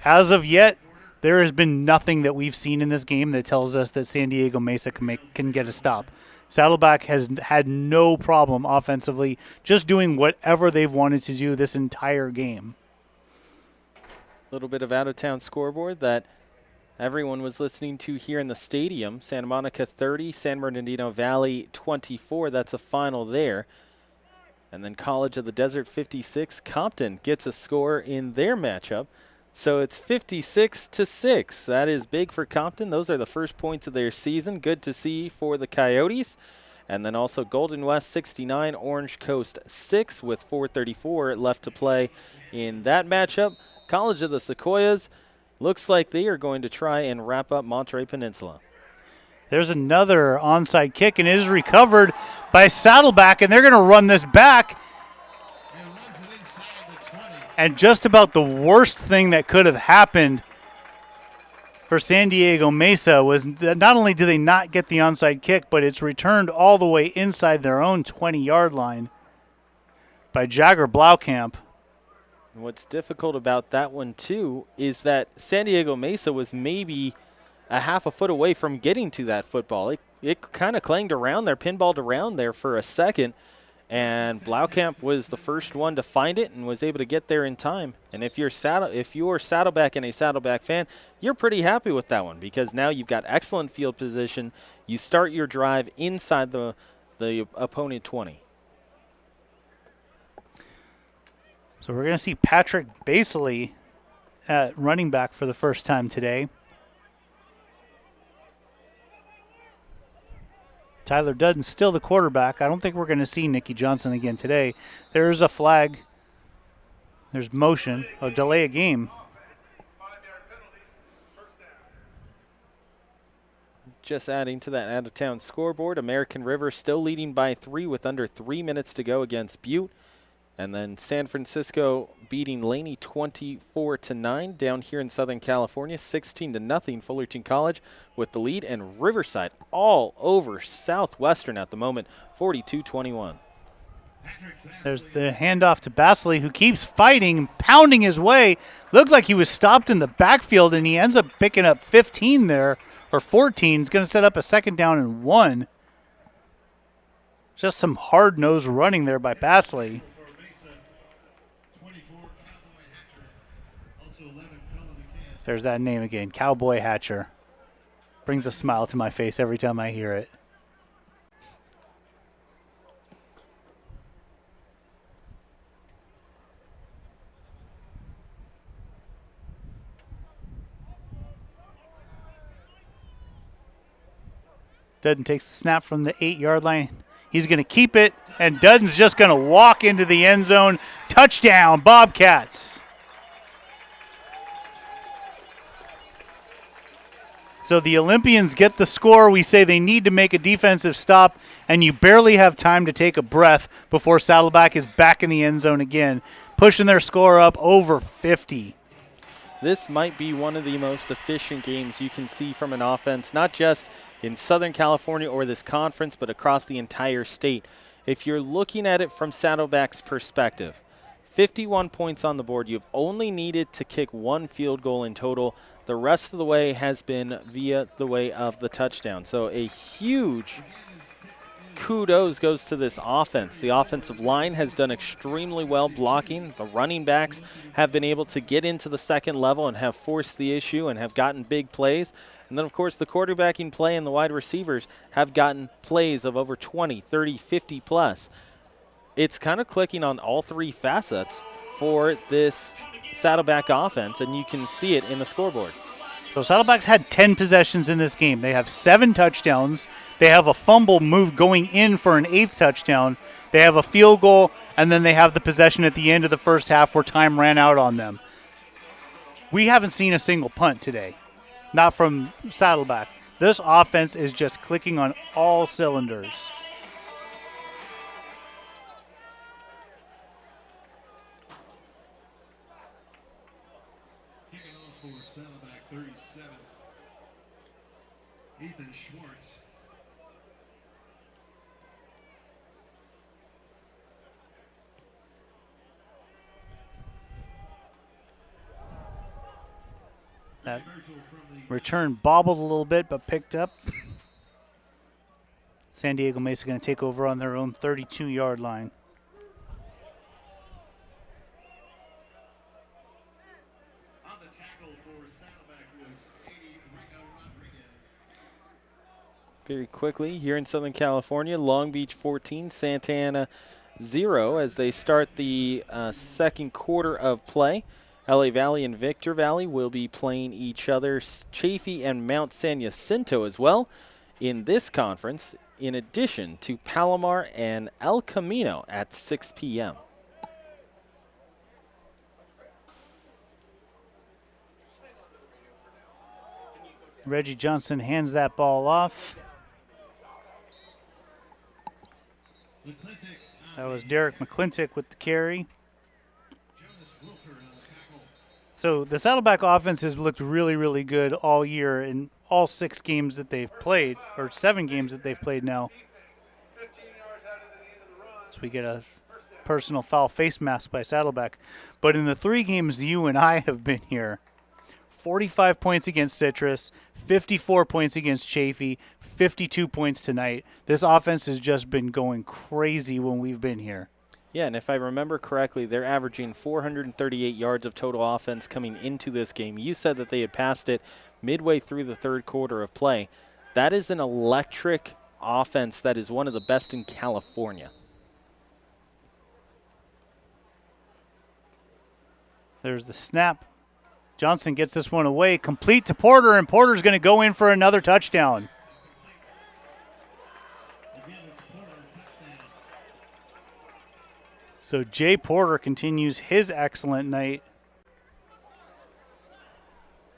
As of yet, there has been nothing that we've seen in this game that tells us that San Diego Mesa can get a stop. Saddleback has had no problem offensively, just doing whatever they've wanted to do this entire game. A little bit of out-of-town scoreboard that everyone was listening to here in the stadium. Santa Monica 30, San Bernardino Valley 24. That's a final there. And then College of the Desert 56. Compton gets a score in their matchup. So it's 56-6. That is big for Compton. Those are the first points of their season. Good to see for the Coyotes. And then also Golden West 69, Orange Coast 6 with 4:34 left to play in that matchup. College of the Sequoias looks like they are going to try and wrap up Monterey Peninsula. There's another onside kick, and it is recovered by Saddleback, and they're going to run this back. And just about the worst thing that could have happened for San Diego Mesa was that not only do they not get the onside kick, but it's returned all the way inside their own 20-yard line by Jagger Blaukamp. What's difficult about that one, too, is that San Diego Mesa was maybe a half a foot away from getting to that football. It kind of clanged around there, pinballed around there for a second, and Blaukamp was the first one to find it and was able to get there in time. And if you're Saddleback and a Saddleback fan, you're pretty happy with that one because now you've got excellent field position. You start your drive inside the opponent 20. So we're going to see Patrick Basley at running back for the first time today. Tyler Dudden's still the quarterback. I don't think we're going to see Nicky Johnson again today. There's a flag. There's motion. A delay a game. 5-yard penalty, first down. Just adding to that out-of-town scoreboard, American River still leading by 3 with under 3 minutes to go against Butte. And then San Francisco beating Laney 24-9 down here in Southern California, 16-0 Fullerton College with the lead, and Riverside all over Southwestern at the moment, 42-21. There's the handoff to Basley, who keeps fighting, pounding his way. Looked like he was stopped in the backfield, and he ends up picking up 15 there, or 14. He's going to set up a 2nd down and 1. Just some hard-nosed running there by Basley. For Mesa, 24, Cowboy Hatcher. Also 11, Colin McCann. There's that name again, Cowboy Hatcher. Brings a smile to my face every time I hear it. Dudden takes the snap from the 8-yard line. He's going to keep it, and Dudden's just going to walk into the end zone. Touchdown, Bobcats. So the Olympians get the score. We say they need to make a defensive stop, and you barely have time to take a breath before Saddleback is back in the end zone again, pushing their score up over 50. This might be one of the most efficient games you can see from an offense, not just in Southern California or this conference, but across the entire state. If you're looking at it from Saddleback's perspective, 51 points on the board. You've only needed to kick 1 field goal in total. The rest of the way has been via the way of the touchdown. So a huge kudos goes to this offense. The offensive line has done extremely well blocking. The running backs have been able to get into the second level and have forced the issue and have gotten big plays. And then, of course, the quarterbacking play and the wide receivers have gotten plays of over 20, 30, 50 plus. It's kind of clicking on all 3 facets for this Saddleback offense, and you can see it in the scoreboard. So Saddleback's had 10 possessions in this game. They have 7 touchdowns. They have a fumble move going in for an 8th touchdown. They have a field goal, and then they have the possession at the end of the first half where time ran out on them. We haven't seen a single punt today, not from Saddleback. This offense is just clicking on all cylinders. Kicking off for Saddleback, 37, Ethan Schwartz. That Virgil from the return bobbled a little bit, but picked up. San Diego Mesa going to take over on their own 32-yard line. on the tackle for Saddleback was 80, Rico Rodriguez. Very quickly, here in Southern California, Long Beach 14, Santa Ana 0 as they start the second quarter of play. LA Valley and Victor Valley will be playing each other. Chaffee and Mount San Jacinto as well in this conference, in addition to Palomar and El Camino at 6 p.m. Reggie Johnson hands that ball off. McClintock That was Derek McClintock with the carry. Jonas Wilford on the tackle. So the Saddleback offense has looked really, really good all year in all 6 games that they've played, or 7 games that they've played now. Defense, 15 yards out into the end of the run. So we get a personal foul face mask by Saddleback. But in the 3 games you and I have been here, 45 points against Citrus, 54 points against Chafee, 52 points tonight. This offense has just been going crazy when we've been here. Yeah, and if I remember correctly, they're averaging 438 yards of total offense coming into this game. You said that they had passed it midway through the third quarter of play. That is an electric offense that is one of the best in California. There's the snap. Johnson gets this one away, complete to Porter, and Porter's going to go in for another touchdown. So Jay Porter continues his excellent night.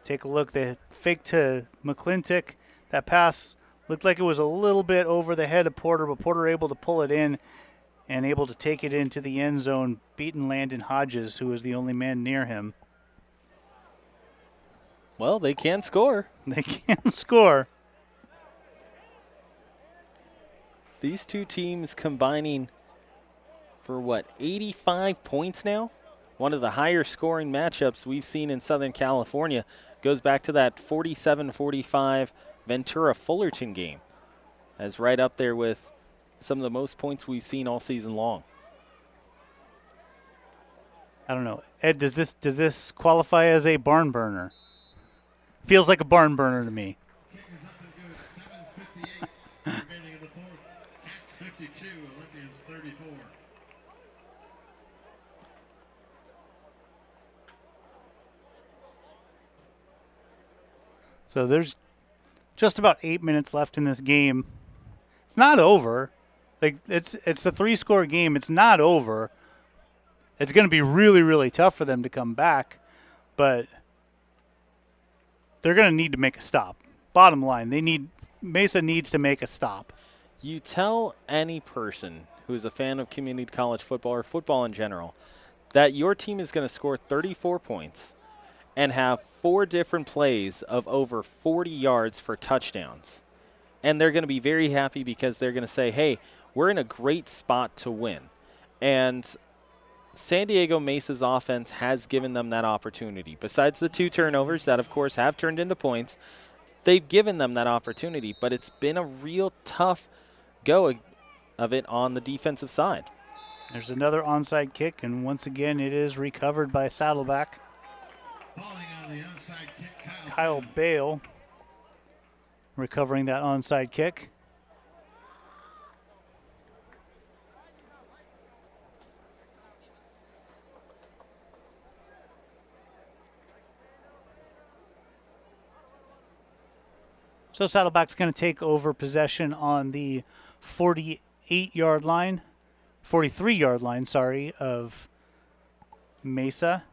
Take a look. The fake to McClintock. That pass looked like it was a little bit over the head of Porter, but Porter able to pull it in and able to take it into the end zone, beating Landon Hodges, who was the only man near him. Well, they can score. They can score. These two teams combining for 85 points now? One of the higher scoring matchups we've seen in Southern California. Goes back to that 47-45 Ventura-Fullerton game. As right up there with some of the most points we've seen all season long. I don't know. Ed, does this qualify as a barn burner? Feels like a barn burner to me. Kick is up and good. 7:58 remaining in the fourth. Cats 52, Olympians 34. So there's just about 8 minutes left in this game. It's not over. Like it's a 3-score game. It's not over. It's going to be really, really tough for them to come back, but they're going to need to make a stop. Bottom line, Mesa needs to make a stop. You tell any person who is a fan of community college football or football in general that your team is going to score 34 points and have 4 different plays of over 40 yards for touchdowns. And they're going to be very happy because they're going to say, hey, we're in a great spot to win. And San Diego Mesa's offense has given them that opportunity. Besides the 2 turnovers that, of course, have turned into points, they've given them that opportunity. But it's been a real tough go of it on the defensive side. There's another onside kick, and once again it is recovered by Saddleback. Falling on the onside kick, Kyle Bale recovering that onside kick. So Saddleback's going to take over possession on the 43-yard line, of Mesa.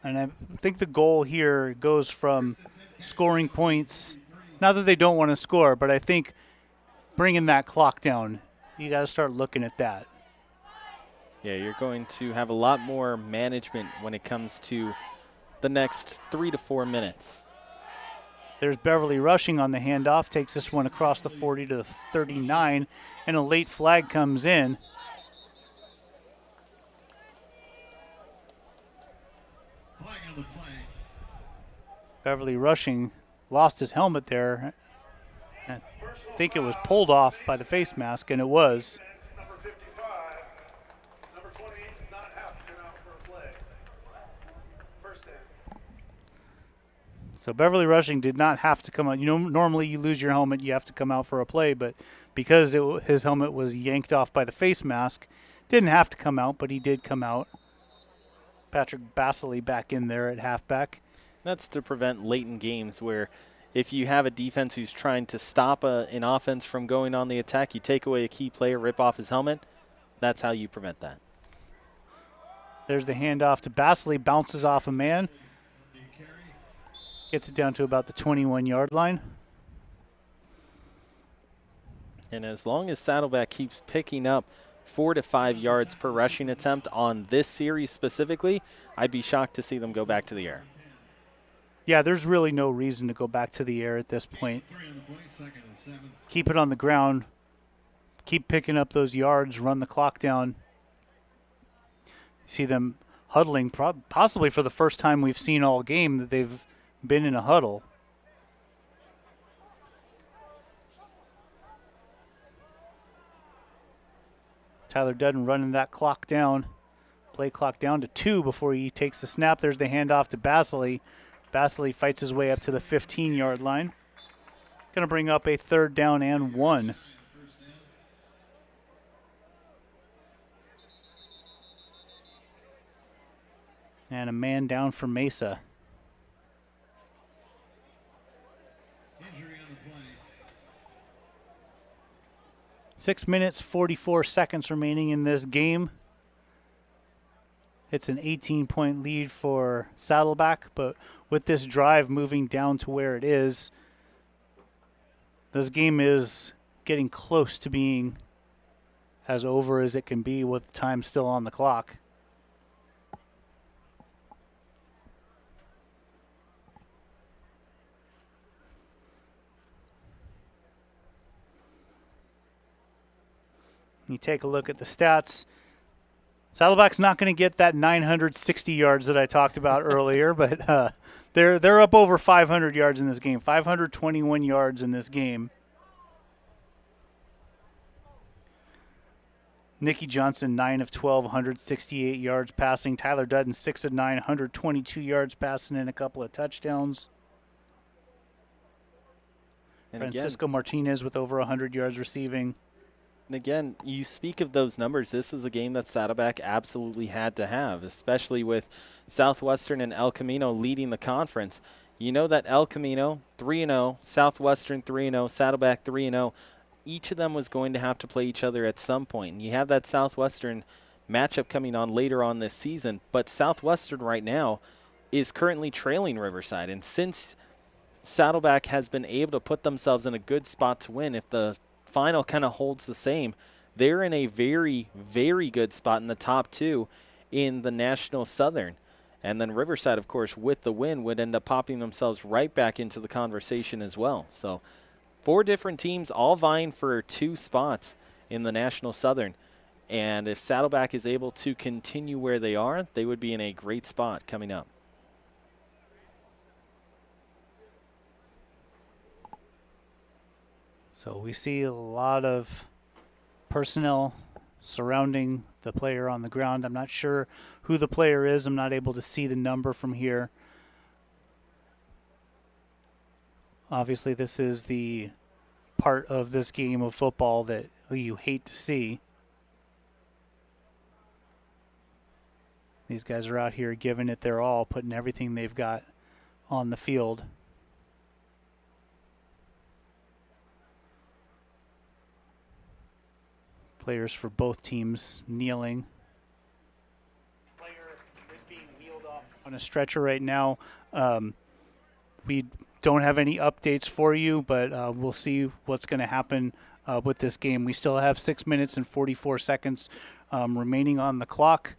And I think the goal here goes from scoring points. Not that they don't want to score, but I think bringing that clock down, you got to start looking at that. Yeah, you're going to have a lot more management when it comes to the next 3 to 4 minutes. There's Beverly rushing on the handoff, takes this one across the 40 to the 39, and a late flag comes in. Flag on the play. Beverly rushing, lost his helmet there. I think it was pulled off by the face mask, and it was. Number 55. Number 28 does not have to come out for a play. First down. So Beverly rushing did not have to come out. You know, normally you lose your helmet, you have to come out for a play, but because his helmet was yanked off by the face mask, didn't have to come out, but he did come out. Patrick Basile back in there at halfback. That's to prevent late in games where if you have a defense who's trying to stop an offense from going on the attack, you take away a key player, rip off his helmet. That's how you prevent that. There's the handoff to Basile, bounces off a man. Gets it down to about the 21-yard line. And as long as Saddleback keeps picking up 4 to 5 yards per rushing attempt on this series specifically, I'd be shocked to see them go back to the air. Yeah, there's really no reason to go back to the air at this point. 3 on the play, 2nd and 7. Keep it on the ground. Keep picking up those yards, run the clock down. see them huddling, possibly for the first time we've seen all game that they've been in a huddle. Tyler Dudden running that clock down, play clock down to 2 before he takes the snap. There's the handoff to Basile. Basile fights his way up to the 15-yard line. Going to bring up a 3rd down and 1. And a man down for Mesa. Injury on the play. 6 minutes, 44 seconds remaining in this game. It's an 18-point lead for Saddleback, but with this drive moving down to where it is, this game is getting close to being as over as it can be with time still on the clock. You take a look at the stats. Saddleback's not going to get that 960 yards that I talked about earlier, but they're up over 500 yards in this game. 521 yards in this game. Nicky Johnson, 9 of 12, 168 yards passing. Tyler Dudden, 6 of 9, 122 yards passing and a couple of touchdowns. And Francisco Martinez with over 100 yards receiving. And again, you speak of those numbers. This was a game that Saddleback absolutely had to have, especially with Southwestern and El Camino leading the conference. You know that El Camino, 3-0, Southwestern 3-0, Saddleback 3-0. Each of them was going to have to play each other at some point. And you have that Southwestern matchup coming on later on this season. But Southwestern right now is currently trailing Riverside. And since Saddleback has been able to put themselves in a good spot to win, if the final kind of holds the same, they're in a very, very good spot in the top 2 in the National Southern. And then Riverside, of course, with the win, would end up popping themselves right back into the conversation as well. So 4 different teams all vying for 2 spots in the National Southern. And if Saddleback is able to continue where they are, they would be in a great spot coming up. So we see a lot of personnel surrounding the player on the ground. I'm not sure who the player is. I'm not able to see the number from here. Obviously, this is the part of this game of football that you hate to see. These guys are out here giving it their all, putting everything they've got on the field. Players for both teams kneeling. Player is being wheeled off on a stretcher right now. We don't have any updates for you, but we'll see what's going to happen with this game. We still have 6 minutes and 44 seconds remaining on the clock.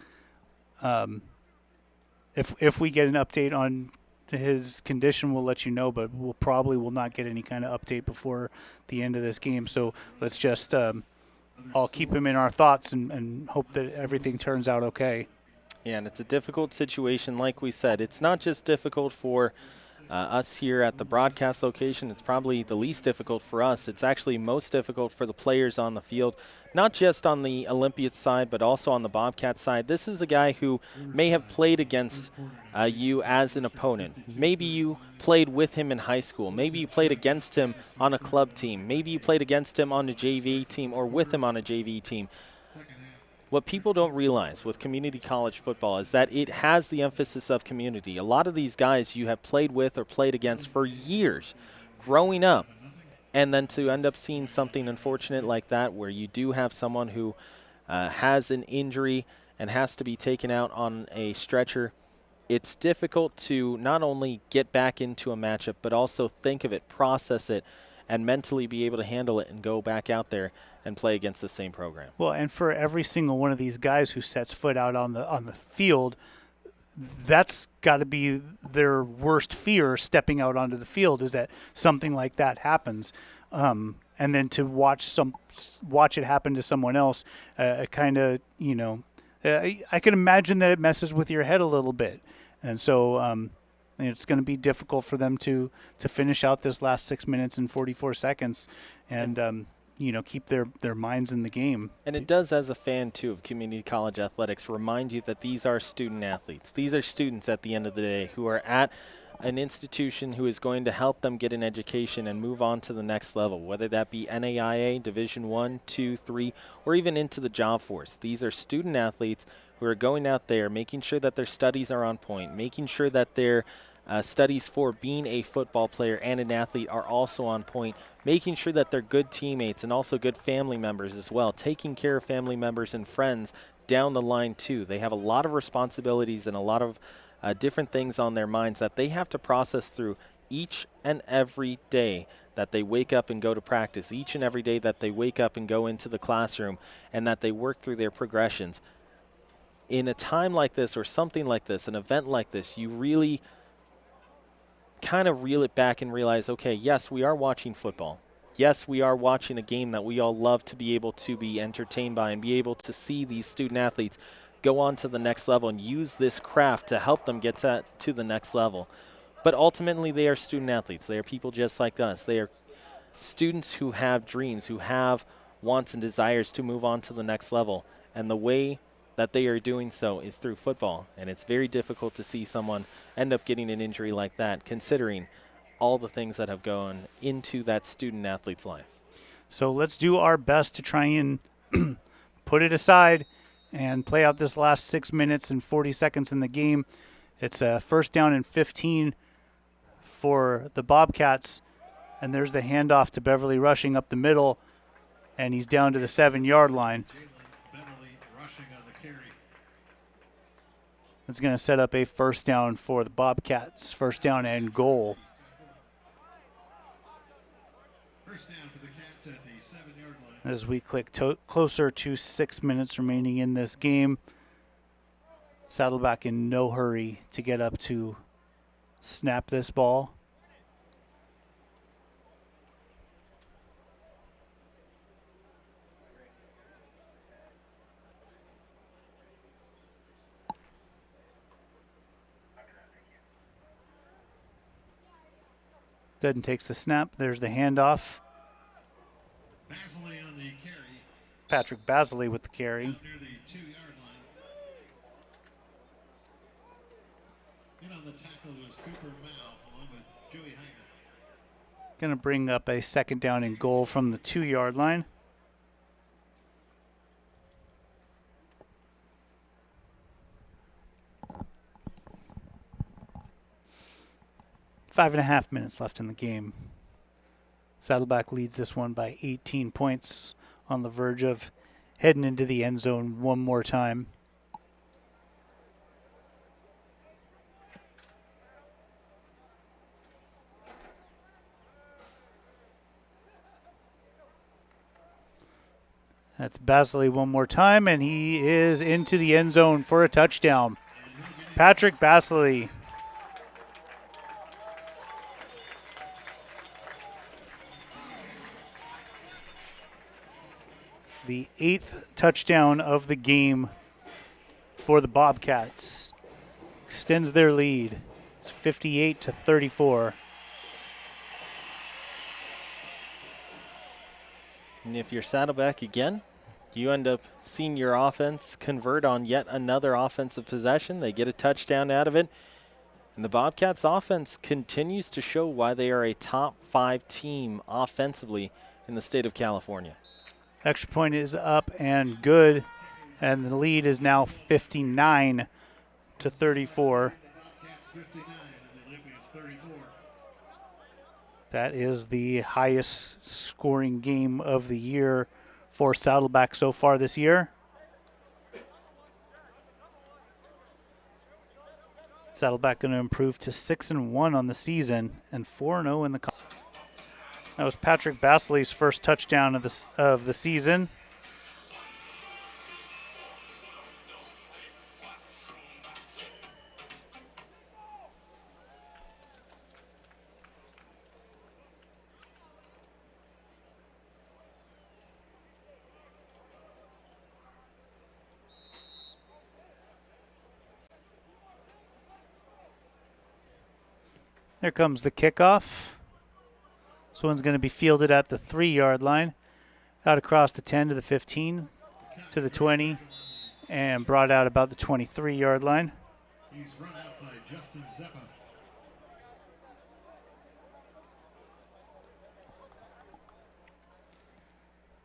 If we get an update on his condition, we'll let you know, but we'll probably will not get any kind of update before the end of this game. So let's just I'll keep him in our thoughts and hope that everything turns out okay. Yeah, and it's a difficult situation, like we said. It's not just difficult for us here at the broadcast location. It's probably the least difficult for us. It's actually most difficult for the players on the field, not just on the Olympians side, but also on the Bobcat side. This is a guy who may have played against you as an opponent. Maybe you played with him in high school. Maybe you played against him on a club team. Maybe you played against him on a JV team or with him on a JV team. What people don't realize with community college football is that it has the emphasis of community. A lot of these guys you have played with or played against for years growing up, and then to end up seeing something unfortunate like that where you do have someone who has an injury and has to be taken out on a stretcher, it's difficult to not only get back into a matchup but also think of it, process it, and mentally be able to handle it and go back out there and play against the same program. Well, and for every single one of these guys who sets foot out on the field, that's got to be their worst fear stepping out onto the field, is that something like that happens. And then to watch it happen to someone else, kind of, I can imagine that it messes with your head a little bit. And so it's going to be difficult for them to finish out this last 6 minutes and 44 seconds and keep their minds in the game. And it does, as a fan, too, of community college athletics, remind you that these are student athletes. These are students at the end of the day who are at an institution who is going to help them get an education and move on to the next level, whether that be NAIA, Division I, II, III, or even into the job force. These are student athletes who are going out there, making sure that their studies are on point, making sure that their studies for being a football player and an athlete are also on point, making sure that they're good teammates and also good family members as well, taking care of family members and friends down the line too. They have a lot of responsibilities and a lot of different things on their minds that they have to process through each and every day that they wake up and go to practice, each and every day that they wake up and go into the classroom, and that they work through their progressions. In a time like this or something like this, an event like this, you really kind of reel it back and realize, okay, yes, we are watching football. Yes, we are watching a game that we all love to be able to be entertained by and be able to see these student athletes go on to the next level and use this craft to help them get to the next level. But ultimately, they are student athletes. They are people just like us. They are students who have dreams, who have wants and desires to move on to the next level. And the way that they are doing so is through football. And it's very difficult to see someone end up getting an injury like that, considering all the things that have gone into that student athlete's life. So let's do our best to try and put it aside and play out this last 6 minutes and 40 seconds in the game. It's a 1st down and 15 for the Bobcats. And there's the handoff to Beverly rushing up the middle, and he's down to the 7-yard line. Beverly rushing on the carry. It's going to set up a 1st down for the Bobcats. 1st down and goal. First down for the Cats at the 7-yard line. As we click closer to 6 minutes remaining in this game. Saddleback in no hurry to get up to snap this ball. Dudden takes the snap. There's the handoff. Basley on the carry. Patrick Basley with the carry. Out near the 2-yard line. And on the tackle was Cooper Mao along with Joey Heiger. Going to bring up a 2nd down and goal from the 2-yard line. Five and a half minutes left in the game. Saddleback leads this one by 18 points, on the verge of heading into the end zone one more time. That's Basley one more time, and he is into the end zone for a touchdown. Patrick Basley. The 8th touchdown of the game for the Bobcats. Extends their lead. It's 58-34. And if you're Saddleback again, you end up seeing your offense convert on yet another offensive possession. They get a touchdown out of it. And the Bobcats offense continues to show why they are a top 5 team offensively in the state of California. Extra point is up and good, and the lead is now 59-34. The Bobcats 59 and the Olympians 34. That is the highest scoring game of the year for Saddleback so far this year. Saddleback going to improve to 6-1 on the season and 4-0 in the college. That was Patrick Basley's first touchdown of the season. There comes the kickoff. This one's going to be fielded at the 3-yard line, out across the 10 to the 15 to the 20, and brought out about the 23-yard line. He's run out by Justin Zeppa.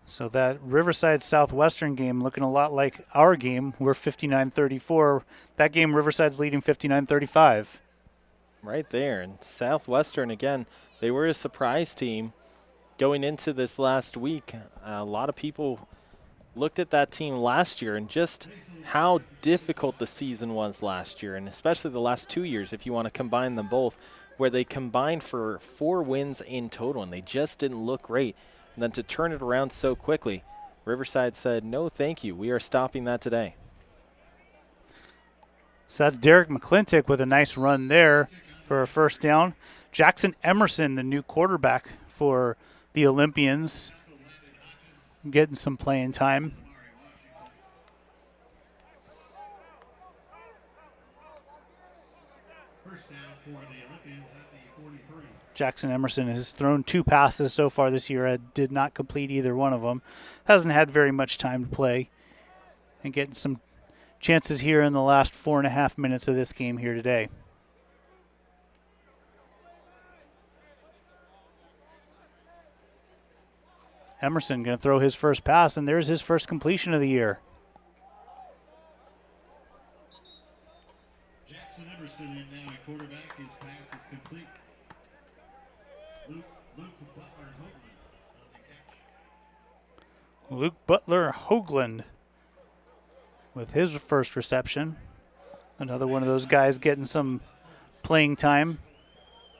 So that Riverside Southwestern game looking a lot like our game. We're 59-34. That game, Riverside's leading 59-35. Right there. And Southwestern, again, they were a surprise team going into this last week. A lot of people looked at that team last year and just how difficult the season was last year, and especially the last 2 years if you want to combine them both, where they combined for 4 wins in total, and they just didn't look great. And then to turn it around so quickly, Riverside said, no, thank you. We are stopping that today. So that's Derek McClintock with a nice run there for a first down. Jackson Emerson, the new quarterback for the Olympians, getting some playing time. First down for the Olympians at the 43. Jackson Emerson has thrown 2 passes so far this year. Did not complete either one of them. Hasn't had very much time to play. And getting some chances here in the last 4.5 minutes of this game here today. Emerson going to throw his first pass, and there's his first completion of the year. Jackson Emerson in now at quarterback. His pass is complete. Luke Butler Hoagland on the catch. Luke Butler Hoagland with his first reception. Another one of those guys getting some playing time.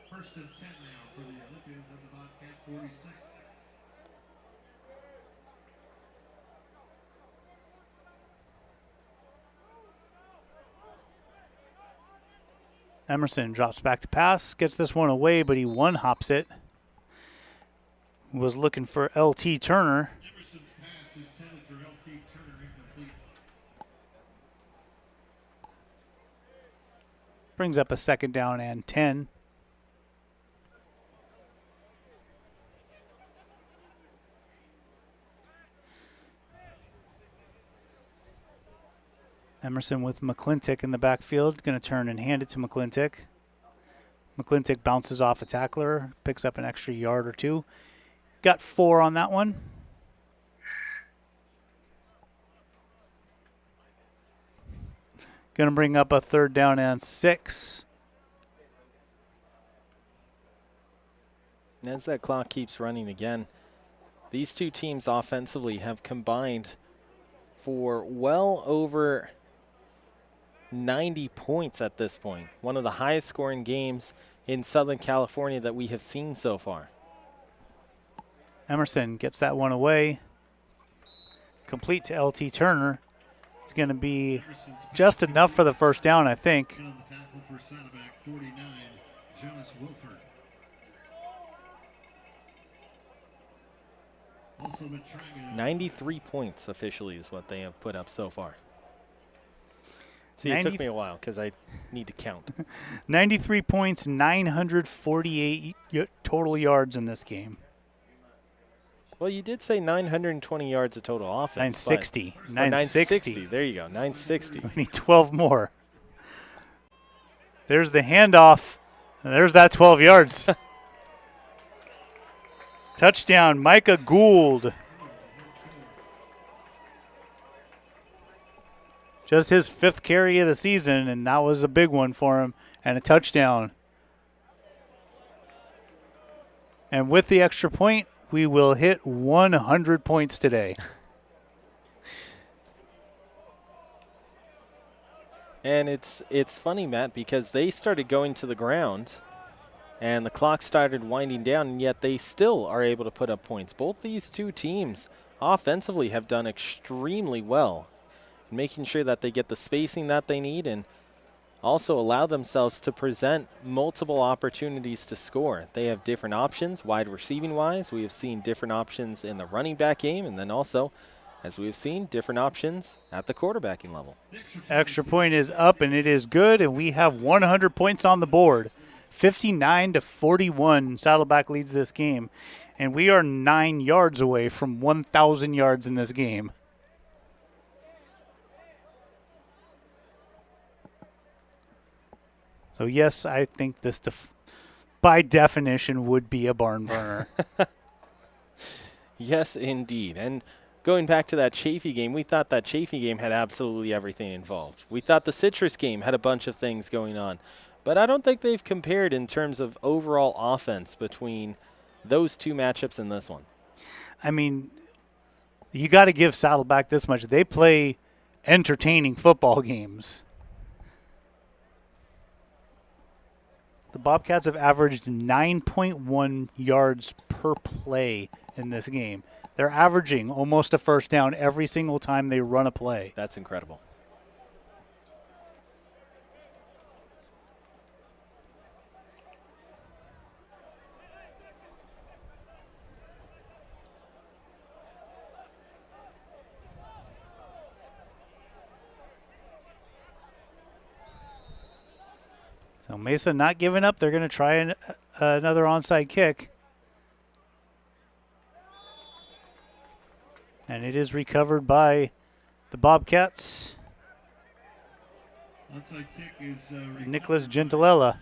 First and 10 now for the Olympians at the Bobcat 46. Emerson drops back to pass, gets this one away, but he one-hops it. Was looking for L.T. Turner. Emerson's pass intended for L.T. Turner, incomplete. Brings up a second down and 10. Emerson with McClintock in the backfield. Going to turn and hand it to McClintock. McClintock bounces off a tackler, picks up an extra yard or 2. Got 4 on that one. Going to bring up a third down and 6. And as that clock keeps running again, these two teams offensively have combined for well over 90 points at this point. One of the highest scoring games in Southern California that we have seen so far. Emerson gets that one away. Complete to L.T. Turner. It's going to be just enough for the first down, I think. And on the tackle for Saddleback 49, Jonas Wilford. Also Matraga. 93 points officially is what they have put up so far. See, it took me a while because I need to count. 93 points, 948 total yards in this game. Well, you did say 920 yards of total offense. 960. 960. There you go, 960. We need 12 more. There's the handoff. And there's that 12 yards. Touchdown, Micah Gould. Just his 5th carry of the season, and that was a big one for him, and a touchdown. And with the extra point, we will hit 100 points today. And it's funny, Matt, because they started going to the ground and the clock started winding down, and yet they still are able to put up points. Both these two teams offensively have done extremely well, making sure that they get the spacing that they need and also allow themselves to present multiple opportunities to score. They have different options, wide receiving wise. We have seen different options in the running back game, and then also, as we have seen, different options at the quarterbacking level. Extra point is up, and it is good, and we have 100 points on the board. 59-41, Saddleback leads this game. And we are 9 yards away from 1,000 yards in this game. So, yes, I think this, by definition, would be a barn burner. Yes, indeed. And going back to that Chaffee game, we thought that Chaffee game had absolutely everything involved. We thought the Citrus game had a bunch of things going on. But I don't think they've compared in terms of overall offense between those two matchups and this one. I mean, you got to give Saddleback this much. They play entertaining football games. The Bobcats have averaged 9.1 yards per play in this game. They're averaging almost a first down every single time they run a play. That's incredible. So Mesa not giving up. They're going to try another onside kick. And it is recovered by the Bobcats. Onside kick is Nicholas Gentilella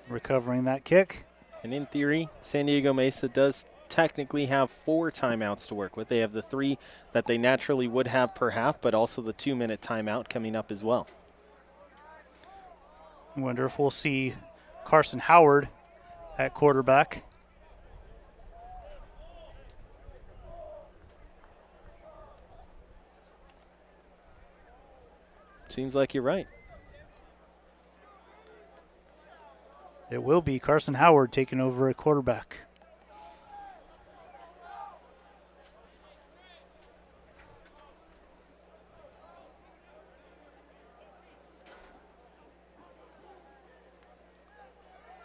recovering that kick. And in theory, San Diego Mesa does technically have 4 timeouts to work with. They have the 3 that they naturally would have per half, but also the 2-minute timeout coming up as well. I wonder if we'll see Carson Howard at quarterback. Seems like you're right. It will be Carson Howard taking over at quarterback.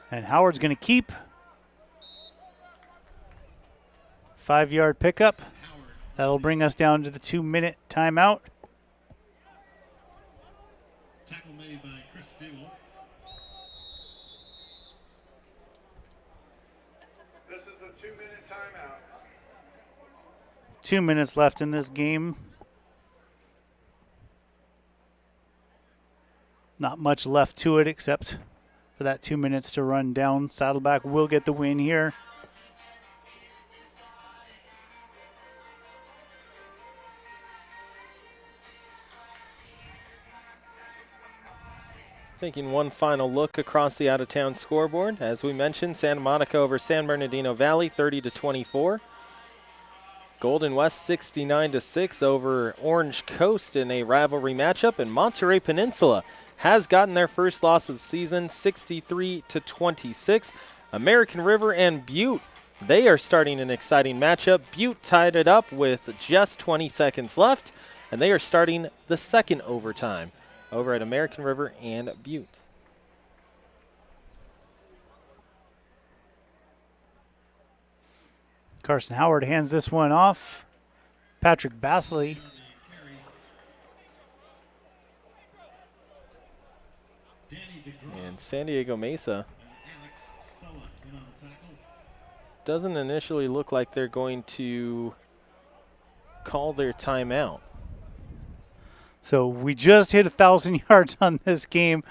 And Howard's going to keep. 5-yard pickup. That'll bring us down to the 2-minute timeout. tackle made by Chris Buell. This is the 2-minute timeout. 2 minutes left in this game. Not much left to it except for that 2 minutes to run down. Saddleback will get the win here. Taking one final look across the out-of-town scoreboard. As we mentioned, Santa Monica over San Bernardino Valley, 30-24. Golden West 69-6 over Orange Coast in a rivalry matchup, and Monterey Peninsula has gotten their first loss of the season, 63-26. American River and Butte, they are starting an exciting matchup. Butte tied it up with just 20 seconds left, and they are starting the second overtime over at American River and Butte. Carson Howard hands this one off. Patrick Bassley. And San Diego Mesa doesn't initially look like they're going to call their timeout. So we just hit 1,000 yards on this game,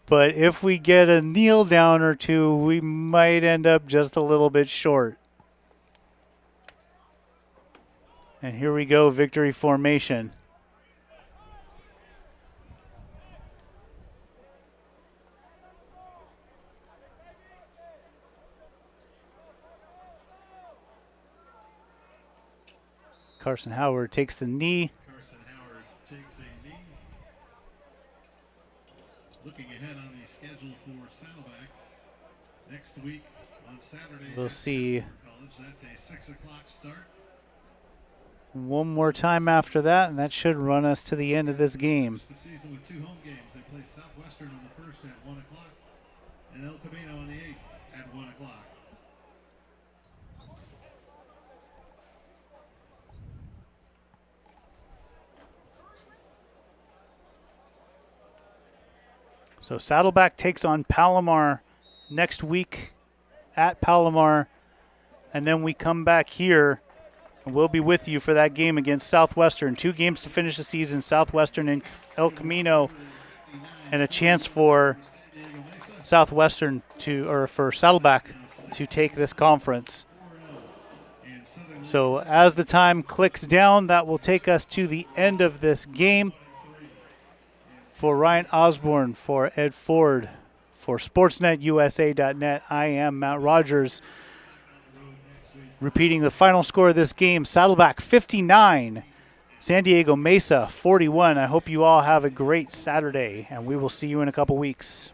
but if we get a kneel down or two, we might end up just a little bit short. And here we go, victory formation. Carson Howard takes the knee. Carson Howard takes a knee. Looking ahead on the schedule for Saddleback next week on Saturday. We'll see College. That's a 6 o'clock start. one more time after that, and that should run us to the end of this game. The season with 2 home games. They play Southwestern on the 1st at 1 o'clock and El Camino on the 8th at 1 o'clock. So Saddleback takes on Palomar next week at Palomar, and then we come back here, and we'll be with you for that game against Southwestern. 2 games to finish the season, Southwestern and El Camino, and a chance for Southwestern for Saddleback to take this conference. So as the time clicks down, that will take us to the end of this game. For Ryan Osborn, for Ed Ford, for SportsNetUSA.net, I am Matt Rogers. Repeating the final score of this game, Saddleback 59, San Diego Mesa 41. I hope you all have a great Saturday, and we will see you in a couple weeks.